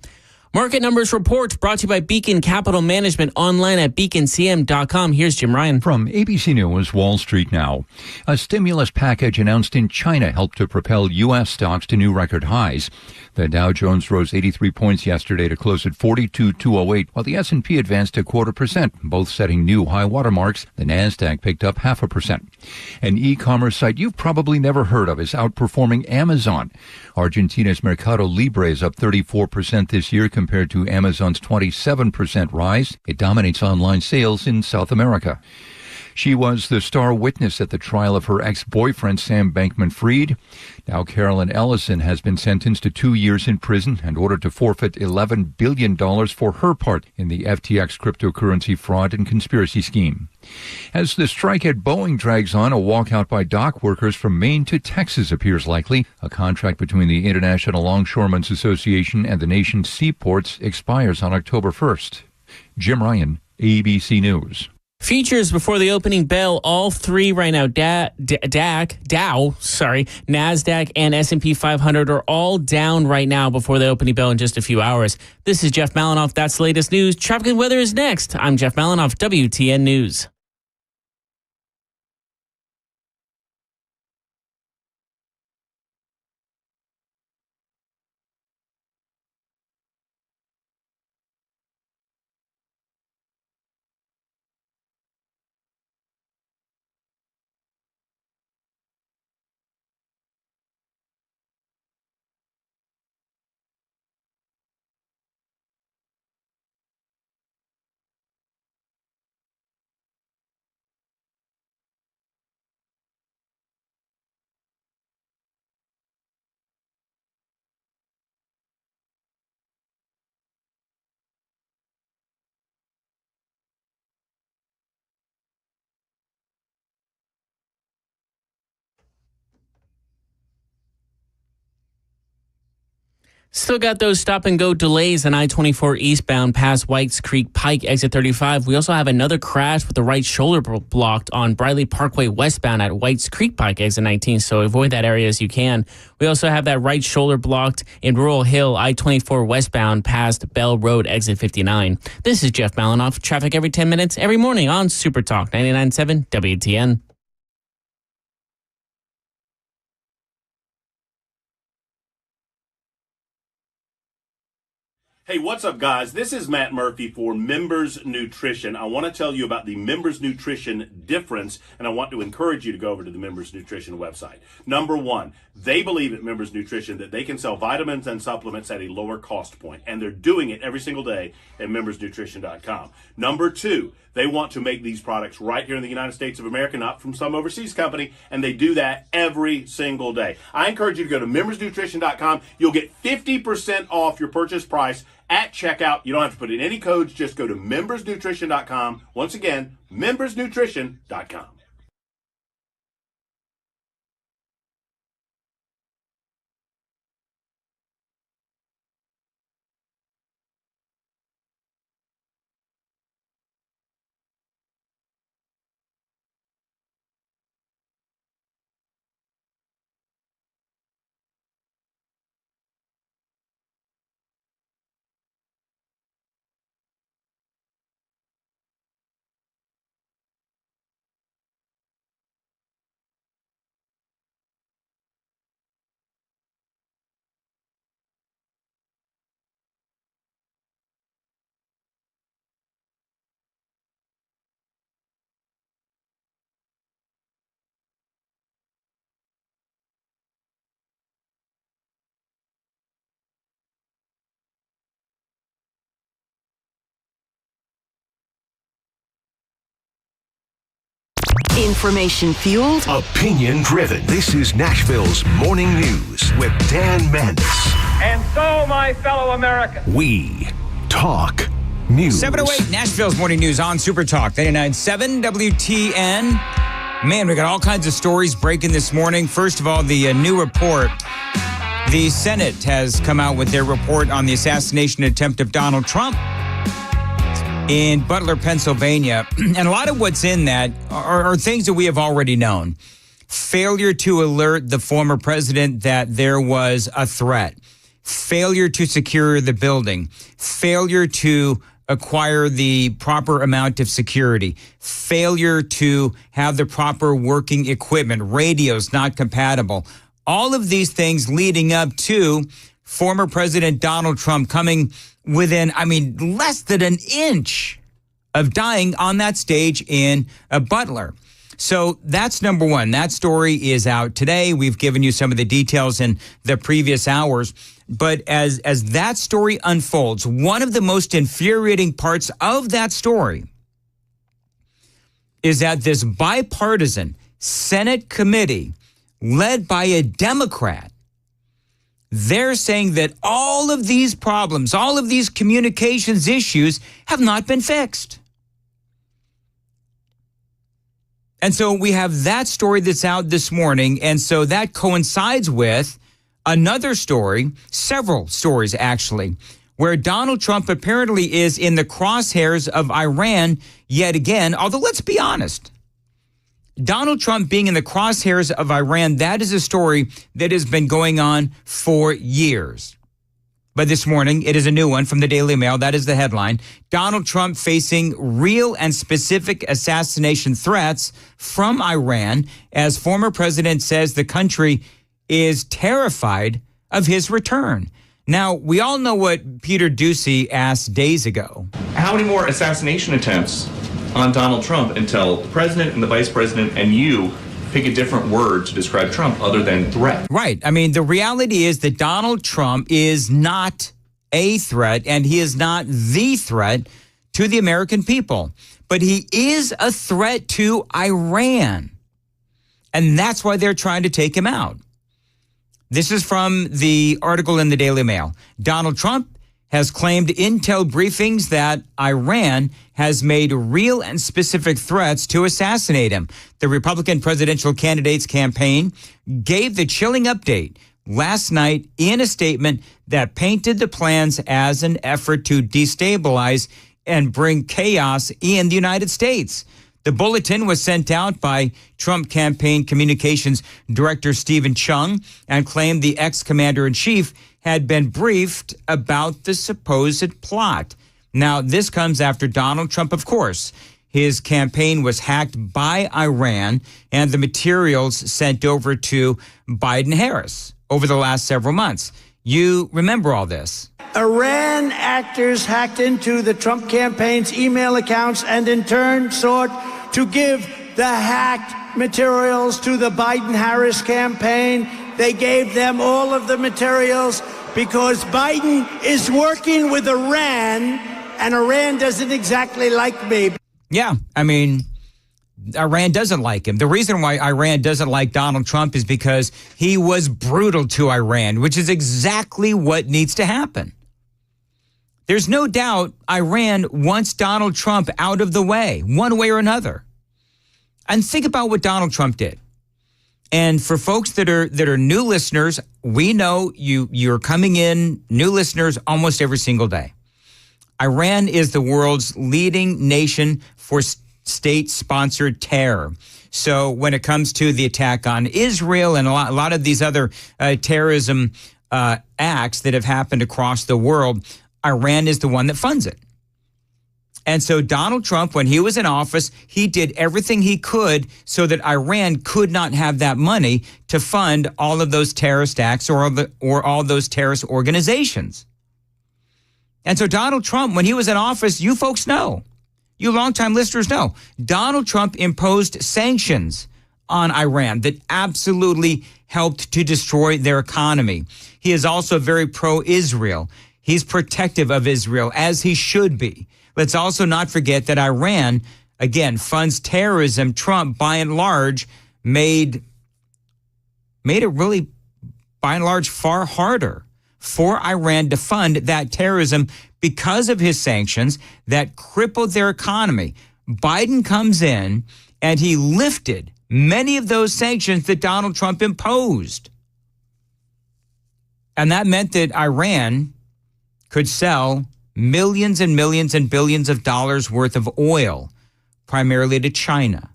Market Numbers Report brought to you by Beacon Capital Management, online at beaconcm.com. Here's Jim Ryan. From ABC News, Wall Street now. A stimulus package announced in China helped to propel U.S. stocks to new record highs. The Dow Jones rose 83 points yesterday to close at 42,208, while the S&P advanced 0.25%, both setting new high water marks. The Nasdaq picked up 0.5%. An e-commerce site you've probably never heard of is outperforming Amazon. Argentina's Mercado Libre is up 34% this year compared to Amazon's 27% rise. It dominates online sales in South America. She was the star witness at the trial of her ex-boyfriend, Sam Bankman-Fried. Now Carolyn Ellison has been sentenced to 2 years in prison and ordered to forfeit $11 billion for her part in the FTX cryptocurrency fraud and conspiracy scheme. As the strike at Boeing drags on, a walkout by dock workers from Maine to Texas appears likely. A contract between the International Longshoremen's Association and the nation's seaports expires on October 1st. Jim Ryan, ABC News. Features before the opening bell, all three right now, Dow, NASDAQ, and S&P 500 are all down right now before the opening bell in just a few hours. This is Jeff Malinoff. That's the latest news. Traffic and weather is next. I'm Jeff Malinoff, WTN News. Still got those stop-and-go delays on I-24 eastbound past Whites Creek Pike, exit 35. We also have another crash with the right shoulder blocked on Briley Parkway westbound at Whites Creek Pike, exit 19, so avoid that area as you can. We also have that right shoulder blocked in Rural Hill, I-24 westbound past Bell Road, exit 59. This is Jeff Malinoff. Traffic every 10 minutes, every morning on Super Talk 99.7 WTN. Hey, what's up, guys? This is Matt Murphy for Members Nutrition. I want to tell you about the Members Nutrition difference, and I want to encourage you to go over to the Members Nutrition website. Number one, they believe at Members Nutrition that they can sell vitamins and supplements at a lower cost point, and they're doing it every single day at membersnutrition.com. Number two, they want to make these products right here in the United States of America, not from some overseas company, and they do that every single day. I encourage you to go to membersnutrition.com. You'll get 50% off your purchase price at checkout. You don't have to put in any codes. Just go to membersnutrition.com. Once again, membersnutrition.com. Information fueled, opinion driven. This is Nashville's Morning News with Dan Mandis. And so, my fellow Americans, we talk news. 7:08 Nashville's Morning News on Super Talk 99.7 WTN. Man, we got all kinds of stories breaking this morning. First of all, the new report. The Senate has come out with their report on the assassination attempt of Donald Trump in Butler, Pennsylvania. And a lot of what's in that are things that we have already known. Failure to alert the former president that there was a threat. Failure to secure the building. Failure to acquire the proper amount of security. Failure to have the proper working equipment. Radios not compatible. All of these things leading up to former President Donald Trump coming within, less than an inch of dying on that stage in Butler. So that's number one. That story is out today. We've given you some of the details in the previous hours. But as that story unfolds, one of the most infuriating parts of that story is that this bipartisan Senate committee led by a Democrat, they're saying that all of these problems, all of these communications issues have not been fixed. And so we have that story that's out this morning. And so that coincides with another story, several stories actually, where Donald Trump apparently is in the crosshairs of Iran yet again. Although let's be honest, Donald Trump being in the crosshairs of Iran, that is a story that has been going on for years. But this morning, it is a new one from the Daily Mail. That is the headline. Donald Trump facing real and specific assassination threats from Iran as former president says the country is terrified of his return. Now, we all know what Peter Doocy asked days ago. How many more assassination attempts on Donald Trump until the president and the vice president and you pick a different word to describe Trump other than threat? Right. The reality is that Donald Trump is not a threat, and he is not the threat to the American people. But he is a threat to Iran. And that's why they're trying to take him out. This is from the article in the Daily Mail. Donald Trump has claimed intel briefings that Iran has made real and specific threats to assassinate him. The Republican presidential candidate's campaign gave the chilling update last night in a statement that painted the plans as an effort to destabilize and bring chaos in the United States. The bulletin was sent out by Trump campaign communications director Stephen Chung and claimed the ex-commander-in-chief had been briefed about the supposed plot. Now, this comes after Donald Trump, of course. His campaign was hacked by Iran and the materials sent over to Biden-Harris over the last several months. You remember all this. Iran actors hacked into the Trump campaign's email accounts and in turn sought to give the hacked materials to the Biden-Harris campaign. They gave them all of the materials because Biden is working with Iran, and Iran doesn't exactly like me. Yeah, I mean, Iran doesn't like him. The reason why Iran doesn't like Donald Trump is because he was brutal to Iran, which is exactly what needs to happen. There's no doubt Iran wants Donald Trump out of the way, one way or another. And think about what Donald Trump did. And for folks that are new listeners, we know you're coming in, new listeners, almost every single day. Iran is the world's leading nation for state-sponsored terror. So when it comes to the attack on Israel and a lot of these other terrorism acts that have happened across the world, Iran is the one that funds it. And so Donald Trump, when he was in office, he did everything he could so that Iran could not have that money to fund all of those terrorist acts or all those terrorist organizations. And so Donald Trump, when he was in office, you folks know, you longtime listeners know, Donald Trump imposed sanctions on Iran that absolutely helped to destroy their economy. He is also very pro-Israel. He's protective of Israel, as he should be. Let's also not forget that Iran, again, funds terrorism. Trump, by and large, made it really, by and large, far harder for Iran to fund that terrorism because of his sanctions that crippled their economy. Biden comes in and he lifted many of those sanctions that Donald Trump imposed. And that meant that Iran could sell millions and millions and billions of dollars worth of oil, primarily to China.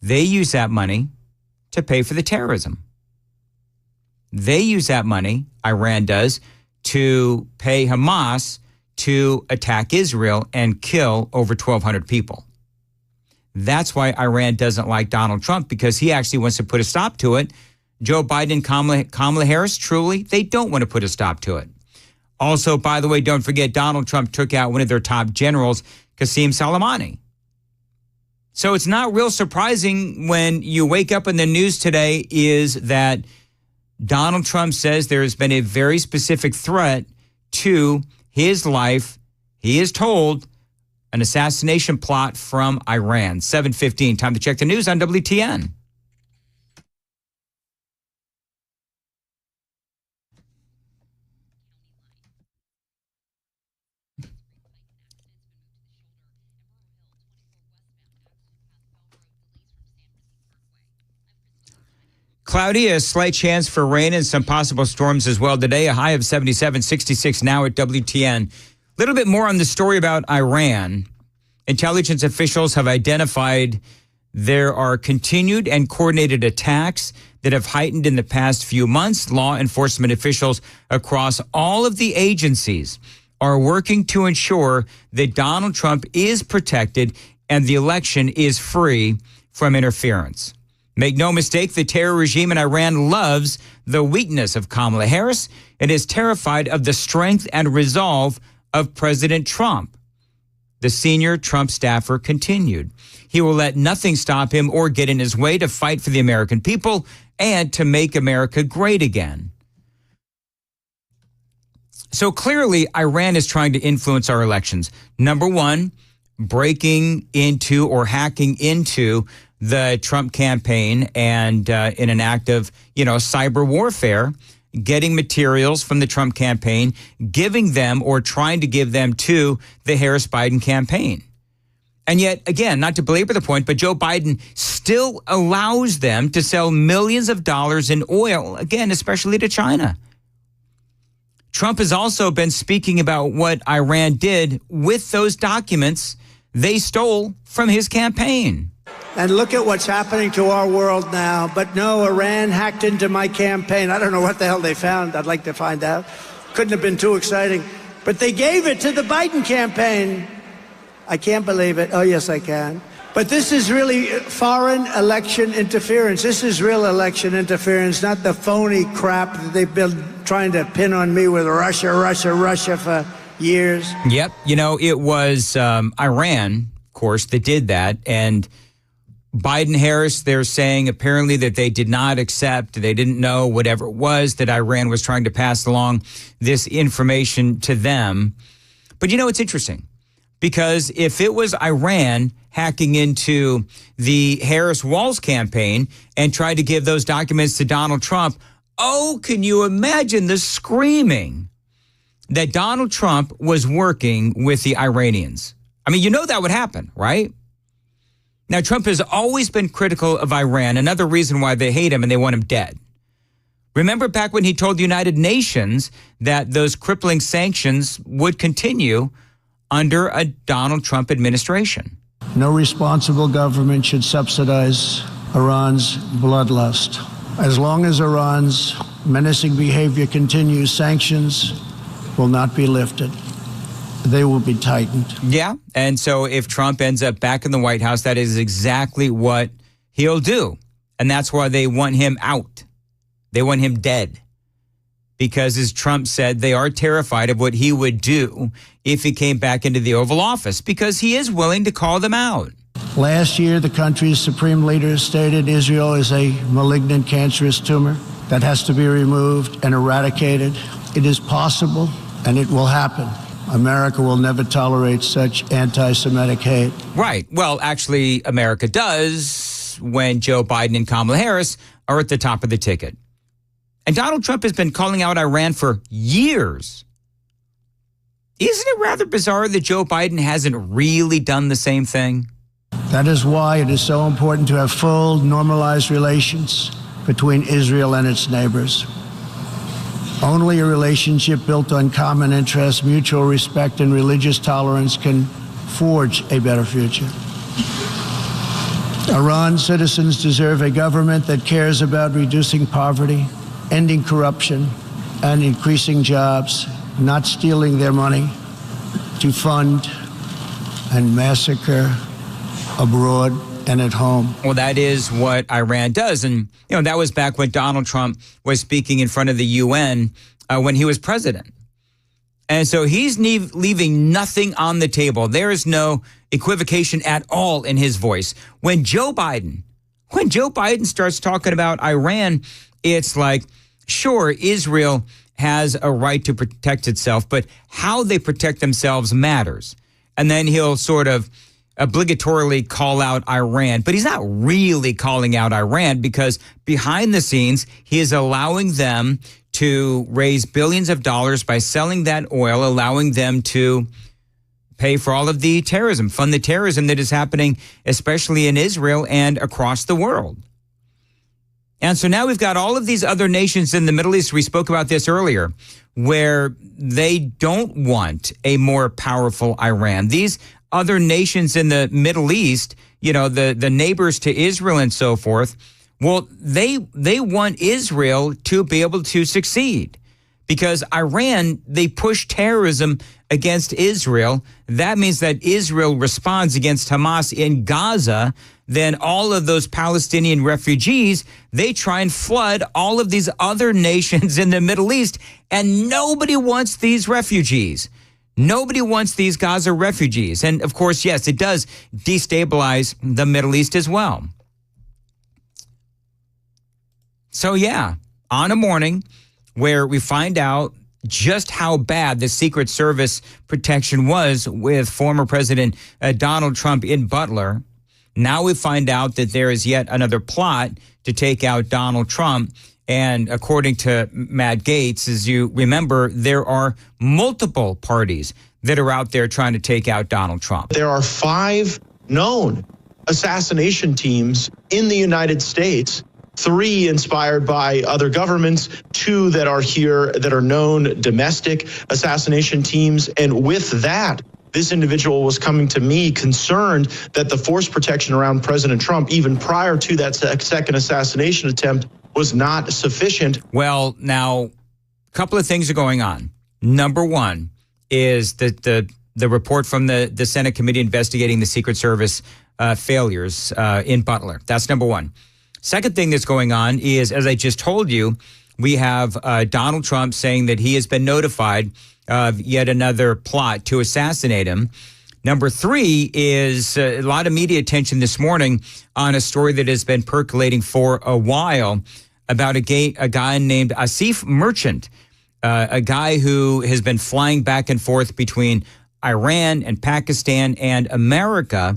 They use that money to pay for the terrorism. They use that money, Iran does, to pay Hamas to attack Israel and kill over 1,200 people. That's why Iran doesn't like Donald Trump, because he actually wants to put a stop to it. Joe Biden and Kamala Harris, truly, they don't want to put a stop to it. Also, by the way, don't forget, Donald Trump took out one of their top generals, Qasem Soleimani. So it's not real surprising when you wake up in the news today is that Donald Trump says there has been a very specific threat to his life. He is told an assassination plot from Iran. 7:15, time to check the news on WTN. Cloudy, a slight chance for rain and some possible storms as well today. A high of 77, 66 now at WTN. A little bit more on the story about Iran. Intelligence officials have identified there are continued and coordinated attacks that have heightened in the past few months. Law enforcement officials across all of the agencies are working to ensure that Donald Trump is protected and the election is free from interference. Make no mistake, the terror regime in Iran loves the weakness of Kamala Harris and is terrified of the strength and resolve of President Trump. The senior Trump staffer continued. He will let nothing stop him or get in his way to fight for the American people and to make America great again. So clearly, Iran is trying to influence our elections. Number one, breaking into or hacking into the Trump campaign and in an act of, cyber warfare, getting materials from the Trump campaign, giving them or trying to give them to the Harris-Biden campaign. And yet, again, not to belabor the point, but Joe Biden still allows them to sell millions of dollars in oil, again, especially to China. Trump has also been speaking about what Iran did with those documents they stole from his campaign. And look at what's happening to our world now. But no, Iran hacked into my campaign. I don't know what the hell they found. I'd like to find out. Couldn't have been too exciting. But they gave it to the Biden campaign. I can't believe it. Oh, yes, I can. But this is really foreign election interference. This is real election interference, not the phony crap that they build trying to pin on me with Russia for years. Yep. You know, it was Iran, of course, that did that. And Biden-Harris, they're saying apparently that they did not accept, they didn't know whatever it was that Iran was trying to pass along this information to them. But you know, it's interesting because if it was Iran hacking into the Harris-Walz campaign and tried to give those documents to Donald Trump, oh, can you imagine the screaming that Donald Trump was working with the Iranians? I mean, you know that would happen, right? Now, Trump has always been critical of Iran, another reason why they hate him and they want him dead. Remember back when he told the United Nations that those crippling sanctions would continue under a Donald Trump administration. No responsible government should subsidize Iran's bloodlust. As long as Iran's menacing behavior continues, sanctions will not be lifted. They will be tightened. Yeah, and so if Trump ends up back in the White House, that is exactly what he'll do. And that's why they want him out. They want him dead. Because as Trump said, they are terrified of what he would do if he came back into the Oval Office, because he is willing to call them out. Last year, the country's supreme leader stated Israel is a malignant, cancerous tumor that has to be removed and eradicated. It is possible, and it will happen. America will never tolerate such anti-Semitic hate. Right. Well, actually, America does when Joe Biden and Kamala Harris are at the top of the ticket. And Donald Trump has been calling out Iran for years. Isn't it rather bizarre that Joe Biden hasn't really done the same thing? That is why it is so important to have full, normalized relations between Israel and its neighbors. Only a relationship built on common interests, mutual respect, and religious tolerance can forge a better future. Iran citizens deserve a government that cares about reducing poverty, ending corruption, and increasing jobs, not stealing their money to fund and massacre abroad and at home. Well, that is what Iran does. And, you know, that was back when Donald Trump was speaking in front of the UN when he was president. And so he's leaving nothing on the table. There is no equivocation at all in his voice. When Joe Biden starts talking about Iran, it's like, sure, Israel has a right to protect itself, but how they protect themselves matters. And then he'll sort of obligatorily call out Iran, but he's not really calling out Iran because behind the scenes, he is allowing them to raise billions of dollars by selling that oil, allowing them to pay for all of the terrorism, fund the terrorism that is happening, especially in Israel and across the world. And so now we've got all of these other nations in the Middle East. We spoke about this earlier, where they don't want a more powerful Iran. These other nations in the Middle East, you know, the neighbors to Israel and so forth, well, they want Israel to be able to succeed because Iran, they push terrorism against Israel. That means that Israel responds against Hamas in Gaza. Then all of those Palestinian refugees, they try and flood all of these other nations in the Middle East, and nobody wants these refugees. Nobody wants these Gaza refugees. And of course, yes, it does destabilize the Middle East as well. So yeah, on a morning where we find out just how bad the Secret Service protection was with former President Donald Trump in Butler, now we find out that there is yet another plot to take out Donald Trump. And according to Matt Gaetz, as you remember, there are multiple parties that are out there trying to take out Donald Trump. There are 5 known assassination teams in the United States, 3 inspired by other governments, 2 that are here that are known domestic assassination teams. And with that, this individual was coming to me concerned that the force protection around President Trump, even prior to that second assassination attempt, was not sufficient. Well, now, a couple of things are going on. Number one is the report from the Senate committee investigating the Secret Service failures in Butler. That's number one. Second thing that's going on is, as I just told you, we have Donald Trump saying that he has been notified of yet another plot to assassinate him. Number 3 is a lot of media attention this morning on a story that has been percolating for a while about a guy named Asif Merchant, a guy who has been flying back and forth between Iran and Pakistan and America.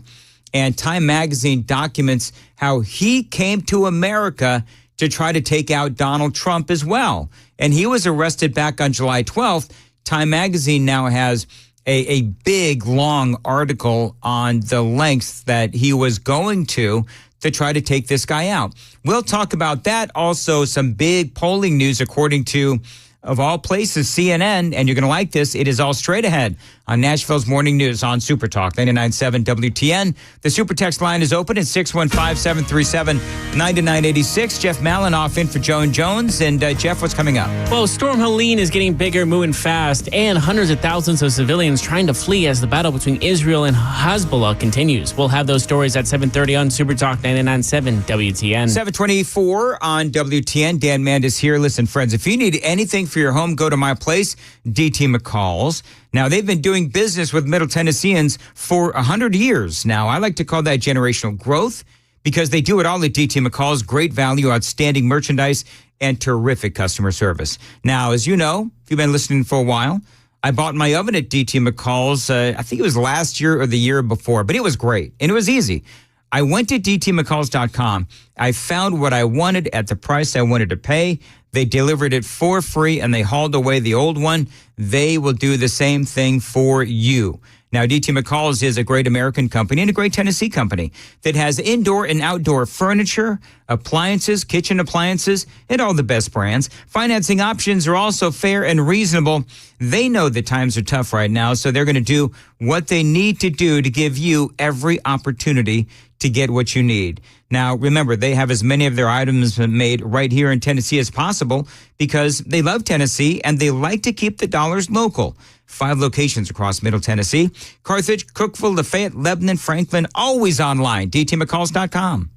And Time Magazine documents how he came to America to try to take out Donald Trump as well. And he was arrested back on July 12th. Time Magazine now has a big, long article on the lengths that he was going to try to take this guy out. We'll talk about that. Also, some big polling news according to, of all places, CNN, and you're going to like this. It is all straight ahead on Nashville's Morning News on Super Talk 99.7 WTN. The Super Text line is open at 615-737-9986. Jeff Malinoff in for Joan Jones. And Jeff, what's coming up? Well, Storm Helene is getting bigger, moving fast, and hundreds of thousands of civilians trying to flee as the battle between Israel and Hezbollah continues. We'll have those stories at 7:30 on Super Talk 99.7 WTN. 7:24 on WTN. Dan Mandis here. Listen, friends, if you need anything for your home, go to my place, DT McCall's. Now, they've been doing business with Middle Tennesseans for 100 years now. I like to call that generational growth because they do it all at DT McCall's. Great value, outstanding merchandise, and terrific customer service. Now, as you know, if you've been listening for a while, I bought my oven at DT McCall's, I think it was last year or the year before, but it was great, and it was easy. I went to dtmccalls.com. I found what I wanted at the price I wanted to pay. They delivered it for free, and they hauled away the old one. They will do the same thing for you. Now, DT McCall's is a great American company and a great Tennessee company that has indoor and outdoor furniture, appliances, kitchen appliances, and all the best brands. Financing options are also fair and reasonable. They know that times are tough right now, so they're going to do what they need to do to give you every opportunity to get what you need. Now, remember, they have as many of their items made right here in Tennessee as possible because they love Tennessee and they like to keep the dollars local. 5 locations across Middle Tennessee: Carthage, Cookeville, Lafayette, Lebanon, Franklin, always online, dtmccalls.com.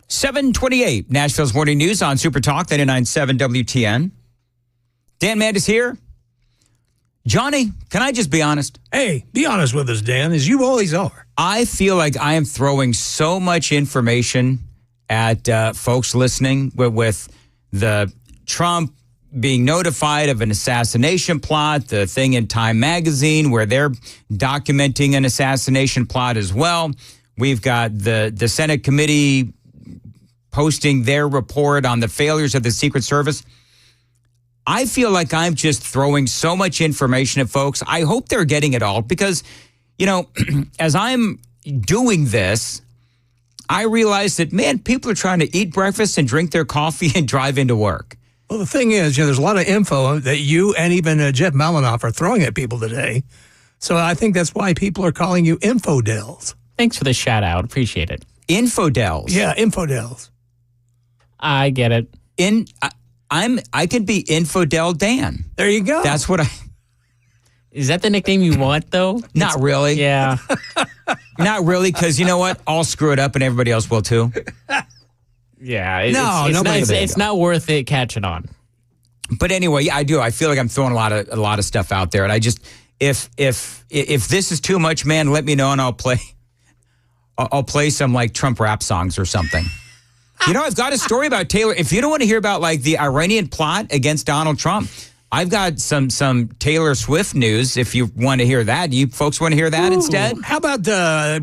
728, Nashville's Morning News on Super Talk 99.7 WTN. Dan Mandis here. Johnny, can I just be honest? Hey, be honest with us, Dan, as you always are. I feel like I am throwing so much information at folks listening with the Trump being notified of an assassination plot, the thing in Time Magazine where they're documenting an assassination plot as well. We've got the Senate committee posting their report on the failures of the Secret Service. I feel like I'm just throwing so much information at folks. I hope they're getting it all because, you know, as I'm doing this, I realize that, man, people are trying to eat breakfast and drink their coffee and drive into work. Well, the thing is, there's a lot of info that you and even Jeff Malinoff are throwing at people today. So I think that's why people are calling you infodels. Thanks for the shout out. Appreciate it. Infodels. Yeah, infodels. I get it. I could be Infodel Dan. There you go. That's what I... Is that the nickname you want, though? Not really. Yeah. Not really, because you know what? I'll screw it up and everybody else will too. Yeah. It's not worth it catching on. But anyway, yeah, I do. I feel like I'm throwing a lot of stuff out there. And I just, if this is too much, man, let me know and I'll play some like Trump rap songs or something. You know, I've got a story about Taylor. If you don't want to hear about like the Iranian plot against Donald Trump, I've got some Taylor Swift news. If you want to hear that, you folks want to hear that instead? How about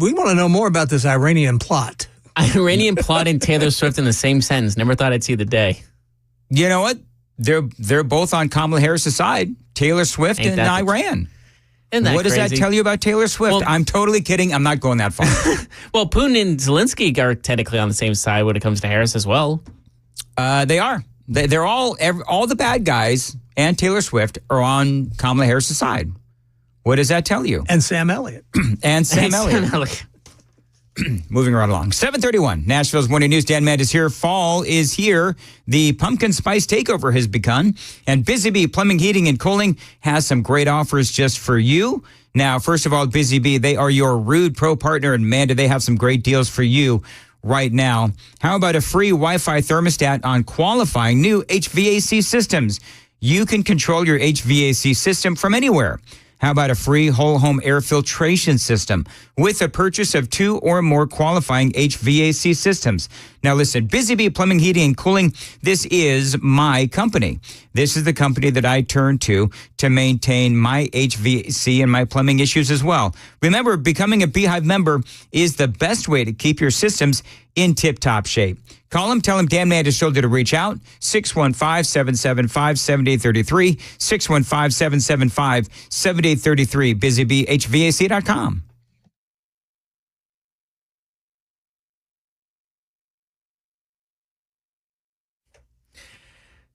we want to know more about this Iranian plot? Iranian plot and Taylor Swift in the same sentence. Never thought I'd see the day. You know what? They're both on Kamala Harris' side. Taylor Swift and Iran. What does that tell you about Taylor Swift? Well, I'm totally kidding. I'm not going that far. Well, Putin and Zelensky are technically on the same side when it comes to Harris as well. They are. They're all the bad guys and Taylor Swift are on Kamala Harris' side. What does that tell you? And Sam Elliott. and Sam Elliott. Moving right along. 7:31, Nashville's Morning News. Dan Mandis here. Fall is here. The pumpkin spice takeover has begun. And Busy Bee Plumbing, Heating, and Cooling has some great offers just for you. Now, first of all, Busy Bee, they are your Rude Pro partner. And man, do they have some great deals for you right now. How about a free Wi-Fi thermostat on qualifying new HVAC systems? You can control your HVAC system from anywhere. How about a free whole home air filtration system with a purchase of 2 or more qualifying HVAC systems? Now listen, Busy Bee Plumbing, Heating, and Cooling, this is my company. This is the company that I turn to maintain my HVAC and my plumbing issues as well. Remember, becoming a Beehive member is the best way to keep your systems in tip-top shape. Call him, tell him Dan Mandis told you to reach out, 615-775-7833, 615-775-7833, BusyBeeHVAC.com.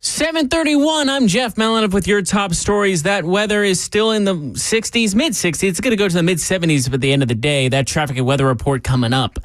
$7:31. I'm Jeff Malinoff with your top stories. That weather is still in the 60s, mid-60s. It's going to go to the mid-70s at the end of the day. That traffic and weather report coming up.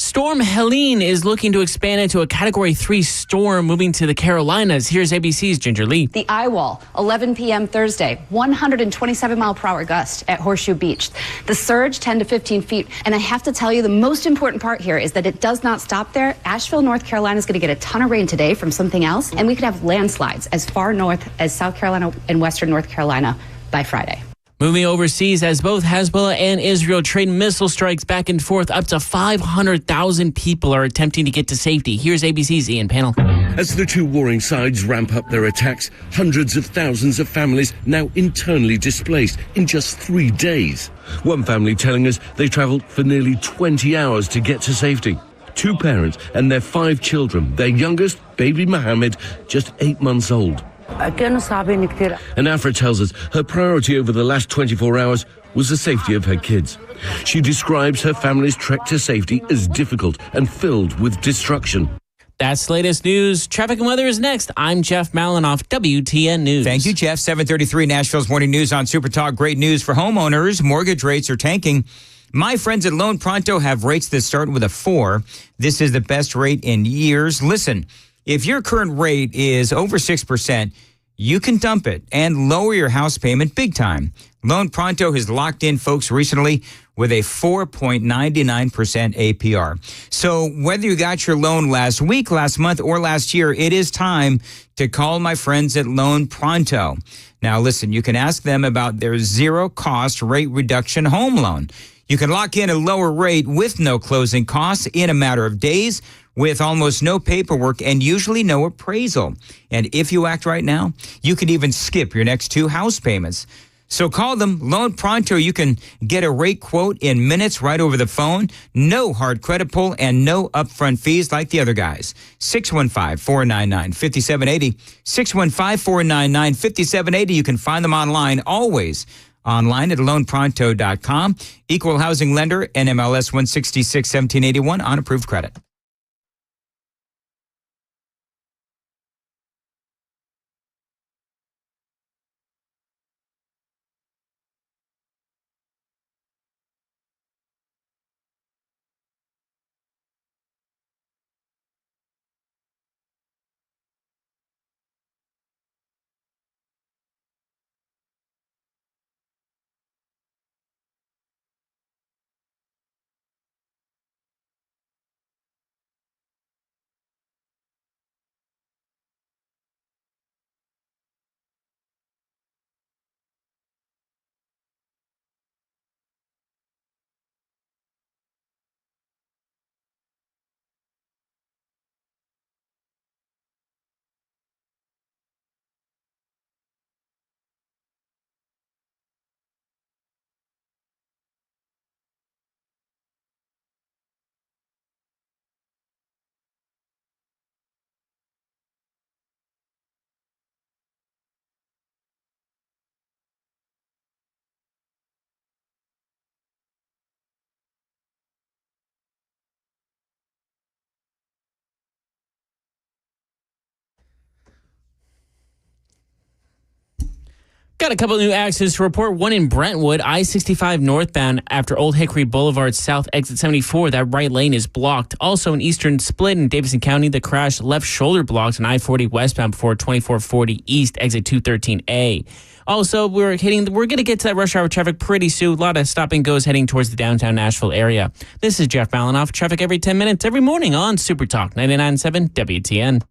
Storm Helene is looking to expand into a Category 3 storm moving to the Carolinas. Here's ABC's Ginger Lee. The eye wall, 11 p.m. Thursday, 127-mile-per-hour gust at Horseshoe Beach. The surge, 10 to 15 feet. And I have to tell you, the most important part here is that it does not stop there. Asheville, North Carolina is going to get a ton of rain today from something else. And we could have landslides as far north as South Carolina and western North Carolina by Friday. Moving overseas, as both Hezbollah and Israel trade missile strikes back and forth, up to 500,000 people are attempting to get to safety. Here's ABC's Ian Pannell. As the two warring sides ramp up their attacks, hundreds of thousands of families now internally displaced in just 3 days. One family telling us they travelled for nearly 20 hours to get to safety. 2 parents and their 5 children, their youngest, baby Mohammed, just 8 months old. And Afra tells us her priority over the last 24 hours was the safety of her kids. She describes her family's trek to safety as difficult and filled with destruction. That's the latest news. Traffic and weather is next. I'm Jeff Malinoff, WTN News. Thank you, Jeff. 7:33, Nashville's Morning News on Super Talk. Great news for homeowners. Mortgage rates are tanking. My friends at Loan Pronto have rates that start with a 4. This is the best rate in years. Listen, if your current rate is over 6%, you can dump it and lower your house payment big time. Loan Pronto has locked in folks recently with a 4.99% APR. So whether you got your loan last week, last month, or last year, it is time to call my friends at Loan Pronto. Now, listen, you can ask them about their zero-cost rate reduction home loan. You can lock in a lower rate with no closing costs in a matter of days with almost no paperwork and usually no appraisal. And if you act right now, you can even skip your next 2 house payments. So call them, Loan Pronto. You can get a rate quote in minutes right over the phone. No hard credit pull and no upfront fees like the other guys. 615-499-5780. 615-499-5780. You can find them online, always online at loanpronto.com. Equal housing lender, NMLS 166-1781 on approved credit. Got a couple of new accidents to report. One in Brentwood, I-65 northbound after Old Hickory Boulevard South exit 74. That right lane is blocked. Also, an eastern split in Davidson County, the crash left shoulder blocked on I-40 westbound before 2440 east exit 213A. Also, we're going to get to that rush hour traffic pretty soon. A lot of stop and goes heading towards the downtown Nashville area. This is Jeff Malinoff. Traffic every 10 minutes, every morning on Super Talk 99.7 WTN.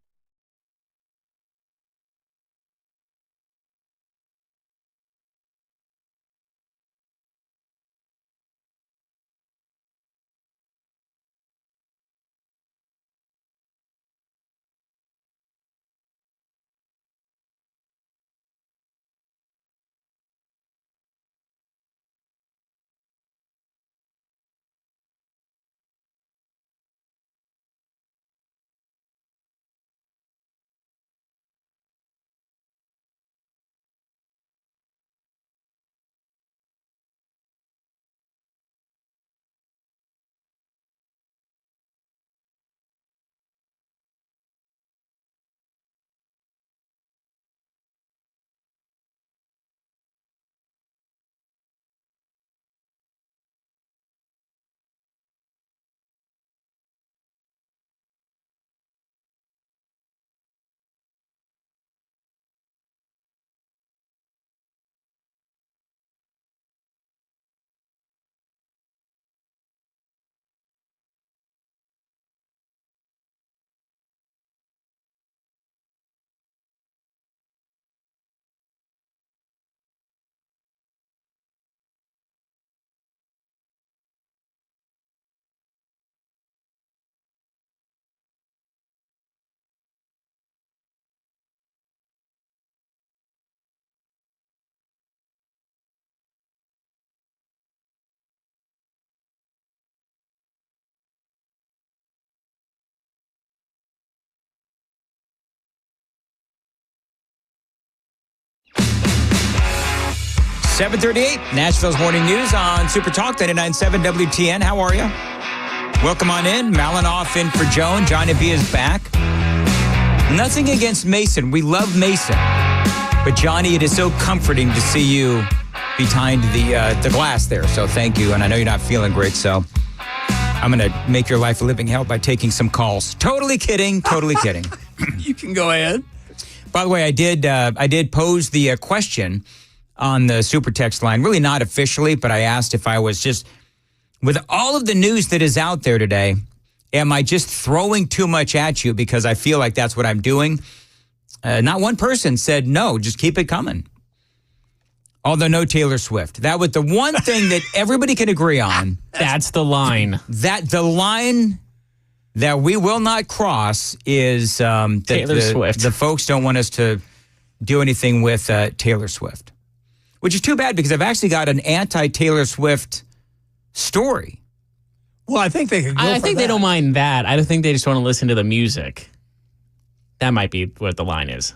.38, Nashville's Morning News on Super Talk 99.7 WTN. How are you? Welcome on in. Malinoff in for Joan. Johnny B is back. Nothing against Mason. We love Mason. But Johnny, it is so comforting to see you behind the glass there. So thank you. And I know you're not feeling great, so I'm going to make your life a living hell by taking some calls. Totally kidding. Totally kidding. You can go ahead. By the way, I did pose the question on the super text line, really not officially, but I asked if I was just, with all of the news that is out there today, am I just throwing too much at you because I feel like that's what I'm doing? Not one person said no, just keep it coming. Although no Taylor Swift. That was the one thing that everybody can agree on. That's the line. The line that we will not cross is Taylor Swift. The folks don't want us to do anything with Taylor Swift, which is too bad because I've actually got an anti-Taylor Swift story. Well, I think they could go I for think that. they don't mind that. I don't think they just want to listen to the music. That might be what the line is.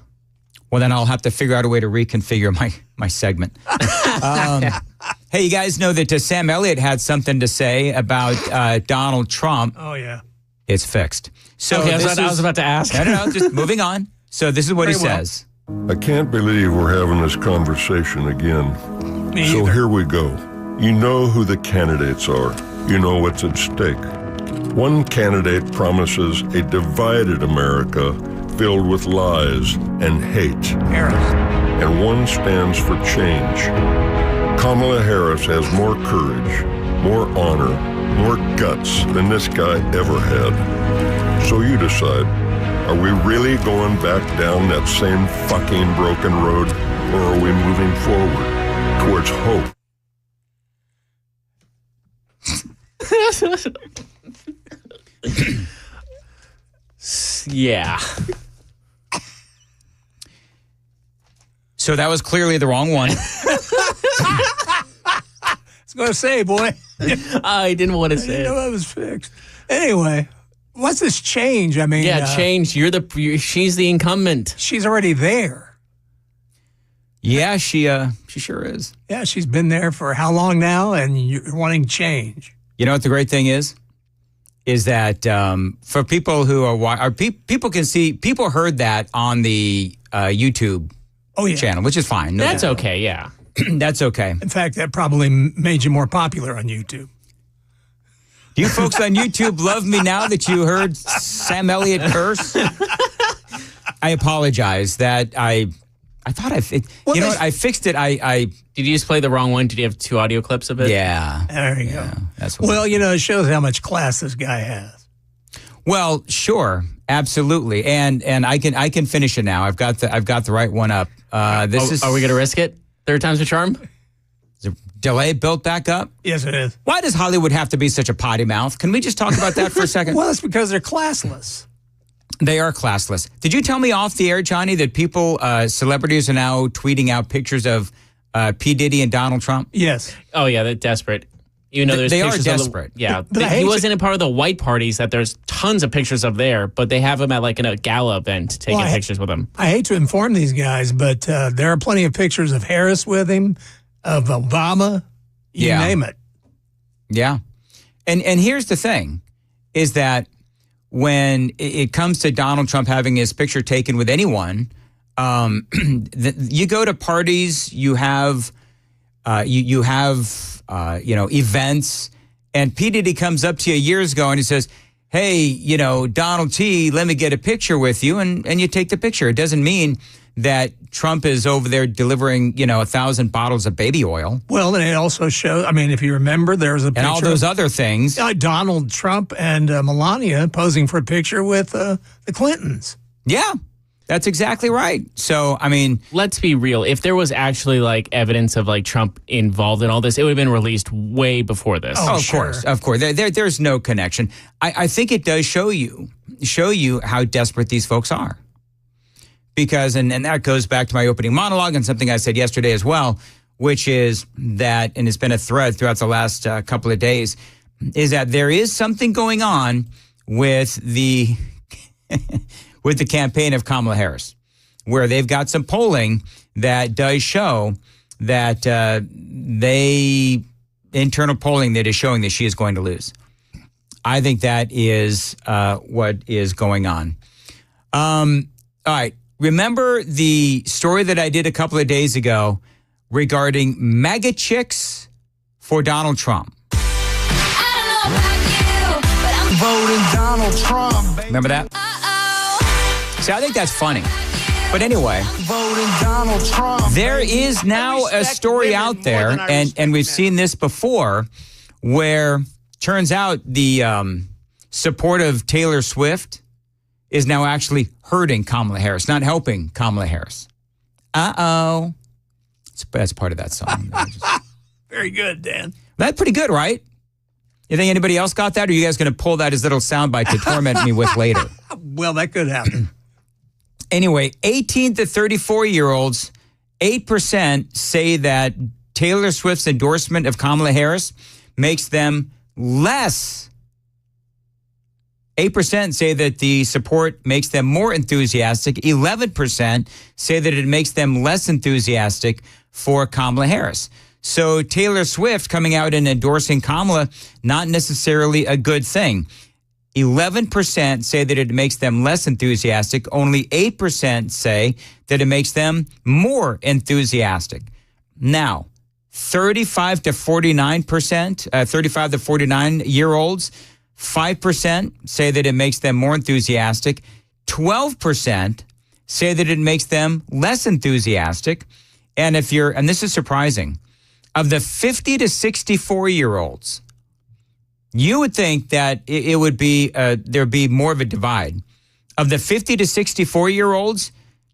Well, then I'll have to figure out a way to reconfigure my segment. Hey, you guys know that Sam Elliott had something to say about Donald Trump. Oh, yeah. It's fixed. So okay, I was about to ask. No, just moving on. So this is what he says. I can't believe we're having this conversation again. So here we go. You know who the candidates are. You know what's at stake. One candidate promises a divided America filled with lies and hate. Harris. And one stands for change. Kamala Harris has more courage, more honor, more guts than this guy ever had. So you decide, are we really going back down that same fucking broken road, or are we moving forward towards hope? Yeah. So that was clearly the wrong one. I was going to say, boy. I didn't want to say it. It was fixed. Anyway, what's this change? I mean, change. She's the incumbent. She's already there. Yeah, she sure is. Yeah, she's been there for how long now? And you're wanting change. You know what the great thing is that for people who are people can see, people heard that on the YouTube channel, which is fine. No That's doubt. okay. Yeah. That's okay. In fact, that probably made you more popular on YouTube. Do you folks on YouTube love me now that you heard Sam Elliott curse? I apologize that I thought I fixed it. Did you just play the wrong one? Did you have 2 audio clips of it? Yeah. There you go. That's what well, it shows how much class this guy has. Well, sure, absolutely, and I can finish it now. I've got the right one up. Are we gonna risk it? 3rd time's a charm? Is the delay built back up? Yes, it is. Why does Hollywood have to be such a potty mouth? Can we just talk about that for a second? Well, it's because they're classless. They are classless. Did you tell me off the air, Johnny, that people, celebrities are now tweeting out pictures of P. Diddy and Donald Trump? Yes. Oh, yeah, they're desperate. You know, there's they are pictures desperate. He wasn't a part of the white parties that there's tons of pictures of there, but they have him at like in a gala event taking pictures with him. I hate to inform these guys, but there are plenty of pictures of Harris with him, of Obama, you name it. Yeah. And here's the thing, is that when it comes to Donald Trump having his picture taken with anyone, you go to parties, you have events, and P. Diddy comes up to you years ago and he says, hey, Donald T., let me get a picture with you, and you take the picture. It doesn't mean that Trump is over there delivering, 1,000 bottles of baby oil. Well, and it also shows, if you remember, there was a picture. And all those other things. Donald Trump and Melania posing for a picture with the Clintons. Yeah. That's exactly right. So, let's be real. If there was actually like evidence of like Trump involved in all this, it would have been released way before this. Oh, of course. There's no connection. I think it does show you how desperate these folks are. Because, and that goes back to my opening monologue and something I said yesterday as well, which is that, and it's been a thread throughout the last couple of days, is that there is something going on with the with the campaign of Kamala Harris, where they've got some polling that does show that internal polling that is showing that she is going to lose. I think that is what is going on. All right. Remember the story that I did a couple of days ago regarding MAGA chicks for Donald Trump? Voting Donald Trump. Remember that? See, I think that's funny. But anyway, there is now a story out there, and we've seen this before, where turns out the support of Taylor Swift is now actually hurting Kamala Harris, not helping Kamala Harris. Uh-oh. That's part of that song. Very good, Dan. That's pretty good, right? You think anybody else got that, or are you guys going to pull that as little soundbite to torment me with later? Well, that could happen. Anyway, 18 to 34-year-olds, 8% say that Taylor Swift's endorsement of Kamala Harris makes them less. 8% say that the support makes them more enthusiastic. 11% say that it makes them less enthusiastic for Kamala Harris. So Taylor Swift coming out and endorsing Kamala, not necessarily a good thing. 11% say that it makes them less enthusiastic. Only 8% say that it makes them more enthusiastic. Now, 35 to 49-year-olds, 5% say that it makes them more enthusiastic. 12% say that it makes them less enthusiastic. And and this is surprising, of the 50 to 64-year-olds, you would think that it would be, there'd be more of a divide. Of the 50 to 64-year-olds,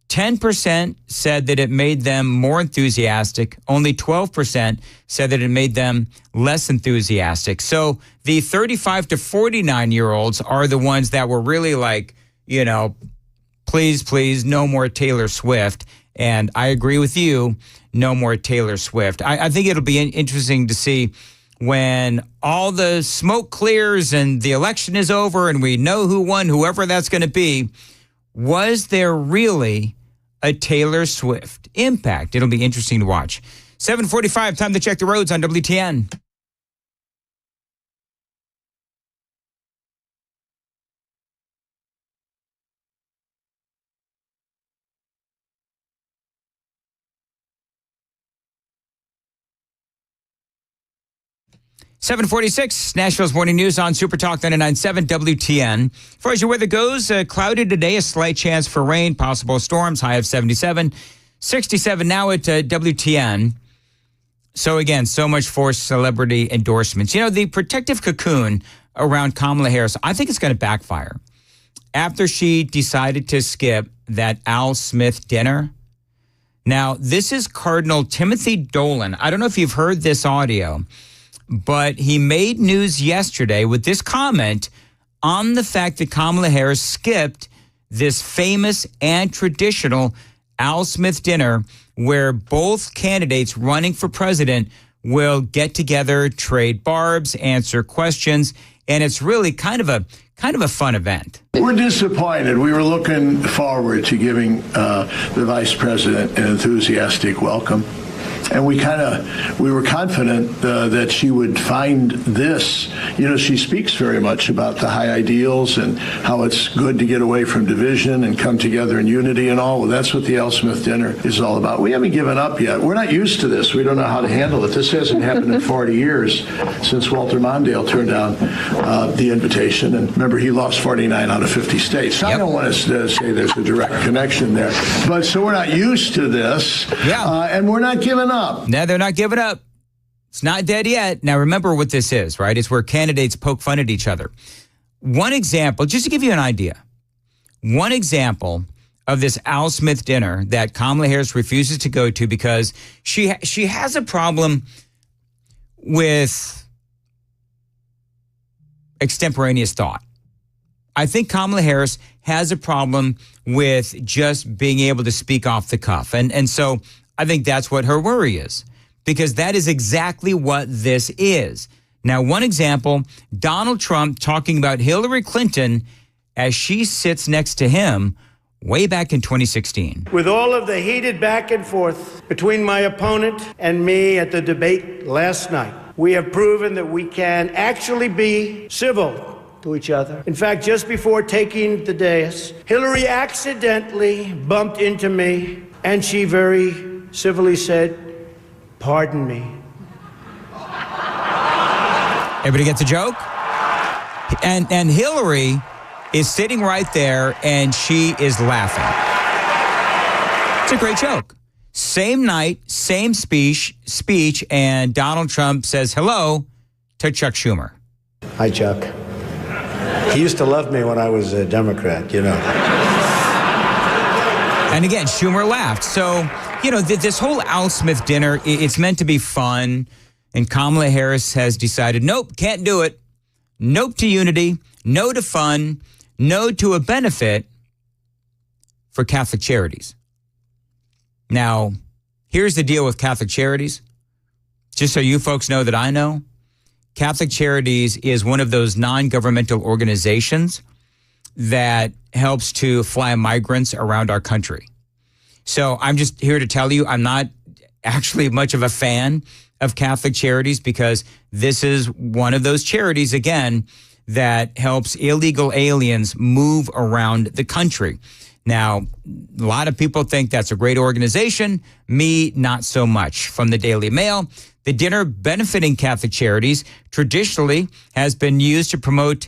10% said that it made them more enthusiastic. Only 12% said that it made them less enthusiastic. So the 35 to 49-year-olds are the ones that were really like, please, please, no more Taylor Swift. And I agree with you, no more Taylor Swift. I think it'll be interesting to see when all the smoke clears and the election is over and we know who won, whoever that's going to be. Was there really a Taylor Swift impact? It'll be interesting to watch. 7:45, time to check the roads on WTN. .46, Nashville's Morning News on Super Talk 99.7 WTN. As far as your weather goes, cloudy today, a slight chance for rain, possible storms, high of 77. 67 now at WTN. So again, so much for celebrity endorsements. The protective cocoon around Kamala Harris, I think it's going to backfire. After she decided to skip that Al Smith dinner. Now, this is Cardinal Timothy Dolan. I don't know if you've heard this audio, but he made news yesterday with this comment on the fact that Kamala Harris skipped this famous and traditional Al Smith dinner where both candidates running for president will get together, trade barbs, answer questions, and it's really kind of a fun event. We're disappointed. We were looking forward to giving the vice president an enthusiastic welcome. And we were confident that she would find this. She speaks very much about the high ideals and how it's good to get away from division and come together in unity and all. Well, that's what the Al Smith dinner is all about. We haven't given up yet. We're not used to this. We don't know how to handle it. This hasn't happened in 40 years since Walter Mondale turned down the invitation. And remember, he lost 49 out of 50 states. Yep. I don't want to say there's a direct connection there. But so we're not used to this. Yeah. And we're not giving up. No, they're not giving up. It's not dead yet. Now, remember what this is, right? It's where candidates poke fun at each other. One example, just to give you an idea, one example of this Al Smith dinner that Kamala Harris refuses to go to because she has a problem with extemporaneous thought. I think Kamala Harris has a problem with just being able to speak off the cuff. And so I think that's what her worry is, because that is exactly what this is. Now, one example, Donald Trump talking about Hillary Clinton as she sits next to him way back in 2016. With all of the heated back and forth between my opponent and me at the debate last night, we have proven that we can actually be civil to each other. In fact, just before taking the dais, Hillary accidentally bumped into me, and she very civilly said, "Pardon me." Everybody gets a joke? And Hillary is sitting right there, and she is laughing. It's a great joke. Same night, same speech, and Donald Trump says hello to Chuck Schumer. Hi, Chuck. He used to love me when I was a Democrat, you know. And again, Schumer laughed. So, this whole Al Smith dinner, it's meant to be fun. And Kamala Harris has decided, nope, can't do it. Nope to unity. No to fun. No to a benefit for Catholic charities. Now, here's the deal with Catholic charities. Just so you folks know that I know, Catholic Charities is one of those non-governmental organizations that helps to fly migrants around our country. So I'm just here to tell you, I'm not actually much of a fan of Catholic Charities because this is one of those charities, again, that helps illegal aliens move around the country. Now, a lot of people think that's a great organization. Me, not so much. From the Daily Mail, the dinner benefiting Catholic Charities traditionally has been used to promote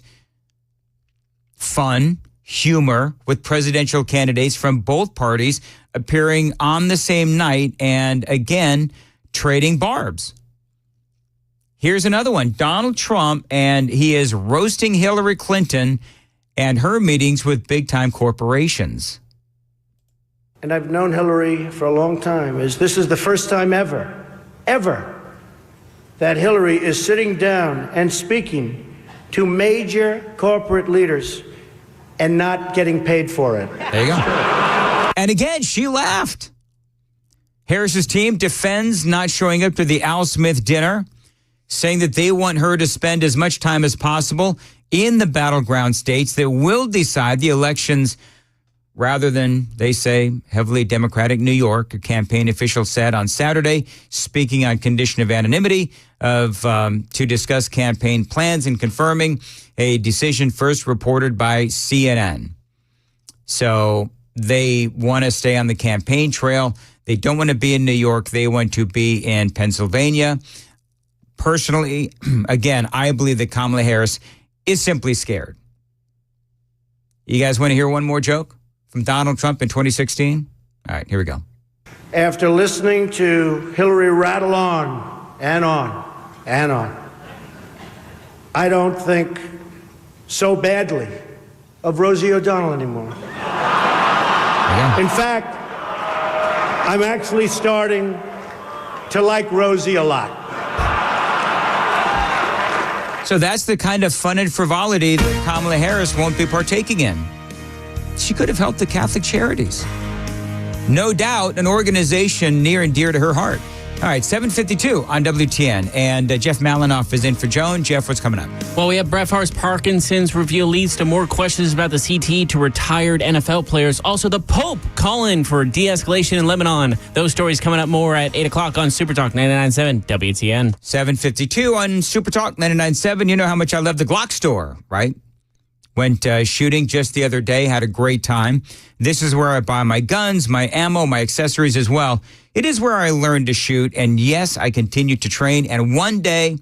fun, humor with presidential candidates from both parties appearing on the same night and, again, trading barbs. Here's another one. Donald Trump, and he is roasting Hillary Clinton and her meetings with big-time corporations. And I've known Hillary for a long time. This is the first time ever, that Hillary is sitting down and speaking to major corporate leaders and not getting paid for it. There you go. And again, she laughed. Harris's team defends not showing up to the Al Smith dinner, saying that they want her to spend as much time as possible in the battleground states that will decide the elections rather than, they say, heavily Democratic New York. A campaign official said on Saturday, speaking on condition of anonymity, to discuss campaign plans and confirming a decision first reported by CNN. So they want to stay on the campaign trail. They don't want to be in New York. They want to be in Pennsylvania. Personally, again, I believe that Kamala Harris is simply scared. You guys want to hear one more joke from Donald Trump in 2016? All right, here we go. After listening to Hillary rattle on and on and on, I don't think so badly of Rosie O'Donnell anymore. In fact, I'm actually starting to like Rosie a lot. So that's the kind of fun and frivolity that Kamala Harris won't be partaking in. She could have helped the Catholic Charities. No doubt an organization near and dear to her heart. All right, 7:52 on WTN. And Jeff Malinoff is in for Joan. Jeff, what's coming up? Well, we have Brett Favre's Parkinson's reveal leads to more questions about the CTE to retired NFL players. Also, the Pope calling for de-escalation in Lebanon. Those stories coming up more at 8 o'clock on Super Talk 99.7 WTN. 7:52 on Super Talk 99.7. You know how much I love the Glock store, right? Went shooting just the other day, had a great time. This is where I buy my guns, my ammo, my accessories as well. It is where I learned to shoot, and yes, I continue to train, and one day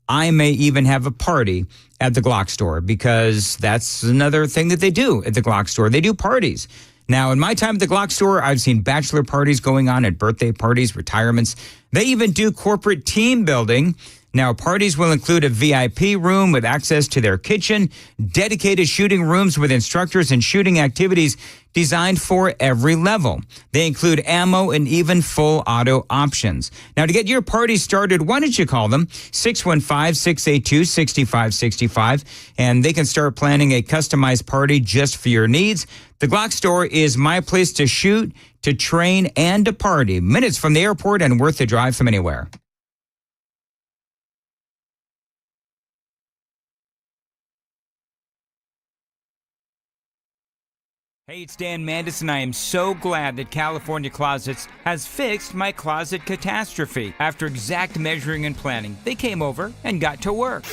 I may even have a party at the Glock store because that's another thing that they do at the Glock store. They do parties. Now, in my time at the Glock store, I've seen bachelor parties going on and birthday parties, retirements. They even do corporate team building. Now, parties will include a VIP room with access to their kitchen, dedicated shooting rooms with instructors and shooting activities designed for every level. They include ammo and even full auto options. Now, to get your party started, why don't you call them 615-682-6565, and they can start planning a customized party just for your needs. The Glock store is my place to shoot, to train, and to party. Minutes from the airport and worth the drive from anywhere. Hey, it's Dan Mandis, and I am so glad that California Closets has fixed my closet catastrophe. After exact measuring and planning, they came over and got to work.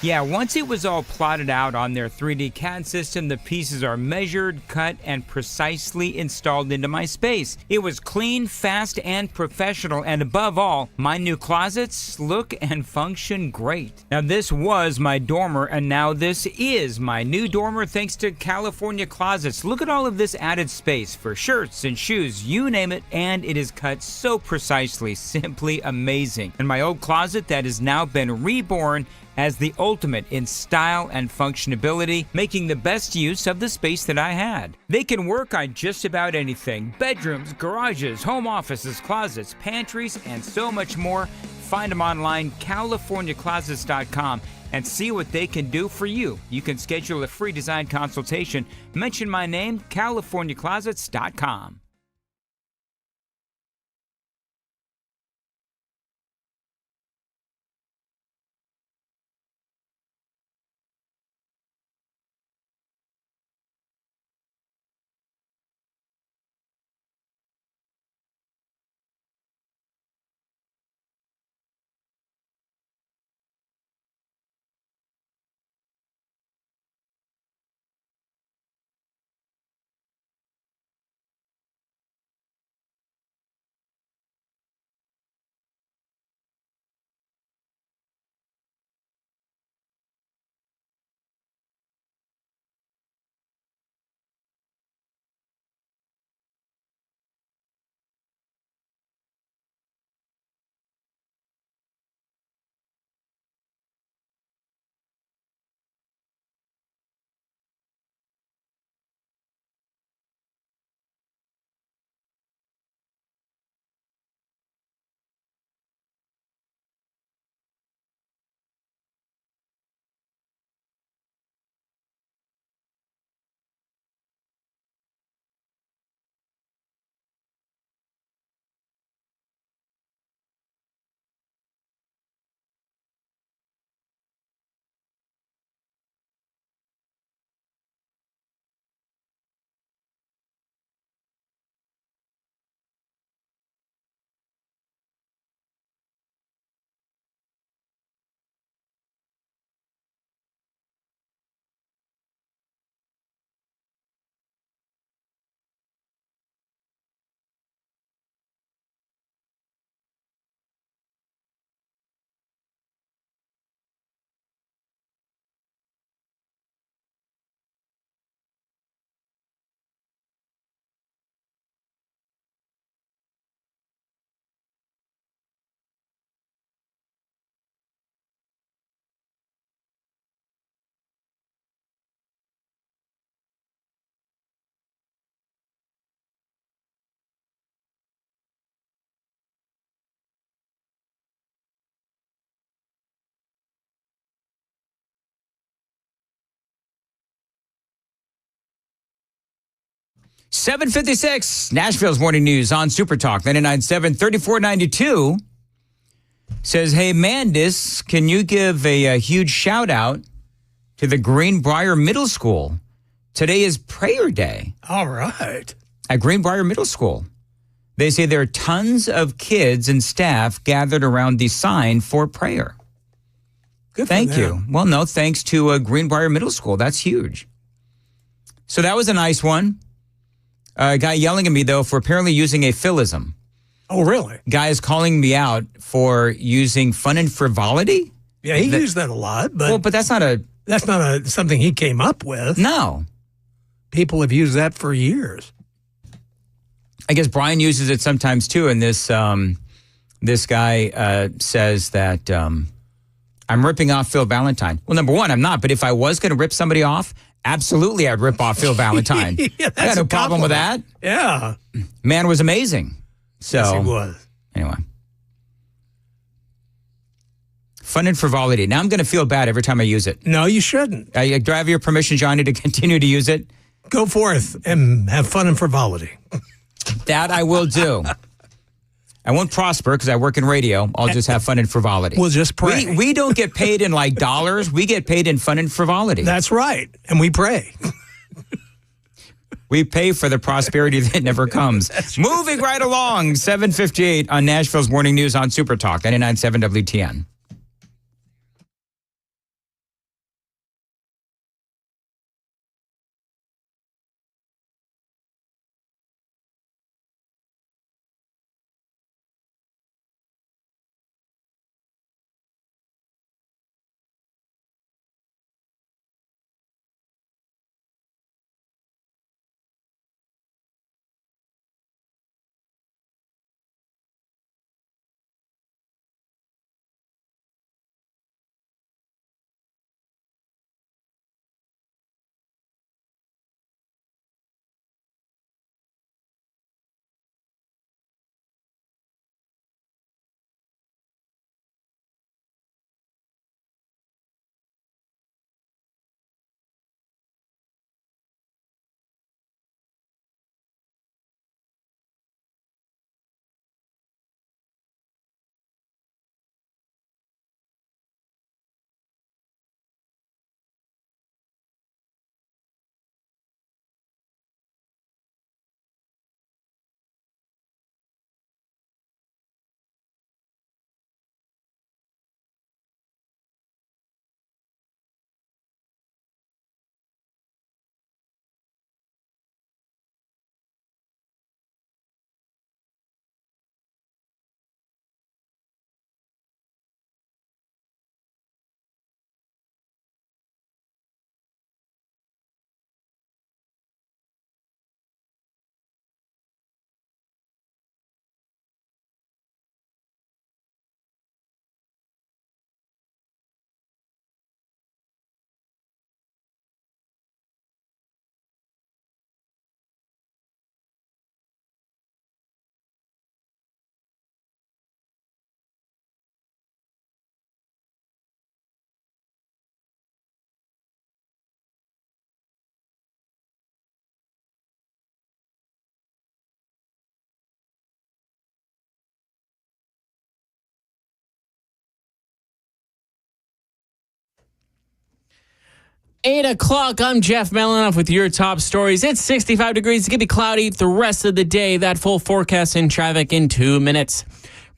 Yeah, once it was all plotted out on their 3D CAD system, the pieces are measured, cut, and precisely installed into my space. It was clean, fast, and professional, and above all, my new closets look and function great. Now, this was my dormer, and now this is my new dormer thanks to California Closets. Look at all of this added space for shirts and shoes, you name it, and it is cut so precisely, simply amazing. And my old closet that has now been reborn as the ultimate in style and functionality, making the best use of the space that I had. They can work on just about anything: bedrooms, garages, home offices, closets, pantries, and so much more. Find them online, CaliforniaClosets.com, and see what they can do for you. You can schedule a free design consultation. Mention my name, CaliforniaClosets.com. $7:56, Nashville's Morning News on Super Talk 99.7. 3492 says, hey, Mandis, can you give a huge shout out to the Greenbrier Middle School? Today is prayer day. All right. At Greenbrier Middle School. They say there are tons of kids and staff gathered around the sign for prayer. Good. Thank you. Well, no, thanks to Greenbrier Middle School. That's huge. So that was a nice one. A guy yelling at me, though, for apparently using a philism. Oh, really? Guy is calling me out for using fun and frivolity. Yeah, he used that a lot, but well, but that's not something he came up with. No, people have used that for years. I guess Brian uses it sometimes too. And this guy says that I'm ripping off Phil Valentine. Well, number one, I'm not. But if I was going to rip somebody off, absolutely, I'd rip off Phil Valentine. Yeah, I got no problem with that. Yeah. Man was amazing. So, yes, he was. Anyway. Fun and frivolity. Now I'm going to feel bad every time I use it. No, you shouldn't. Do I have your permission, Johnny, to continue to use it? Go forth and have fun and frivolity. That I will do. I won't prosper because I work in radio. I'll just have fun and frivolity. We'll just pray. We don't get paid in like dollars. We get paid in fun and frivolity. That's right. And we pray. We pay for the prosperity that never comes. Moving right along, 7:58 on Nashville's Morning News on Super Talk, 99.7 WTN. 8 o'clock, I'm Jeff Melanoff with your top stories. It's 65 degrees. It's going to be cloudy the rest of the day. That full forecast in traffic in 2 minutes.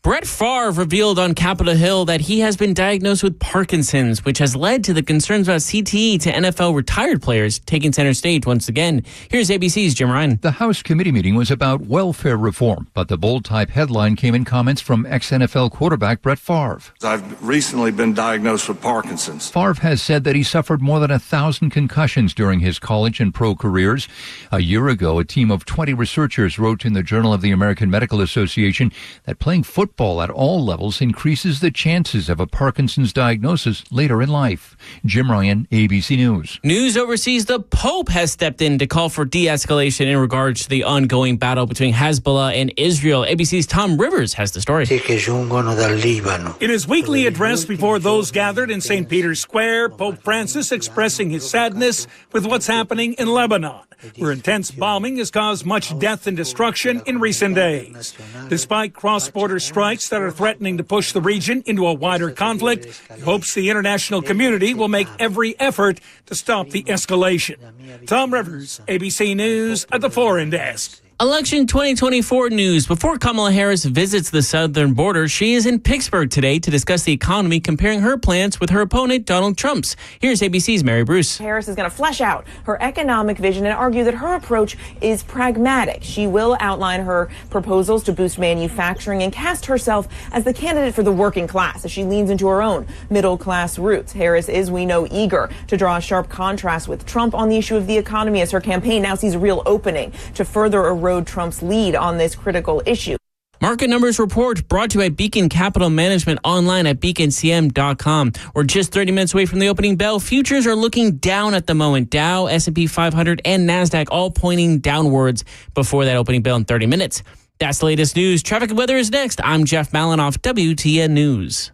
Brett Favre revealed on Capitol Hill that he has been diagnosed with Parkinson's, which has led to the concerns about CTE to NFL retired players taking center stage once again. Here's ABC's Jim Ryan. The House committee meeting was about welfare reform, but the bold-type headline came in comments from ex-NFL quarterback Brett Favre. I've recently been diagnosed with Parkinson's. Favre has said that he suffered more than 1,000 concussions during his college and pro careers. A year ago, a team of 20 researchers wrote in the Journal of the American Medical Association that playing football at all levels increases the chances of a Parkinson's diagnosis later in life. Jim Ryan, ABC News. News overseas, the Pope has stepped in to call for de-escalation in regards to the ongoing battle between Hezbollah and Israel. ABC's Tom Rivers has the story. In his weekly address before those gathered in St. Peter's Square, Pope Francis expressing his sadness with what's happening in Lebanon, where intense bombing has caused much death and destruction in recent days. Despite cross-border strikes that are threatening to push the region into a wider conflict, he hopes the international community will make every effort to stop the escalation. Tom Rivers, ABC News at the Foreign Desk. Election 2024 news. Before Kamala Harris visits the southern border, she is in Pittsburgh today to discuss the economy, comparing her plans with her opponent, Donald Trump's. Here's ABC's Mary Bruce. Harris is going to flesh out her economic vision and argue that her approach is pragmatic. She will outline her proposals to boost manufacturing and cast herself as the candidate for the working class as she leans into her own middle-class roots. Harris is, we know, eager to draw a sharp contrast with Trump on the issue of the economy as her campaign now sees a real opening to further erode Trump's lead on this critical issue. Market Numbers Report brought to you by Beacon Capital Management online at beaconcm.com. We're just 30 minutes away from the opening bell. Futures are looking down at the moment. Dow, S&P 500, and NASDAQ all pointing downwards before that opening bell in 30 minutes. That's the latest news. Traffic and weather is next. I'm Jeff Malinoff, WTN News.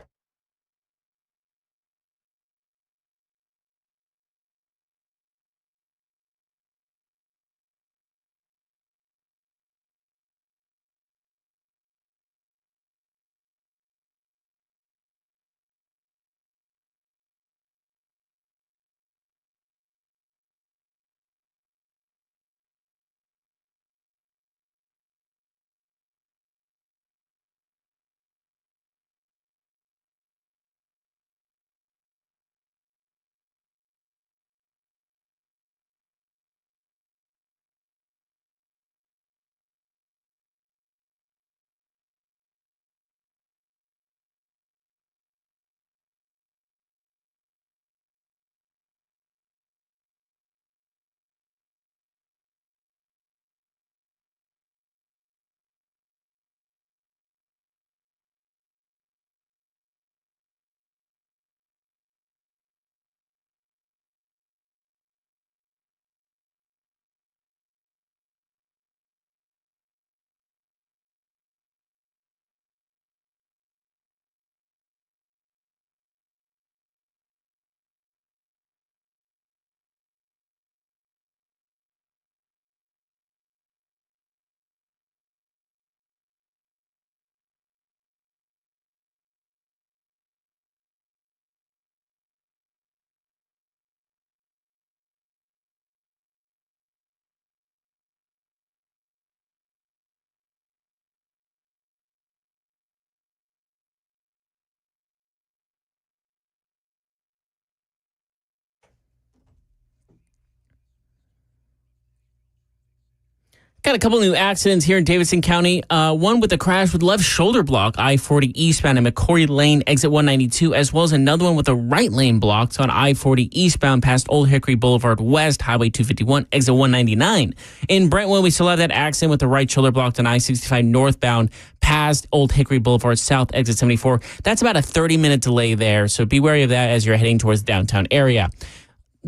Got a couple new accidents here in Davidson County. One with a crash with left shoulder block, I-40 eastbound at McCory Lane, exit 192, as well as another one with a right lane blocked on I-40 eastbound past Old Hickory Boulevard West, Highway 251, exit 199. In Brentwood, we still have that accident with the right shoulder blocked on I-65 northbound past Old Hickory Boulevard South, exit 74. That's about a 30-minute delay there, so be wary of that as you're heading towards the downtown area.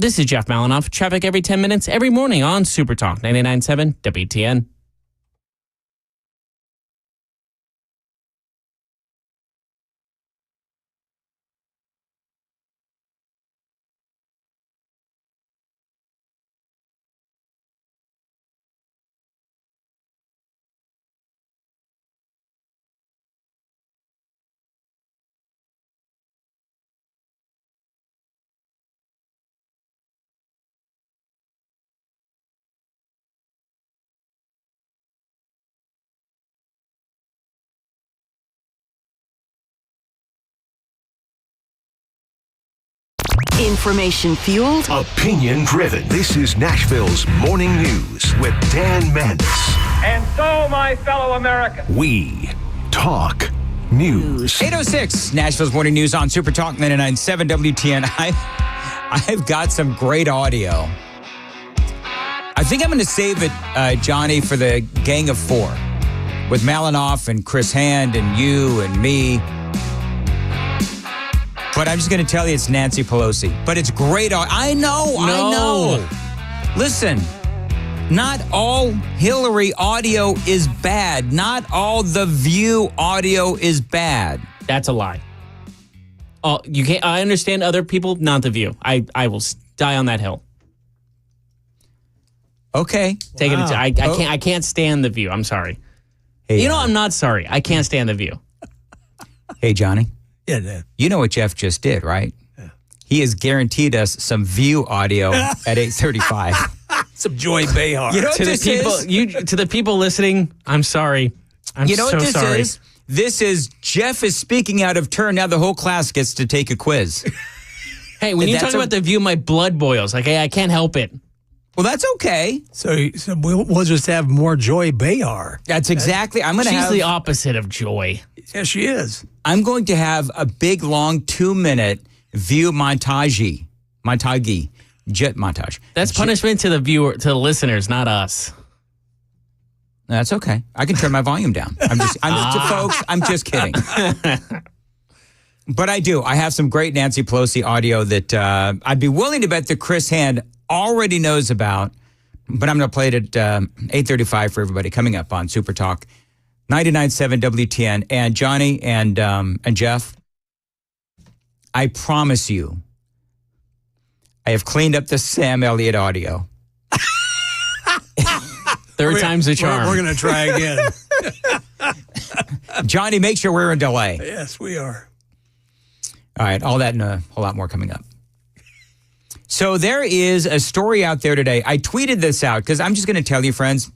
This is Jeff Malinoff. Traffic every 10 minutes, every morning on Super Talk 99.7 WTN. Information fueled, opinion driven. This is Nashville's Morning News with Dan Mandis. And so, my fellow Americans, we talk news. 8:06, Nashville's Morning News on Super Talk 99.7 WTN. I've got some great audio. I think I'm going to save it, Johnny, for the Gang of Four with Malinoff and Chris Hand and you and me. But I'm just going to tell you it's Nancy Pelosi. But it's great. I know. Listen, not all Hillary audio is bad. Not all The View audio is bad. That's a lie. Oh, you can't. I understand other people, not The View. I will die on that hill. Okay, take it. I can't stand The View. I'm sorry. Hey, I'm not sorry. I can't stand The View. Hey, Johnny. Yeah, Dan. You know what Jeff just did, right? Yeah. He has guaranteed us some View audio at 8:35. Some Joy Behar. You know what this is? To the people listening, I'm sorry. I'm you know so what this sorry. is? This is Jeff is speaking out of turn. Now the whole class gets to take a quiz. Hey, when you talk about The View, my blood boils. Like, I can't help it. Well, that's okay. So we'll just have more Joy Behar. That's exactly. She's the opposite of Joy. Yeah, she is. I'm going to have a big, long 2-minute View montage. Jet montage. That's punishment to the viewer, to the listeners, not us. That's okay. I can turn my volume down. Folks, I'm just kidding. But I do. I have some great Nancy Pelosi audio that I'd be willing to bet that Chris Hand already knows about, but I'm going to play it at 8:35 for everybody coming up on Super Talk 99.7 WTN. And Johnny and Jeff, I promise you, I have cleaned up the Sam Elliott audio. Third time's the charm. We're going to try again. Johnny, make sure we're in delay. Yes, we are. All right, all that and a whole lot more coming up. So there is a story out there today. I tweeted this out because I'm just going to tell you, friends,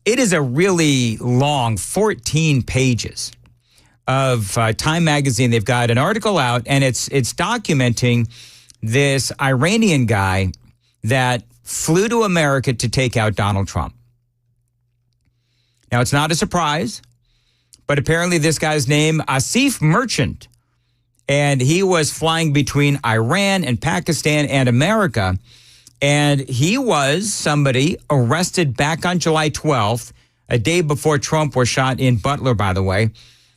it is a really long 14 pages of Time Magazine. They've got an article out, and it's documenting this Iranian guy that flew to America to take out Donald Trump. Now, it's not a surprise, but apparently this guy's name, Asif Merchant, and he was flying between Iran and Pakistan and America. And he was somebody arrested back on July 12th, a day before Trump was shot in Butler, by the way.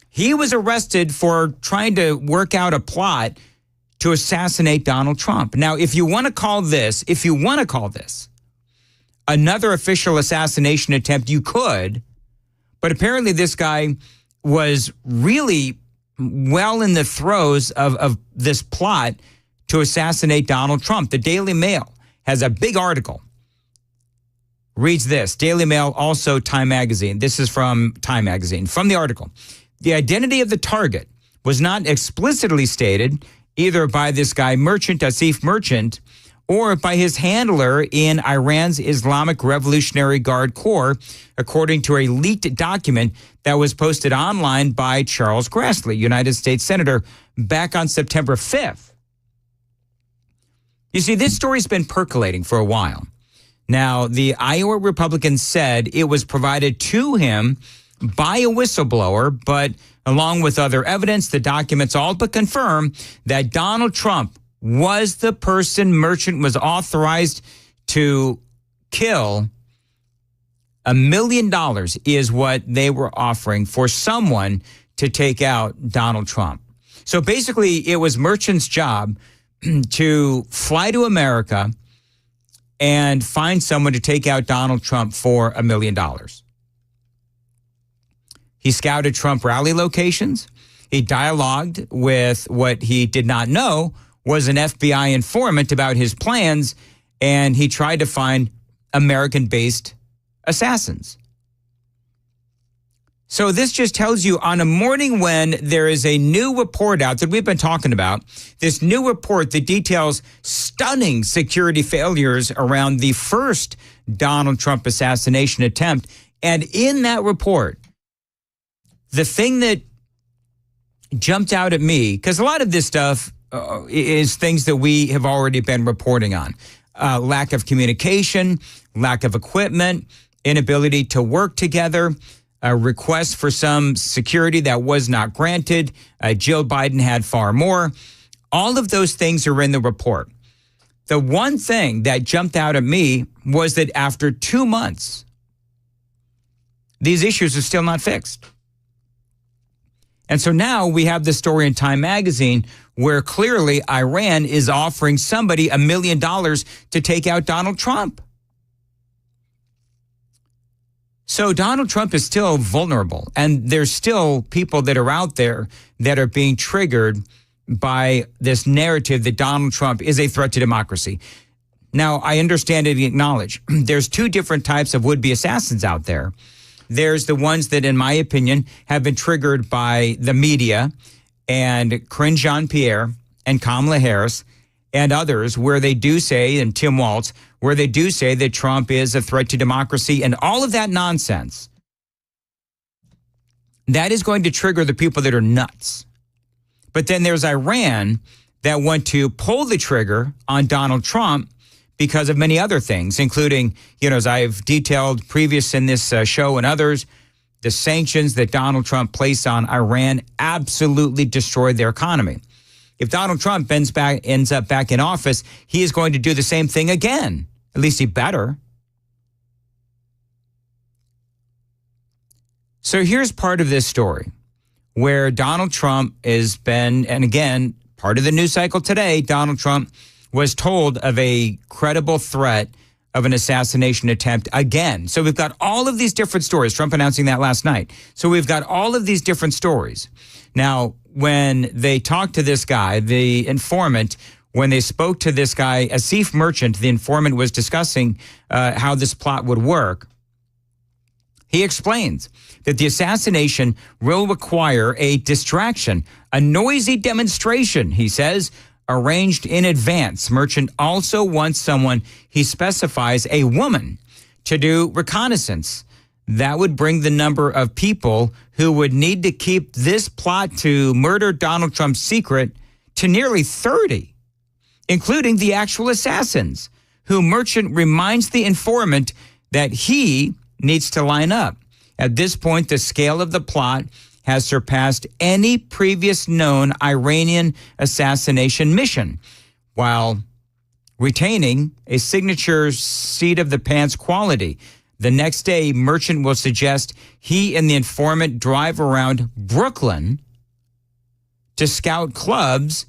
He was arrested for trying to work out a plot to assassinate Donald Trump. Now, if you want to call this another official assassination attempt, you could. But apparently this guy was really well in the throes of this plot to assassinate Donald Trump. The Daily Mail has a big article. Reads this. Daily Mail, also Time Magazine. This is from Time Magazine. From the article, the identity of the target was not explicitly stated either by this guy, Asif Merchant, or by his handler in Iran's Islamic Revolutionary Guard Corps, according to a leaked document that was posted online by Charles Grassley, United States Senator, back on September 5th. You see, this story's been percolating for a while. Now, the Iowa Republican said it was provided to him by a whistleblower, but along with other evidence, the documents all but confirm that Donald Trump was the person Merchant was authorized to kill. $1 million is what they were offering for someone to take out Donald Trump. So basically, it was Merchant's job to fly to America and find someone to take out Donald Trump for $1 million. He scouted Trump rally locations. He dialogued with what he did not know was an FBI informant about his plans, and he tried to find American-based assassins. So this just tells you on a morning when there is a new report out that we've been talking about, this new report that details stunning security failures around the first Donald Trump assassination attempt. And in that report, the thing that jumped out at me, because a lot of this stuff is things that we have already been reporting on. Lack of communication, lack of equipment, inability to work together, a request for some security that was not granted. Jill Biden had far more. All of those things are in the report. The one thing that jumped out at me was that after 2 months, these issues are still not fixed. And so now we have this story in Time magazine where clearly Iran is offering somebody $1 million to take out Donald Trump. So Donald Trump is still vulnerable, and there's still people that are out there that are being triggered by this narrative that Donald Trump is a threat to democracy. Now, I understand and acknowledge there's two different types of would-be assassins out there. There's the ones that, in my opinion, have been triggered by the media and Karine Jean-Pierre and Kamala Harris and others where they do say, and Tim Walz, where they do say that Trump is a threat to democracy and all of that nonsense. That is going to trigger the people that are nuts. But then there's Iran that want to pull the trigger on Donald Trump because of many other things, including, as I've detailed previous in this show and others, the sanctions that Donald Trump placed on Iran absolutely destroyed their economy. If Donald Trump ends up back in office, he is going to do the same thing again. At least he better. So here's part of this story where Donald Trump has been, and again, part of the news cycle today, Donald Trump was told of a credible threat of an assassination attempt again. So we've got all of these different stories, Trump announcing that last night. So we've got all of these different stories. Now, when they talked to this guy, the informant, when they spoke to this guy, Asif Merchant, the informant was discussing how this plot would work. He explains that the assassination will require a distraction, a noisy demonstration, he says, arranged in advance. Merchant also wants someone, he specifies, a woman, to do reconnaissance. That would bring the number of people who would need to keep this plot to murder Donald Trump secret to nearly 30, including the actual assassins, who Merchant reminds the informant that he needs to line up. At this point, the scale of the plot has surpassed any previous known Iranian assassination mission, while retaining a signature seat of the pants quality. The next day, Merchant will suggest he and the informant drive around Brooklyn to scout clubs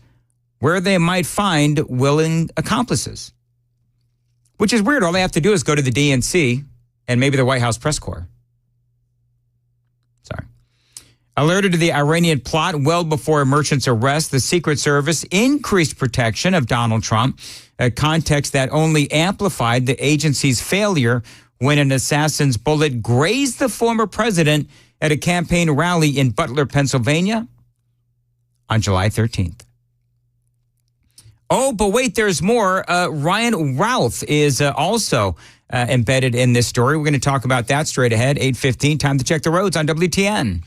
where they might find willing accomplices. Which is weird. All they have to do is go to the DNC and maybe the White House press corps. Sorry. Alerted to the Iranian plot well before Merchant's arrest, the Secret Service increased protection of Donald Trump, a context that only amplified the agency's failure when an assassin's bullet grazed the former president at a campaign rally in Butler, Pennsylvania on July 13th. Oh, but wait, there's more. Ryan Routh is also embedded in this story. We're going to talk about that straight ahead. 8:15, time to check the roads on WTN.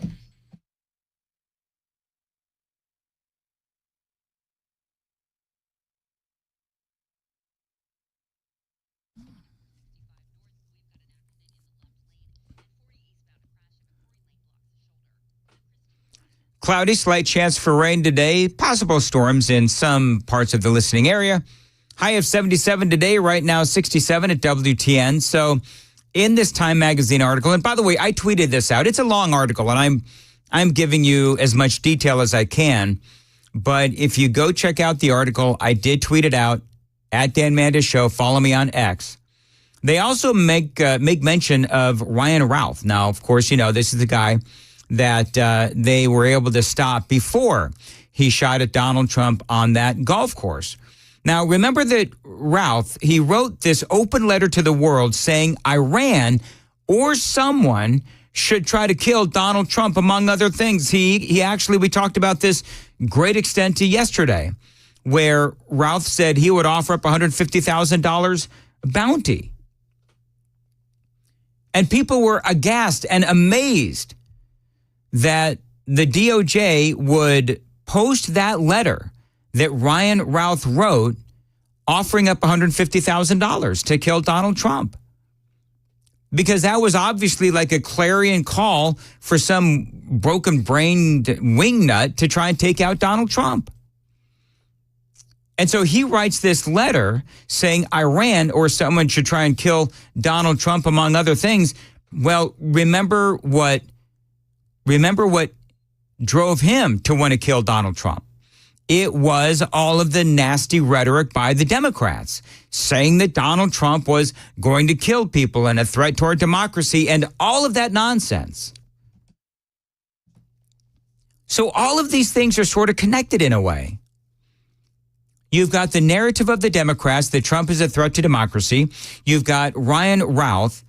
Cloudy, slight chance for rain today. Possible storms in some parts of the listening area. High of 77 today, right now 67 at WTN. So in this Time magazine article, and by the way, I tweeted this out. It's a long article, and I'm giving you as much detail as I can. But if you go check out the article, I did tweet it out at Dan Mandis Show. Follow me on X. They also make mention of Ryan Routh. Now, of course, this is the guy that they were able to stop before he shot at Donald Trump on that golf course. Now, remember that Routh, he wrote this open letter to the world saying Iran or someone should try to kill Donald Trump, among other things. He actually, we talked about this great extent to yesterday, where Routh said he would offer up $150,000 bounty. And people were aghast and amazed that the DOJ would post that letter that Ryan Routh wrote offering up $150,000 to kill Donald Trump. Because that was obviously like a clarion call for some broken-brained wingnut to try and take out Donald Trump. And so he writes this letter saying Iran or someone should try and kill Donald Trump, among other things. Well, remember what drove him to want to kill Donald Trump. It was all of the nasty rhetoric by the Democrats saying that Donald Trump was going to kill people and a threat toward democracy and all of that nonsense. So all of these things are sort of connected in a way. You've got the narrative of the Democrats that Trump is a threat to democracy. You've got Ryan Routh,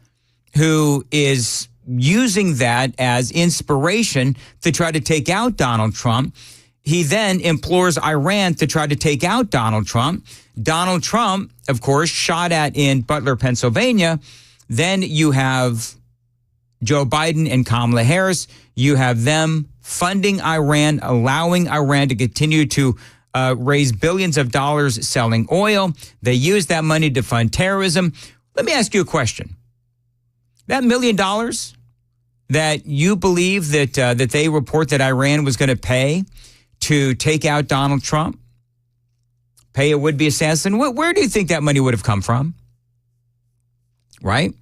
who is using that as inspiration to try to take out Donald Trump. He then implores Iran to try to take out Donald Trump. Donald Trump, of course, shot at in Butler, Pennsylvania. Then you have Joe Biden and Kamala Harris. You have them funding Iran, allowing Iran to continue to raise billions of dollars selling oil. They use that money to fund terrorism. Let me ask you a question. That $1 million that you believe that they report that Iran was going to pay to take out Donald Trump, pay a would-be assassin, where do you think that money would have come from? Right?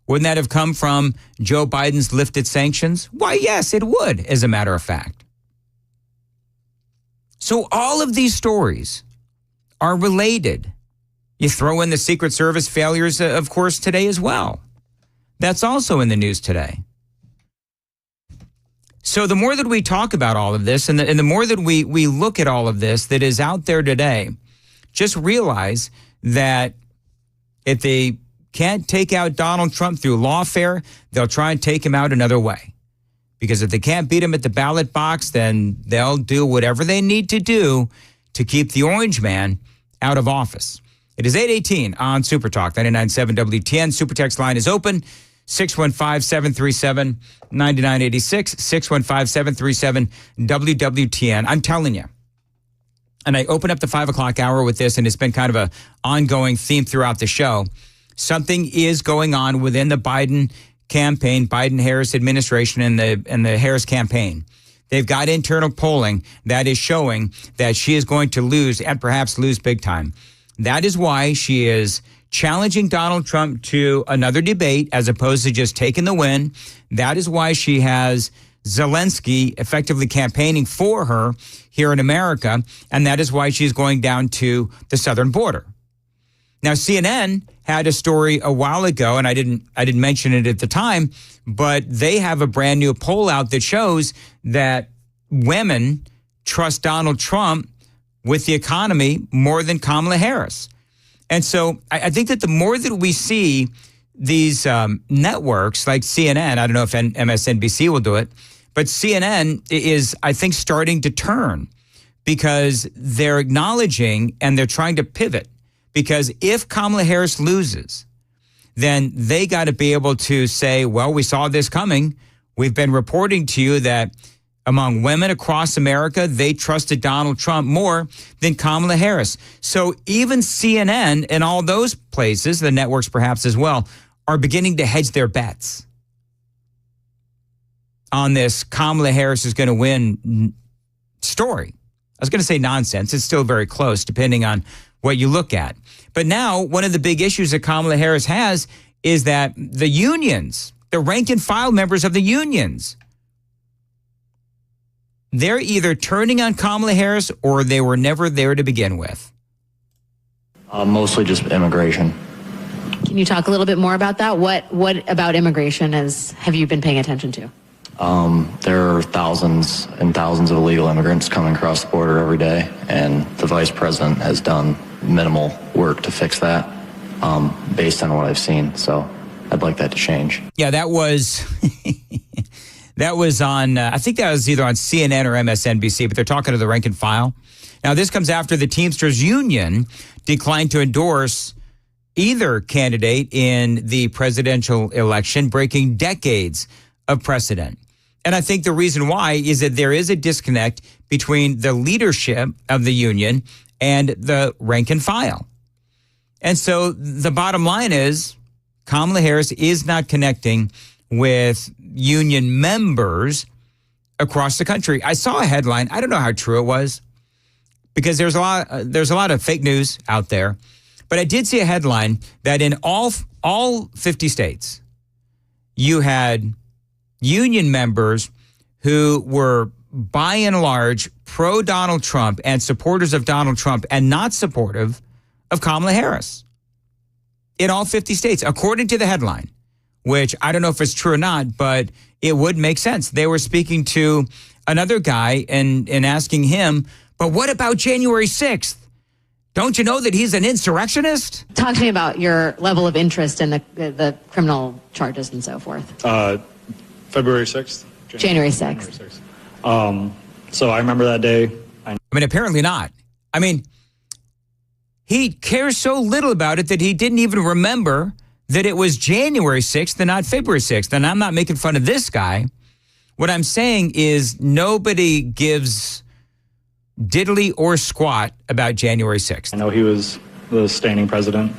Wouldn't that have come from Joe Biden's lifted sanctions? Why, yes, it would, as a matter of fact. So all of these stories are related. You throw in the Secret Service failures, of course, today as well. That's also in the news today. So the more that we talk about all of this and the more that we look at all of this that is out there today, just realize that if they can't take out Donald Trump through lawfare, they'll try and take him out another way. Because if they can't beat him at the ballot box, then they'll do whatever they need to do to keep the orange man out of office. It is 8:18 on Super Talk 99.7 WTN. Super Text line is open. 615-737-9986, 615-737-WWTN. I'm telling you. And I open up the 5 o'clock hour with this, and it's been kind of an ongoing theme throughout the show. Something is going on within the Biden campaign, Biden-Harris administration, and the Harris campaign. They've got internal polling that is showing that she is going to lose, and perhaps lose big time. That is why she is challenging Donald Trump to another debate as opposed to just taking the win. That is why she has Zelensky effectively campaigning for her here in America, and that is why she's going down to the southern border. Now, CNN had a story a while ago, and I didn't mention it at the time, but they have a brand new poll out that shows that women trust Donald Trump with the economy more than Kamala Harris. And so I think that the more that we see these networks like CNN, I don't know if MSNBC will do it, but CNN is, I think, starting to turn because they're acknowledging and they're trying to pivot. Because if Kamala Harris loses, then they got to be able to say, well, we saw this coming. We've been reporting to you that among women across America, they trusted Donald Trump more than Kamala Harris. So even CNN and all those places, the networks perhaps as well, are beginning to hedge their bets on this Kamala Harris is going to win story. I was going to say nonsense. It's still very close, depending on what you look at. But now one of the big issues that Kamala Harris has is that the unions, the rank and file members of the unions, they're either turning on Kamala Harris or they were never there to begin with. Mostly just immigration. Can you talk a little bit more about that? What about immigration have you been paying attention to? There are thousands and thousands of illegal immigrants coming across the border every day, and the vice president has done minimal work to fix that, based on what I've seen. So I'd like that to change. Yeah, that was that was on, I think that was either on CNN or MSNBC, but they're talking to the rank and file. Now, this comes after the Teamsters Union declined to endorse either candidate in the presidential election, breaking decades of precedent. And I think the reason why is that there is a disconnect between the leadership of the union and the rank and file. And so the bottom line is Kamala Harris is not connecting with union members across the country. I saw a headline. I don't know how true it was because there's a lot of fake news out there. But I did see a headline that in all 50 states, you had union members who were by and large pro-Donald Trump and supporters of Donald Trump and not supportive of Kamala Harris. In all 50 states, according to the headline, which I don't know if it's true or not, but it would make sense. They were speaking to another guy and asking him, but what about January 6th? Don't you know that he's an insurrectionist? Talk to me about your level of interest in the criminal charges and so forth. February 6th? January 6th. So I remember that day. I mean, apparently not. I mean, he cares so little about it that he didn't even remember that it was January 6th and not February 6th. And I'm not making fun of this guy. What I'm saying is nobody gives diddly or squat about January 6th. I know he was the standing president.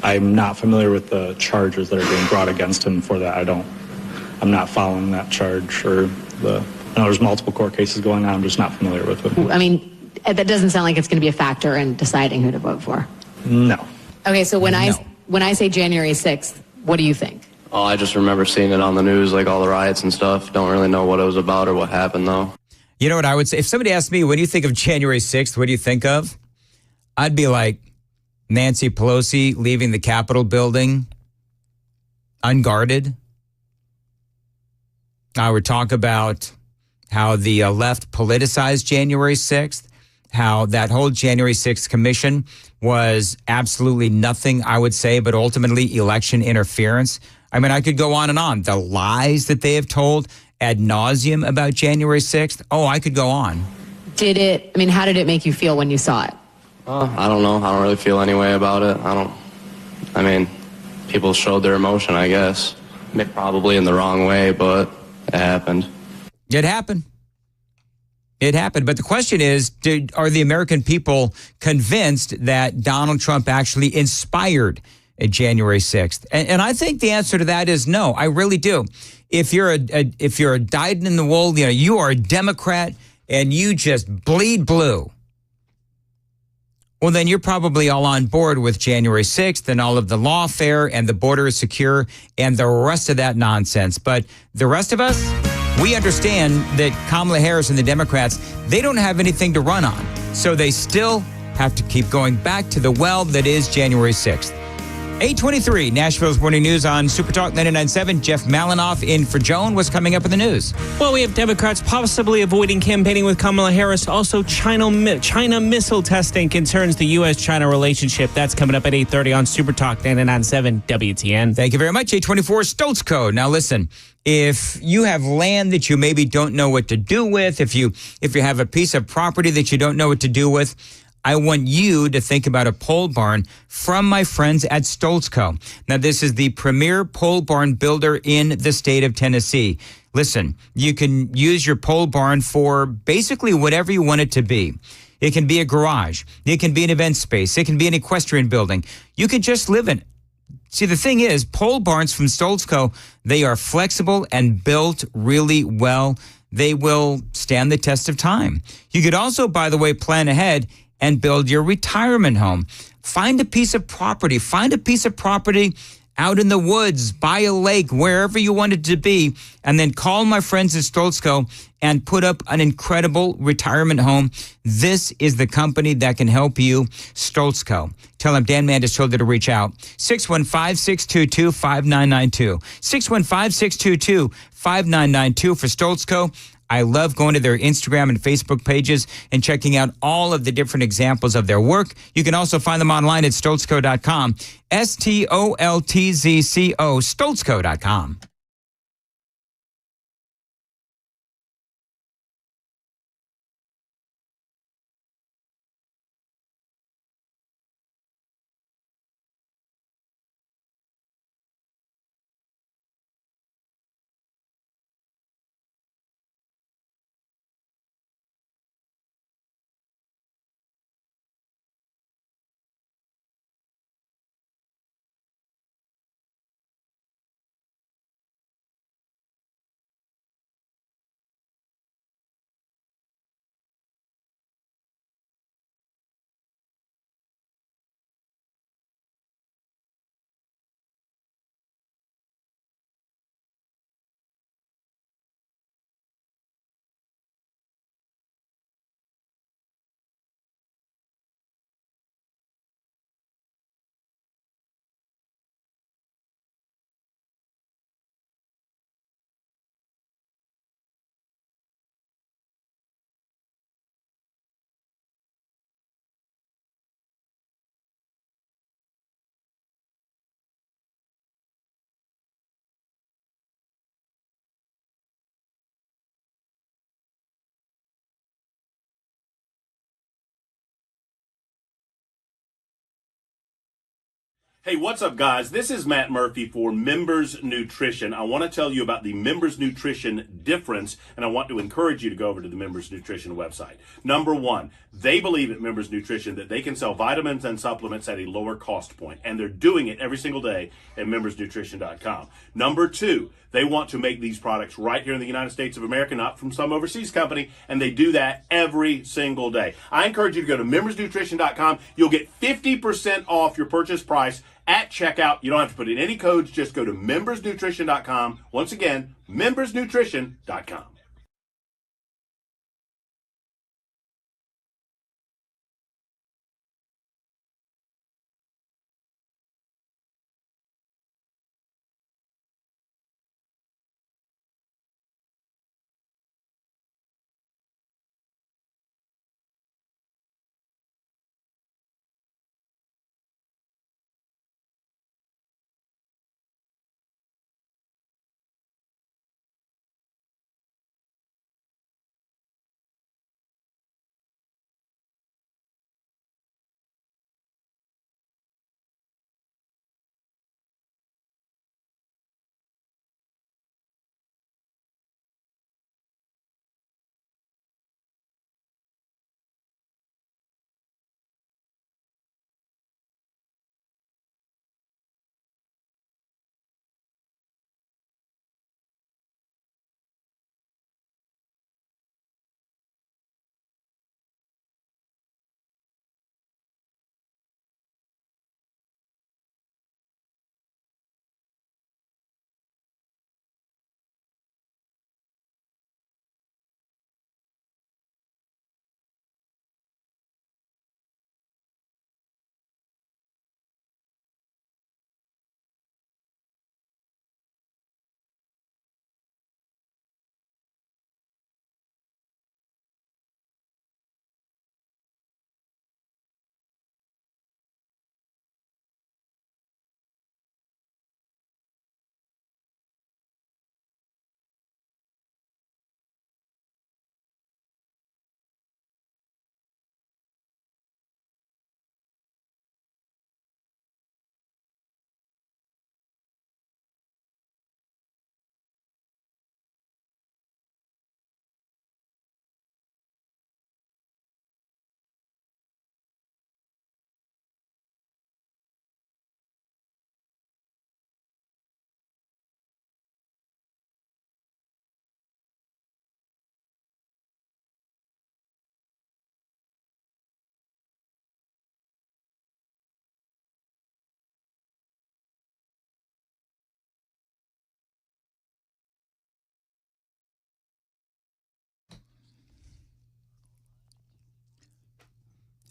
I'm not familiar with the charges that are being brought against him for that. I'm not following that charge or I know there's multiple court cases going on. I'm just not familiar with it. I mean, that doesn't sound like it's going to be a factor in deciding who to vote for. No. Okay, so when I say January 6th, what do you think? Oh, I just remember seeing it on the news, like all the riots and stuff. Don't really know what it was about or what happened, though. You know what I would say? If somebody asked me, what do you think of January 6th? What do you think of? I'd be like, Nancy Pelosi leaving the Capitol building unguarded. I would talk about how the left politicized January 6th, how that whole January 6th commission was absolutely nothing, I would say, but ultimately election interference. I mean, I could go on and on. The lies that they have told ad nauseum about January 6th. Oh, I could go on. How did it make you feel when you saw it? I don't know. I don't really feel any way about it. People showed their emotion, I guess. Probably in the wrong way, but it happened. It happened. It happened. But the question is, are the American people convinced that Donald Trump actually inspired January 6th? And I think the answer to that is no. I really do. If you're a dyed-in-the-wool, you are a Democrat and you just bleed blue, well, then you're probably all on board with January 6th and all of the lawfare and the border is secure and the rest of that nonsense. But the rest of us, we understand that Kamala Harris and the Democrats, they don't have anything to run on. So they still have to keep going back to the well that is January 6th. 8:23, Nashville's Morning News on Super Talk 99.7. Jeff Malinoff in for Joan. What's coming up in the news? Well, we have Democrats possibly avoiding campaigning with Kamala Harris. Also, China missile testing concerns the U.S.-China relationship. That's coming up at 8:30 on Super Talk 99.7 WTN. Thank you very much. 824 Stoltz Code. Now, listen, if you have land that you maybe don't know what to do with, if you have a piece of property that you don't know what to do with, I want you to think about a pole barn from my friends at Stoltz Co. Now, this is the premier pole barn builder in the state of Tennessee. Listen, you can use your pole barn for basically whatever you want it to be. It can be a garage. It can be an event space. It can be an equestrian building. You can just live in it. See, the thing is, pole barns from Stoltz Co., they are flexible and built really well. They will stand the test of time. You could also, by the way, plan ahead and build your retirement home. Find a piece of property. Find a piece of property out in the woods, by a lake, wherever you want it to be, and then call my friends at Stoltz Co. and put up an incredible retirement home. This is the company that can help you, Stoltz Co. Tell them Dan Mandis told you to reach out. 615-622-5992. 615-622-5992 for Stoltz Co. I love going to their Instagram and Facebook pages and checking out all of the different examples of their work. You can also find them online at stoltzco.com. STOLTZCO, stoltzco.com. Hey, what's up, guys? This is Matt Murphy for Members Nutrition. I want to tell you about the Members Nutrition difference, and I want to encourage you to go over to the Members Nutrition website. Number one, they believe at Members Nutrition that they can sell vitamins and supplements at a lower cost point, and they're doing it every single day at membersnutrition.com. Number two, they want to make these products right here in the United States of America, not from some overseas company, and they do that every single day. I encourage you to go to membersnutrition.com. You'll get 50% off your purchase price at checkout. You don't have to put in any codes. Just go to membersnutrition.com. Once again, membersnutrition.com.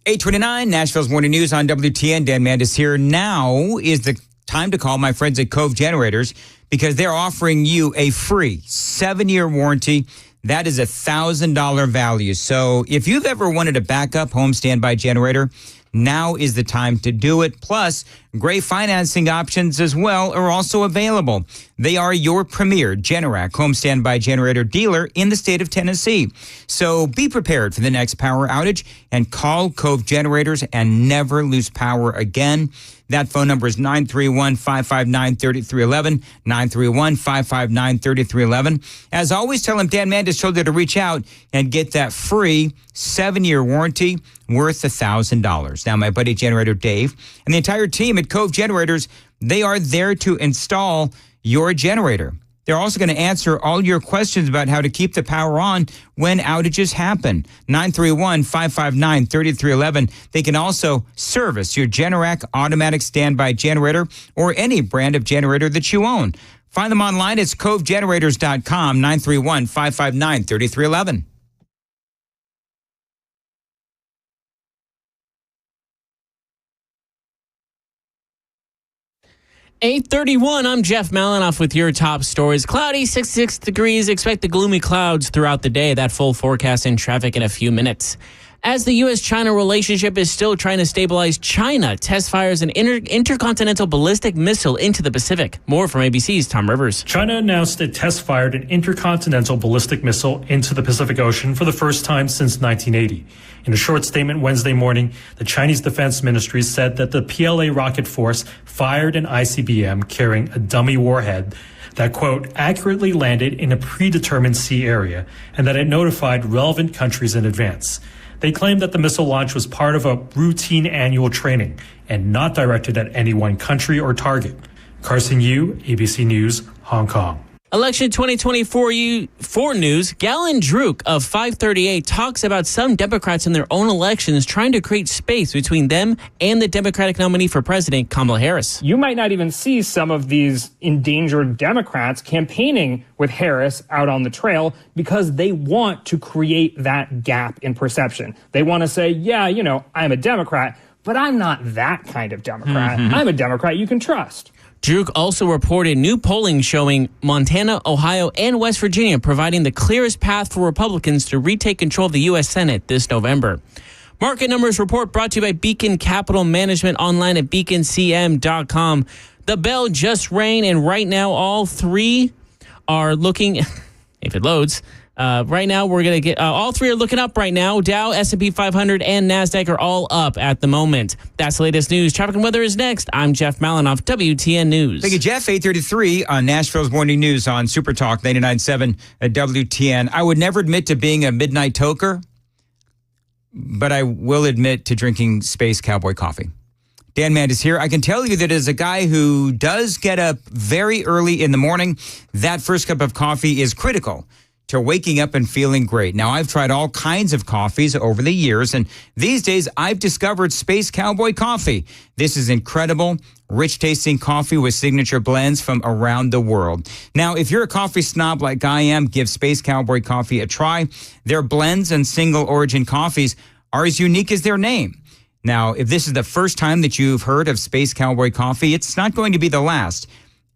.829 Nashville's Morning News on WTN. Dan Mandis here. Now is the time to call my friends at Cove Generators because they're offering you a free 7-year warranty. That is $1,000 value. So if you've ever wanted a backup home standby generator, now is the time to do it. Plus, great financing options as well are also available. They are your premier Generac home standby generator dealer in the state of Tennessee. So be prepared for the next power outage and call Cove Generators and never lose power again. That phone number is 931-559-3311, 931-559-3311. As always, tell them Dan Mandis told you to reach out and get that free 7-year warranty worth $1,000. Now, my buddy generator Dave and the entire team at Cove Generators, they are there to install your generator. They're also going to answer all your questions about how to keep the power on when outages happen. 931-559-3311. They can also service your Generac automatic standby generator or any brand of generator that you own. Find them online. It's covegenerators.com, 931-559-3311. .831, I'm Jeff Malinoff with your top stories. Cloudy, 66 degrees. Expect the gloomy clouds throughout the day. That full forecast and traffic in a few minutes. As the U.S.-China relationship is still trying to stabilize, China test fires an intercontinental ballistic missile into the Pacific. More from ABC's Tom Rivers. China announced it test-fired an intercontinental ballistic missile into the Pacific Ocean for the first time since 1980. In a short statement Wednesday morning, the Chinese Defense Ministry said that the PLA rocket force fired an ICBM carrying a dummy warhead that, quote, accurately landed in a predetermined sea area and that it notified relevant countries in advance. They claimed that the missile launch was part of a routine annual training and not directed at any one country or target. Carson Yu, ABC News, Hong Kong. Election 2024 news. Galen Druk of 538 talks about some Democrats in their own elections trying to create space between them and the Democratic nominee for president, Kamala Harris. You might not even see some of these endangered Democrats campaigning with Harris out on the trail because they want to create that gap in perception. They want to say, yeah, you know, I'm a Democrat, but I'm not that kind of Democrat. I'm a Democrat you can trust. Druk also reported new polling showing Montana, Ohio, and West Virginia providing the clearest path for Republicans to retake control of the U.S. Senate this November. Market Numbers Report brought to you by Beacon Capital Management online at beaconcm.com. The bell just rang, and right now all three are looking, if it loads, right now we're going to get, all three are looking up right now. Dow, S&P 500, and NASDAQ are all up at the moment. That's the latest news. Traffic and weather is next. I'm Jeff Malinoff, WTN News. Thank you, Jeff. 8:33 on Nashville's Morning News on Super Talk 99.7 at WTN. I would never admit to being a midnight toker, but I will admit to drinking Space Cowboy coffee. Dan Mandis here. I can tell you that as a guy who does get up very early in the morning, that first cup of coffee is critical to waking up and feeling great. Now, I've tried all kinds of coffees over the years, and these days I've discovered Space Cowboy coffee. This is incredible, rich-tasting coffee with signature blends from around the world. Now, if you're a coffee snob like I am, give Space Cowboy coffee a try. Their blends and single-origin coffees are as unique as their name. Now, if this is the first time that you've heard of Space Cowboy coffee, it's not going to be the last.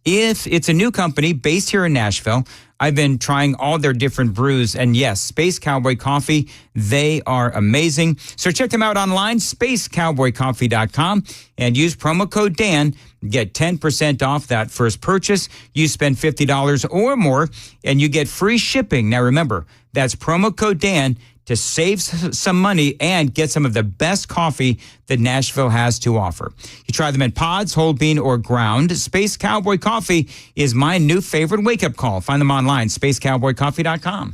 If it's a new company based here in Nashville, I've been trying all their different brews, and yes, Space Cowboy Coffee, they are amazing. So check them out online, spacecowboycoffee.com, and use promo code Dan. Get 10% off that first purchase. You spend $50 or more, and you get free shipping. Now remember, that's promo code Dan to save some money and get some of the best coffee that Nashville has to offer. You try them in pods, whole bean, or ground. Space Cowboy Coffee is my new favorite wake-up call. Find them online, spacecowboycoffee.com.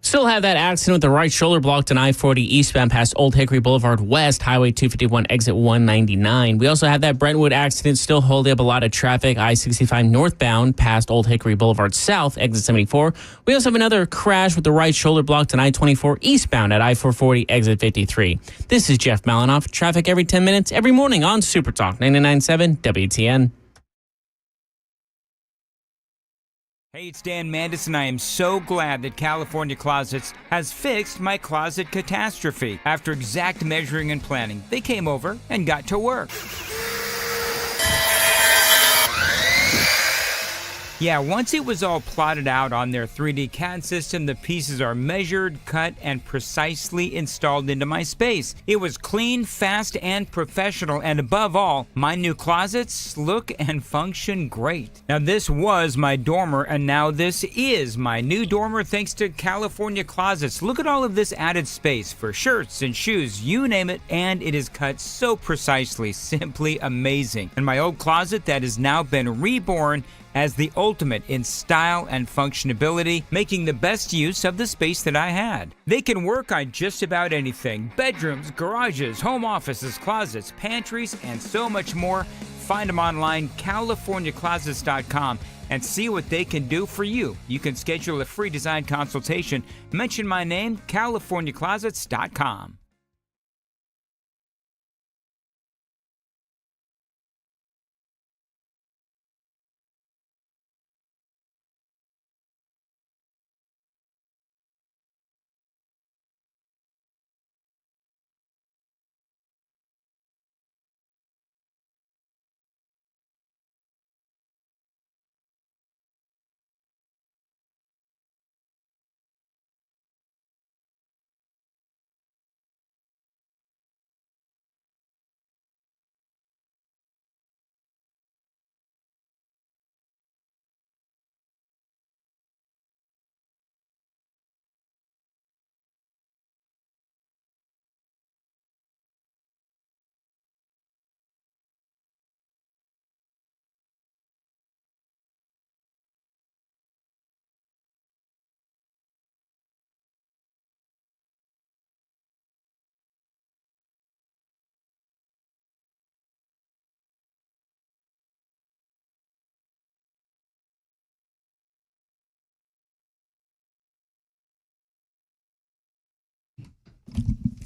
Still have that accident with the right shoulder blocked on I-40 eastbound past Old Hickory Boulevard West, Highway 251, exit 199. We also have that Brentwood accident still holding up a lot of traffic, I-65 northbound past Old Hickory Boulevard South, exit 74. We also have another crash with the right shoulder blocked on I-24 eastbound at I-440, exit 53. This is Jeff Malinoff. Traffic every 10 minutes, every morning on Super Talk 99.7 WTN. Hey, it's Dan Mandis, and I am so glad that California Closets has fixed my closet catastrophe. After exact measuring and planning, they came over and got to work. Yeah, once it was all plotted out on their 3D CAD system, the pieces are measured, cut, and precisely installed into my space. It was clean, fast, and professional, and above all, my new closets look and function great. Now, this was my dormer, and now this is my new dormer thanks to California Closets. Look at all of this added space for shirts and shoes, you name it, and it is cut so precisely, simply amazing. And my old closet that has now been reborn as the ultimate in style and functionability, making the best use of the space that I had. They can work on just about anything: bedrooms, garages, home offices, closets, pantries, and so much more. Find them online, CaliforniaClosets.com, and see what they can do for you. You can schedule a free design consultation. Mention my name, CaliforniaClosets.com.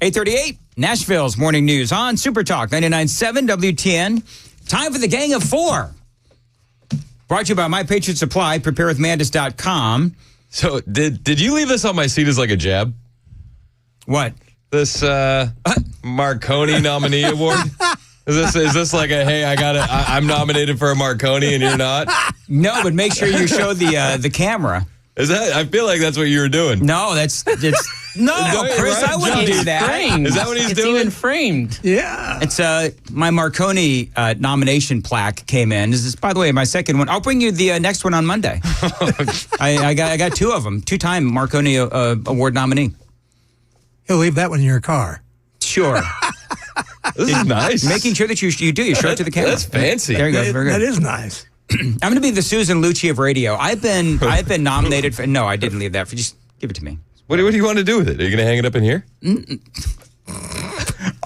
.838, Nashville's Morning News on Super Talk 99.7 WTN. Time for the Gang of Four. Brought to you by My Patriot Supply, preparewithmandis.com. So did you leave this on my seat as like a jab? What? This Marconi nominee award? Is this like a, hey, I'm nominated for a Marconi and you're not? No, but make sure you show the camera. Is that? I feel like that's what you were doing. No, it's no, Chris, I wouldn't do that. Framed. Is that what he's doing? It's even framed. Yeah. It's my Marconi nomination plaque came in. This is, by the way, my second one. I'll bring you the next one on Monday. I got two of them. 2-time Marconi award nominee. You'll leave that one in your car. Sure. This is nice. Making sure that you show it to the camera. That's fancy. There you go. Very good. That is nice. I'm going to be the Susan Lucci of radio. I've been nominated for. No, I didn't leave that for. Just give it to me. What do you want to do with it? Are you going to hang it up in here?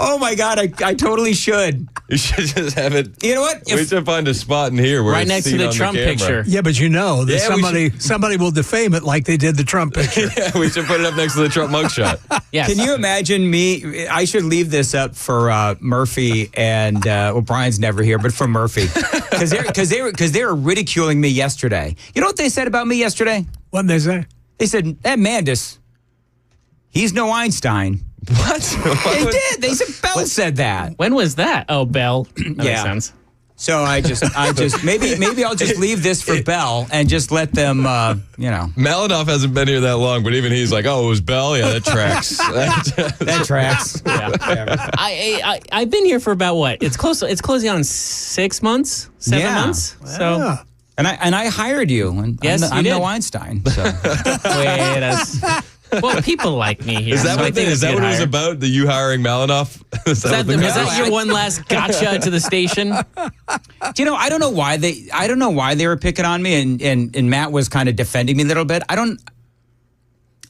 Oh my God, I totally should. You should just have it. You know what? We should find a spot in here where right it's next to seen the on Trump camera. picture. Yeah, but that somebody will defame it like they did the Trump picture. Yeah, we should put it up next to the Trump mugshot. Yes. Can you imagine me? I should leave this up for Murphy and Brian's never here, but for Murphy, because they were ridiculing me yesterday. You know what they said about me yesterday? What did they say? They said that Mandis, he's no Einstein. What? They did. They said Bell said that. When was that? Oh, Bell. That makes sense. So I just maybe I'll just leave this for Bell and just let them, Malinoff hasn't been here that long, but even he's like, oh, it was Bell? Yeah, that tracks. That tracks. Yeah. I've been here for about what? It's closing on 6 months, 7 months. So. And I hired you, and yes, I'm no Einstein. So. Wait, well, people like me here. Is that what it was about? You hiring Malinoff? Was that your one last gotcha to the station? Do you know? I don't know why they were picking on me, and Matt was kind of defending me a little bit. I don't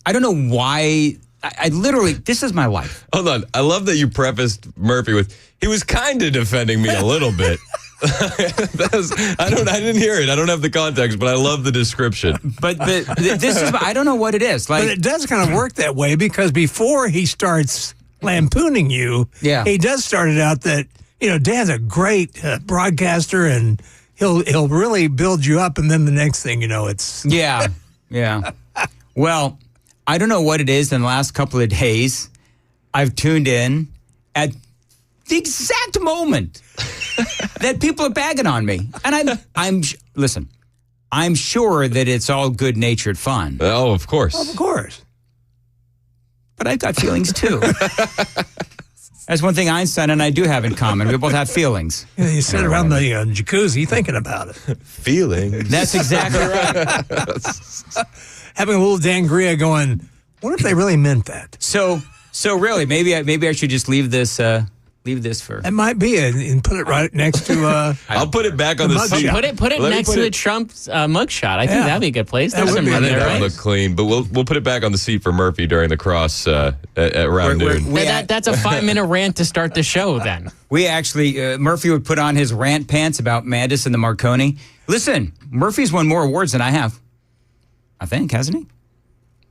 know why. I literally, this is my life. Hold on. I love that you prefaced Murphy with, he was kind of defending me a little bit. I didn't hear it. I don't have the context, but I love the description. But this is, I don't know what it is. Like, but it does kind of work that way because before he starts lampooning you, he does start it out that, Dan's a great broadcaster and he'll really build you up. And then the next thing you know, it's. Yeah. Well, I don't know what it is in the last couple of days. I've tuned in at the exact moment that people are bagging on me. And I'm listen, I'm sure that it's all good-natured fun. Oh, of course. Of course. But I've got feelings, too. That's one thing Einstein and I do have in common. We both have feelings. Yeah, you sit around the jacuzzi thinking about it. Feelings. That's exactly right. Having a little dangria going, what if they really meant that? So really, maybe I should just leave this for. It might be, and put it right next to. I'll put it back on the seat. Put it next to the Trump's mugshot. I think that'd be a good place. There's some room there, that right? would look clean, but we'll put it back on the seat for Murphy during the cross at around noon. That's a 5-minute rant to start the show. Then we actually Murphy would put on his rant pants about Mandis and the Marconi. Listen, Murphy's won more awards than I have. I think, hasn't he?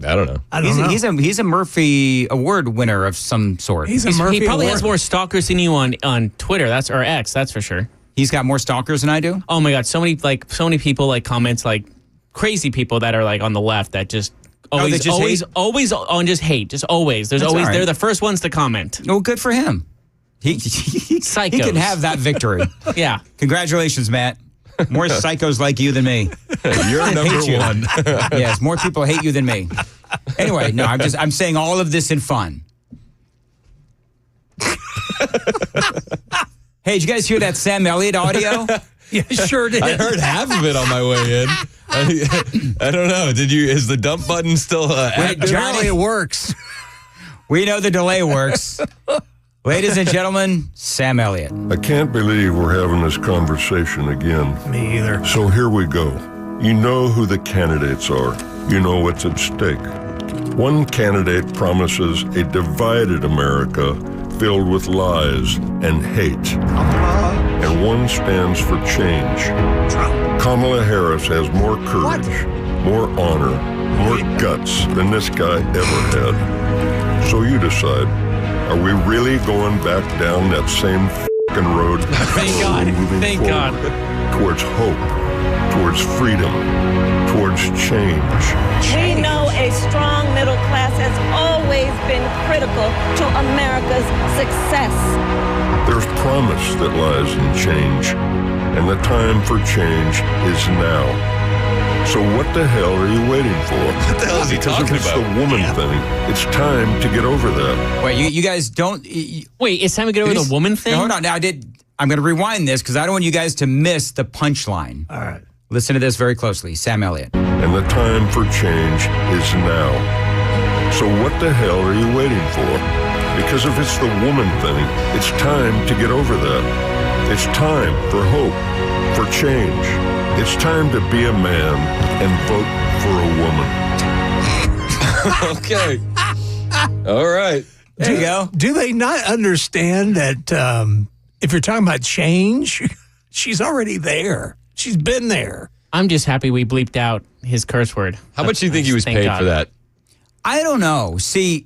I don't know. I don't know. He's a Murphy Award winner of some sort. He probably has more stalkers than you on Twitter. Or X. That's for sure. He's got more stalkers than I do. Oh my God! So many people like comments, like crazy people that are like on the left that just always hate. Just always. There's That's always all right. they're the first ones to comment. Oh, good for him. He can have that victory. Yeah. Congratulations, Matt. More psychos like you than me. You're number one. Yes, more people hate you than me. Anyway, no, I'm saying all of this in fun. Hey, did you guys hear that Sam Elliott audio? Yeah, sure did. I heard half of it on my way in. I don't know. Is the dump button still active? Johnny, it works. We know the delay works. Ladies and gentlemen, Sam Elliott. I can't believe we're having this conversation again. Me either. So here we go. You know who the candidates are. You know what's at stake. One candidate promises a divided America filled with lies and hate. And one stands for change. Kamala Harris has more courage, more honor, more guts than this guy ever had. So you decide. Are we really going back down that same f***ing road? Thank God. Thank God. Towards hope, towards freedom, towards change. We know a strong middle class has always been critical to America's success. There's promise that lies in change, and the time for change is now. So what the hell are you waiting for? What the hell is he talking about? Because it's the woman thing. It's time to get over that. Wait, you guys don't... Wait, it's time to get over the woman thing? No, hold on. Now, I'm going to rewind this because I don't want you guys to miss the punchline. All right. Listen to this very closely. Sam Elliott. And the time for change is now. So what the hell are you waiting for? Because if it's the woman thing, it's time to get over that. It's time for hope, for change. It's time to be a man and vote for a woman. Okay. All right. There you go. Do they not understand that if you're talking about change, she's already there. She's been there. I'm just happy we bleeped out his curse word. How much do you think he was Thank paid God. for that? I don't know. See,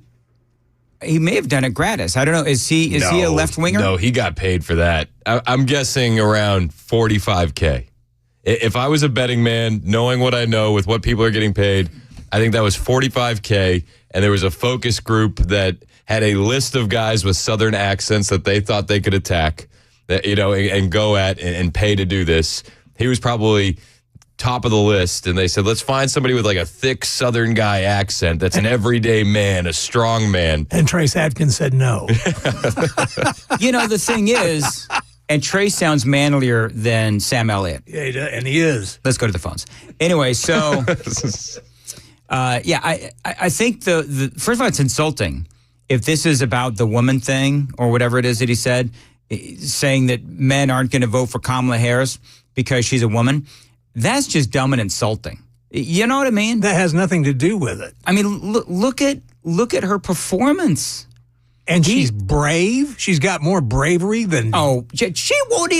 he may have done it gratis. I don't know. Is he a left winger? No, he got paid for that. I'm guessing around $45K. If I was a betting man, knowing what I know with what people are getting paid, I think that was $45K. And there was a focus group that had a list of guys with Southern accents that they thought they could attack, that and go at and pay to do this. He was probably top of the list, and they said, let's find somebody with like a thick Southern guy accent that's an everyday man, a strong man. And Trace Adkins said no. The thing is, and Trace sounds manlier than Sam Elliott. Yeah, and he is. Let's go to the phones. Anyway, so, I think the first of all, it's insulting. If this is about the woman thing or whatever it is that he said, saying that men aren't going to vote for Kamala Harris because she's a woman, that's just dumb and insulting. You know what I mean? That has nothing to do with it. I mean, look at her performance. And she's brave. She's got more bravery than... Oh, she won't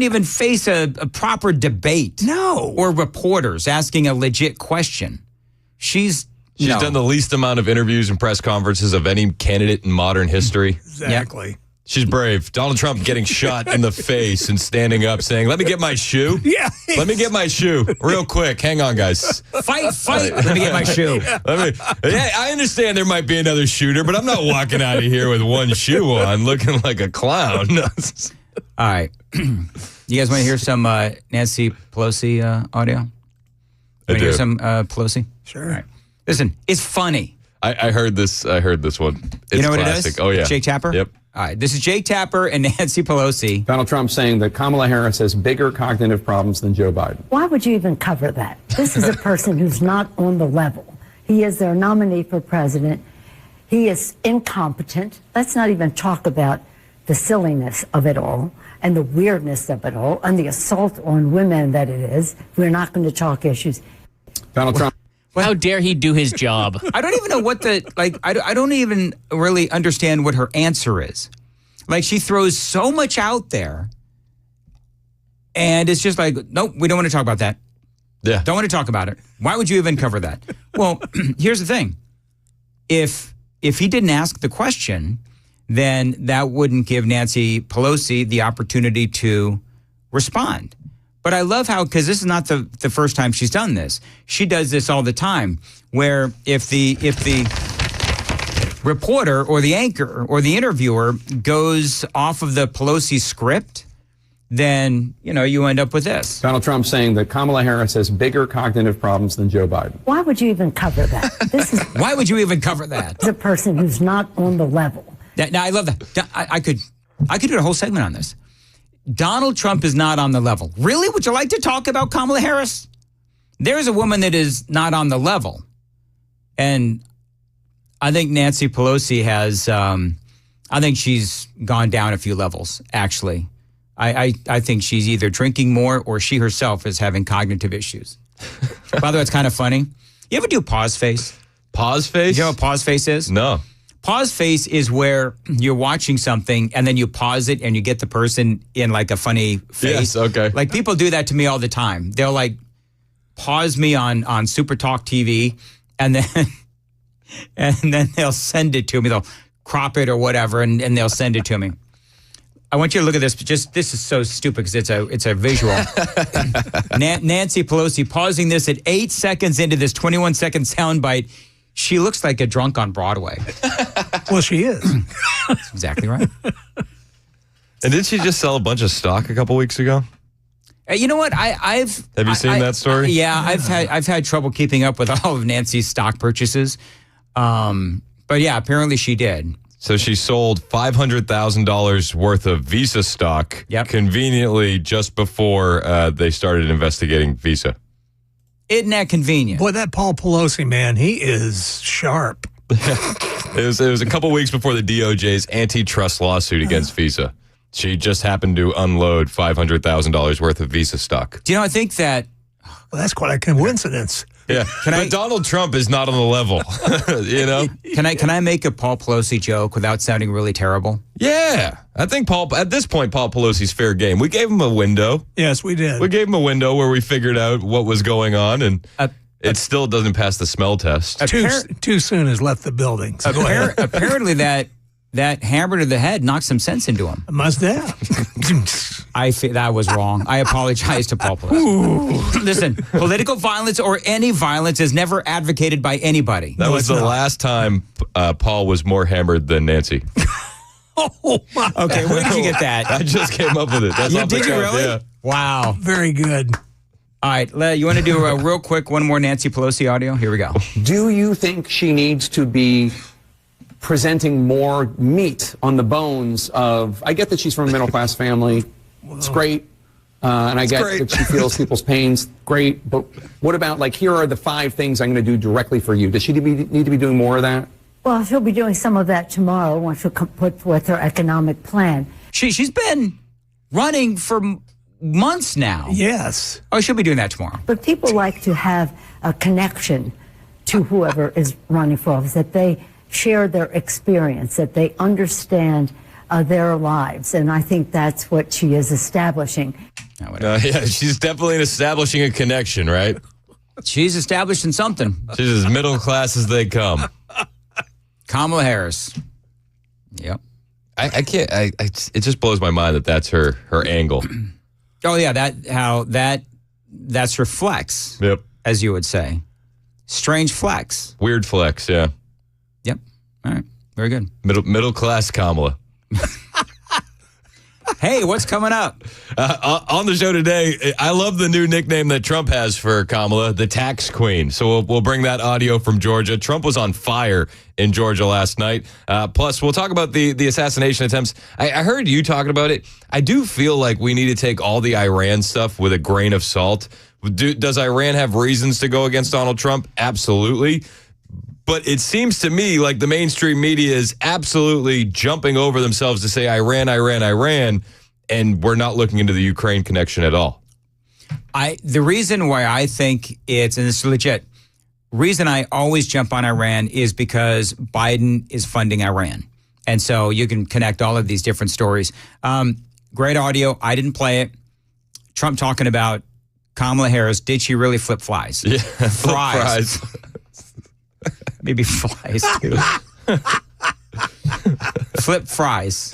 even face a proper debate. No. Or reporters asking a legit question. She's done the least amount of interviews and press conferences of any candidate in modern history. Exactly. Yep. She's brave. Donald Trump getting shot in the face and standing up saying, let me get my shoe. Yeah. Let me get my shoe real quick. Hang on, guys. Fight. Let me get my shoe. I understand there might be another shooter, but I'm not walking out of here with one shoe on looking like a clown. All right. You guys want to hear some Nancy Pelosi audio? Want to hear some Pelosi? Sure. All right. Listen, it's funny. I heard this. I heard this one. It's you know classic. What it is? Oh yeah. Jake Tapper. Yep. All right. This is Jake Tapper and Nancy Pelosi. Donald Trump saying that Kamala Harris has bigger cognitive problems than Joe Biden. Why would you even cover that? This is a person who's not on the level. He is their nominee for president. He is incompetent. Let's not even talk about the silliness of it all and the weirdness of it all and the assault on women that it is. We're not going to talk issues. Donald Trump. How dare he do his job? I don't even know what I don't even really understand what her answer is. Like, she throws so much out there, and it's just like, nope, we don't want to talk about that. Yeah. Don't want to talk about it. Why would you even cover that? Well, here's the thing. If he didn't ask the question, then that wouldn't give Nancy Pelosi the opportunity to respond. But I love how, because this is not the first time she's done this. She does this all the time, where if the reporter or the anchor or the interviewer goes off of the Pelosi script, then, you end up with this. Donald Trump saying that Kamala Harris has bigger cognitive problems than Joe Biden. Why would you even cover that? This is Why would you even cover that? a person who's not on the level. Now, I love that. I could do a whole segment on this. Donald Trump is not on the level. Really? Would you like to talk about Kamala Harris? There's a woman that is not on the level. And I think Nancy Pelosi has, I think she's gone down a few levels, actually. I think she's either drinking more or she herself is having cognitive issues. By the way, it's kind of funny. You ever do pause face? Pause face? You know what pause face is? No. Pause face is where you're watching something and then you pause it and you get the person in like a funny face. Yes, okay. Like, people do that to me all the time. They'll like pause me on Super Talk TV and then they'll send it to me. They'll crop it or whatever and they'll send it to me. I want you to look at this. This is so stupid because it's a visual. Nancy Pelosi pausing this at 8 seconds into this 21-second soundbite. She looks like a drunk on Broadway. Well, she is. That's exactly right. And did she just sell a bunch of stock a couple weeks ago? You know what? Have you seen that story? Yeah, I've had trouble keeping up with all of Nancy's stock purchases. But yeah, apparently she did. So she sold $500,000 worth of Visa stock conveniently just before they started investigating Visa. Isn't that convenient? Boy, that Paul Pelosi, man, he is sharp. It was a couple weeks before the DOJ's antitrust lawsuit against Visa. She just happened to unload $500,000 worth of Visa stock. Do you know, I think that... Well, that's quite a coincidence. Yeah, but Donald Trump is not on the level, Can I make a Paul Pelosi joke without sounding really terrible? Yeah, I think at this point, Paul Pelosi's fair game. We gave him a window. Yes, we did. We gave him a window where we figured out what was going on, and it still doesn't pass the smell test. Too soon has left the building. So apparently that hammer to the head knocked some sense into him. Must have. That was wrong. I apologize to Paul Pelosi. Listen, political violence or any violence is never advocated by anybody. That was the last time Paul was more hammered than Nancy. Oh, my. Okay, where did you get that? I just came up with it. That's Did you really? Yeah. Wow. Very good. All right, you want to do a real quick one more Nancy Pelosi audio? Here we go. Do you think she needs to be presenting more meat on the bones of... I get that she's from a middle-class family. It's great. And I get that she feels people's pains. Great. But what about, like, here are the 5 things I'm going to do directly for you? Does she need to be doing more of that? Well, she'll be doing some of that tomorrow once she'll put forth her economic plan. She's been running for months now. Yes. Oh, she'll be doing that tomorrow. But people like to have a connection to whoever is running for office, that they share their experience, that they understand their lives. And I think that's what she is establishing. Yeah, she's definitely establishing a connection, right? She's establishing something. She's as middle class as they come. Kamala Harris. Yep. I can't. It just blows my mind that that's her angle. Oh yeah, that's her flex. Yep. As you would say. Strange flex. Weird flex, yeah. Yep. All right. Very good. Middle class Kamala. Hey, what's coming up? On the show today, I love the new nickname that Trump has for Kamala, the tax queen. So we'll bring that audio from Georgia. Trump was on fire in Georgia last night. Plus, we'll talk about the assassination attempts. I heard you talking about it. I do feel like we need to take all the Iran stuff with a grain of salt. Does Iran have reasons to go against Donald Trump? Absolutely. But it seems to me like the mainstream media is absolutely jumping over themselves to say Iran, and we're not looking into the Ukraine connection at all. The reason why I think it's, and this is legit, reason I always jump on Iran is because Biden is funding Iran. And so you can connect all of these different stories. Great audio. I didn't play it. Trump talking about Kamala Harris. Did she really flip flies? Yeah, fries. Maybe flies, too. Flip fries.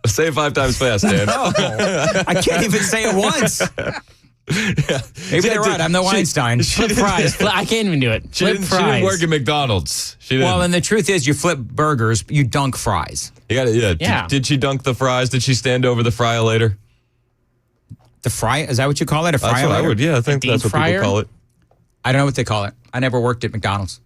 Say it 5 times fast, Dan. No, I can't even say it once. Yeah. Maybe they're right. I'm no Einstein. Flip fries. I can't even do it. She Flip didn't fries. work at McDonald's. Well, and the truth is, you flip burgers, you dunk fries. You got it. Yeah. Did she dunk the fries? Did she stand over the fryer-later? The fry? Is that what you call it? A fryer? That's what I would. Yeah, I think that's what people call it. I don't know what they call it. I never worked at McDonald's.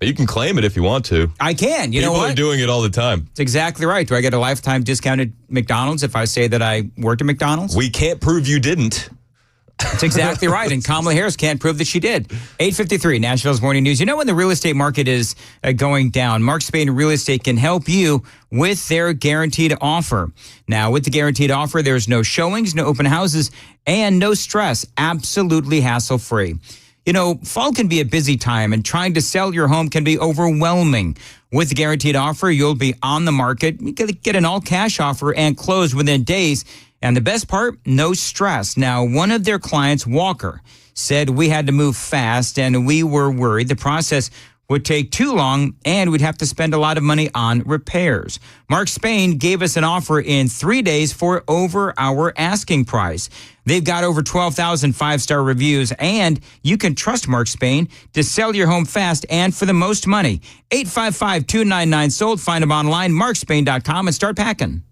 You can claim it if you want to. I can. You know what? People are doing it all the time. It's exactly right. Do I get a lifetime discounted McDonald's if I say that I worked at McDonald's? We can't prove you didn't. That's exactly right. And Kamala Harris can't prove that she did. 8:53, Nashville's Morning News. You know when the real estate market is going down, Mark Spain Real Estate can help you with their guaranteed offer. Now, with the guaranteed offer, there's no showings, no open houses, and no stress. Absolutely hassle-free. You know, fall can be a busy time, and trying to sell your home can be overwhelming. With the guaranteed offer, you'll be on the market. You get an all-cash offer and close within days. And the best part, no stress. Now, one of their clients, Walker, said we had to move fast, and we were worried the process would take too long and we'd have to spend a lot of money on repairs. Mark Spain gave us an offer in 3 days for over our asking price. They've got over 12,000 five-star reviews, and you can trust Mark Spain to sell your home fast and for the most money. 855-299-SOLD. Find them online, markspain.com, and start packing.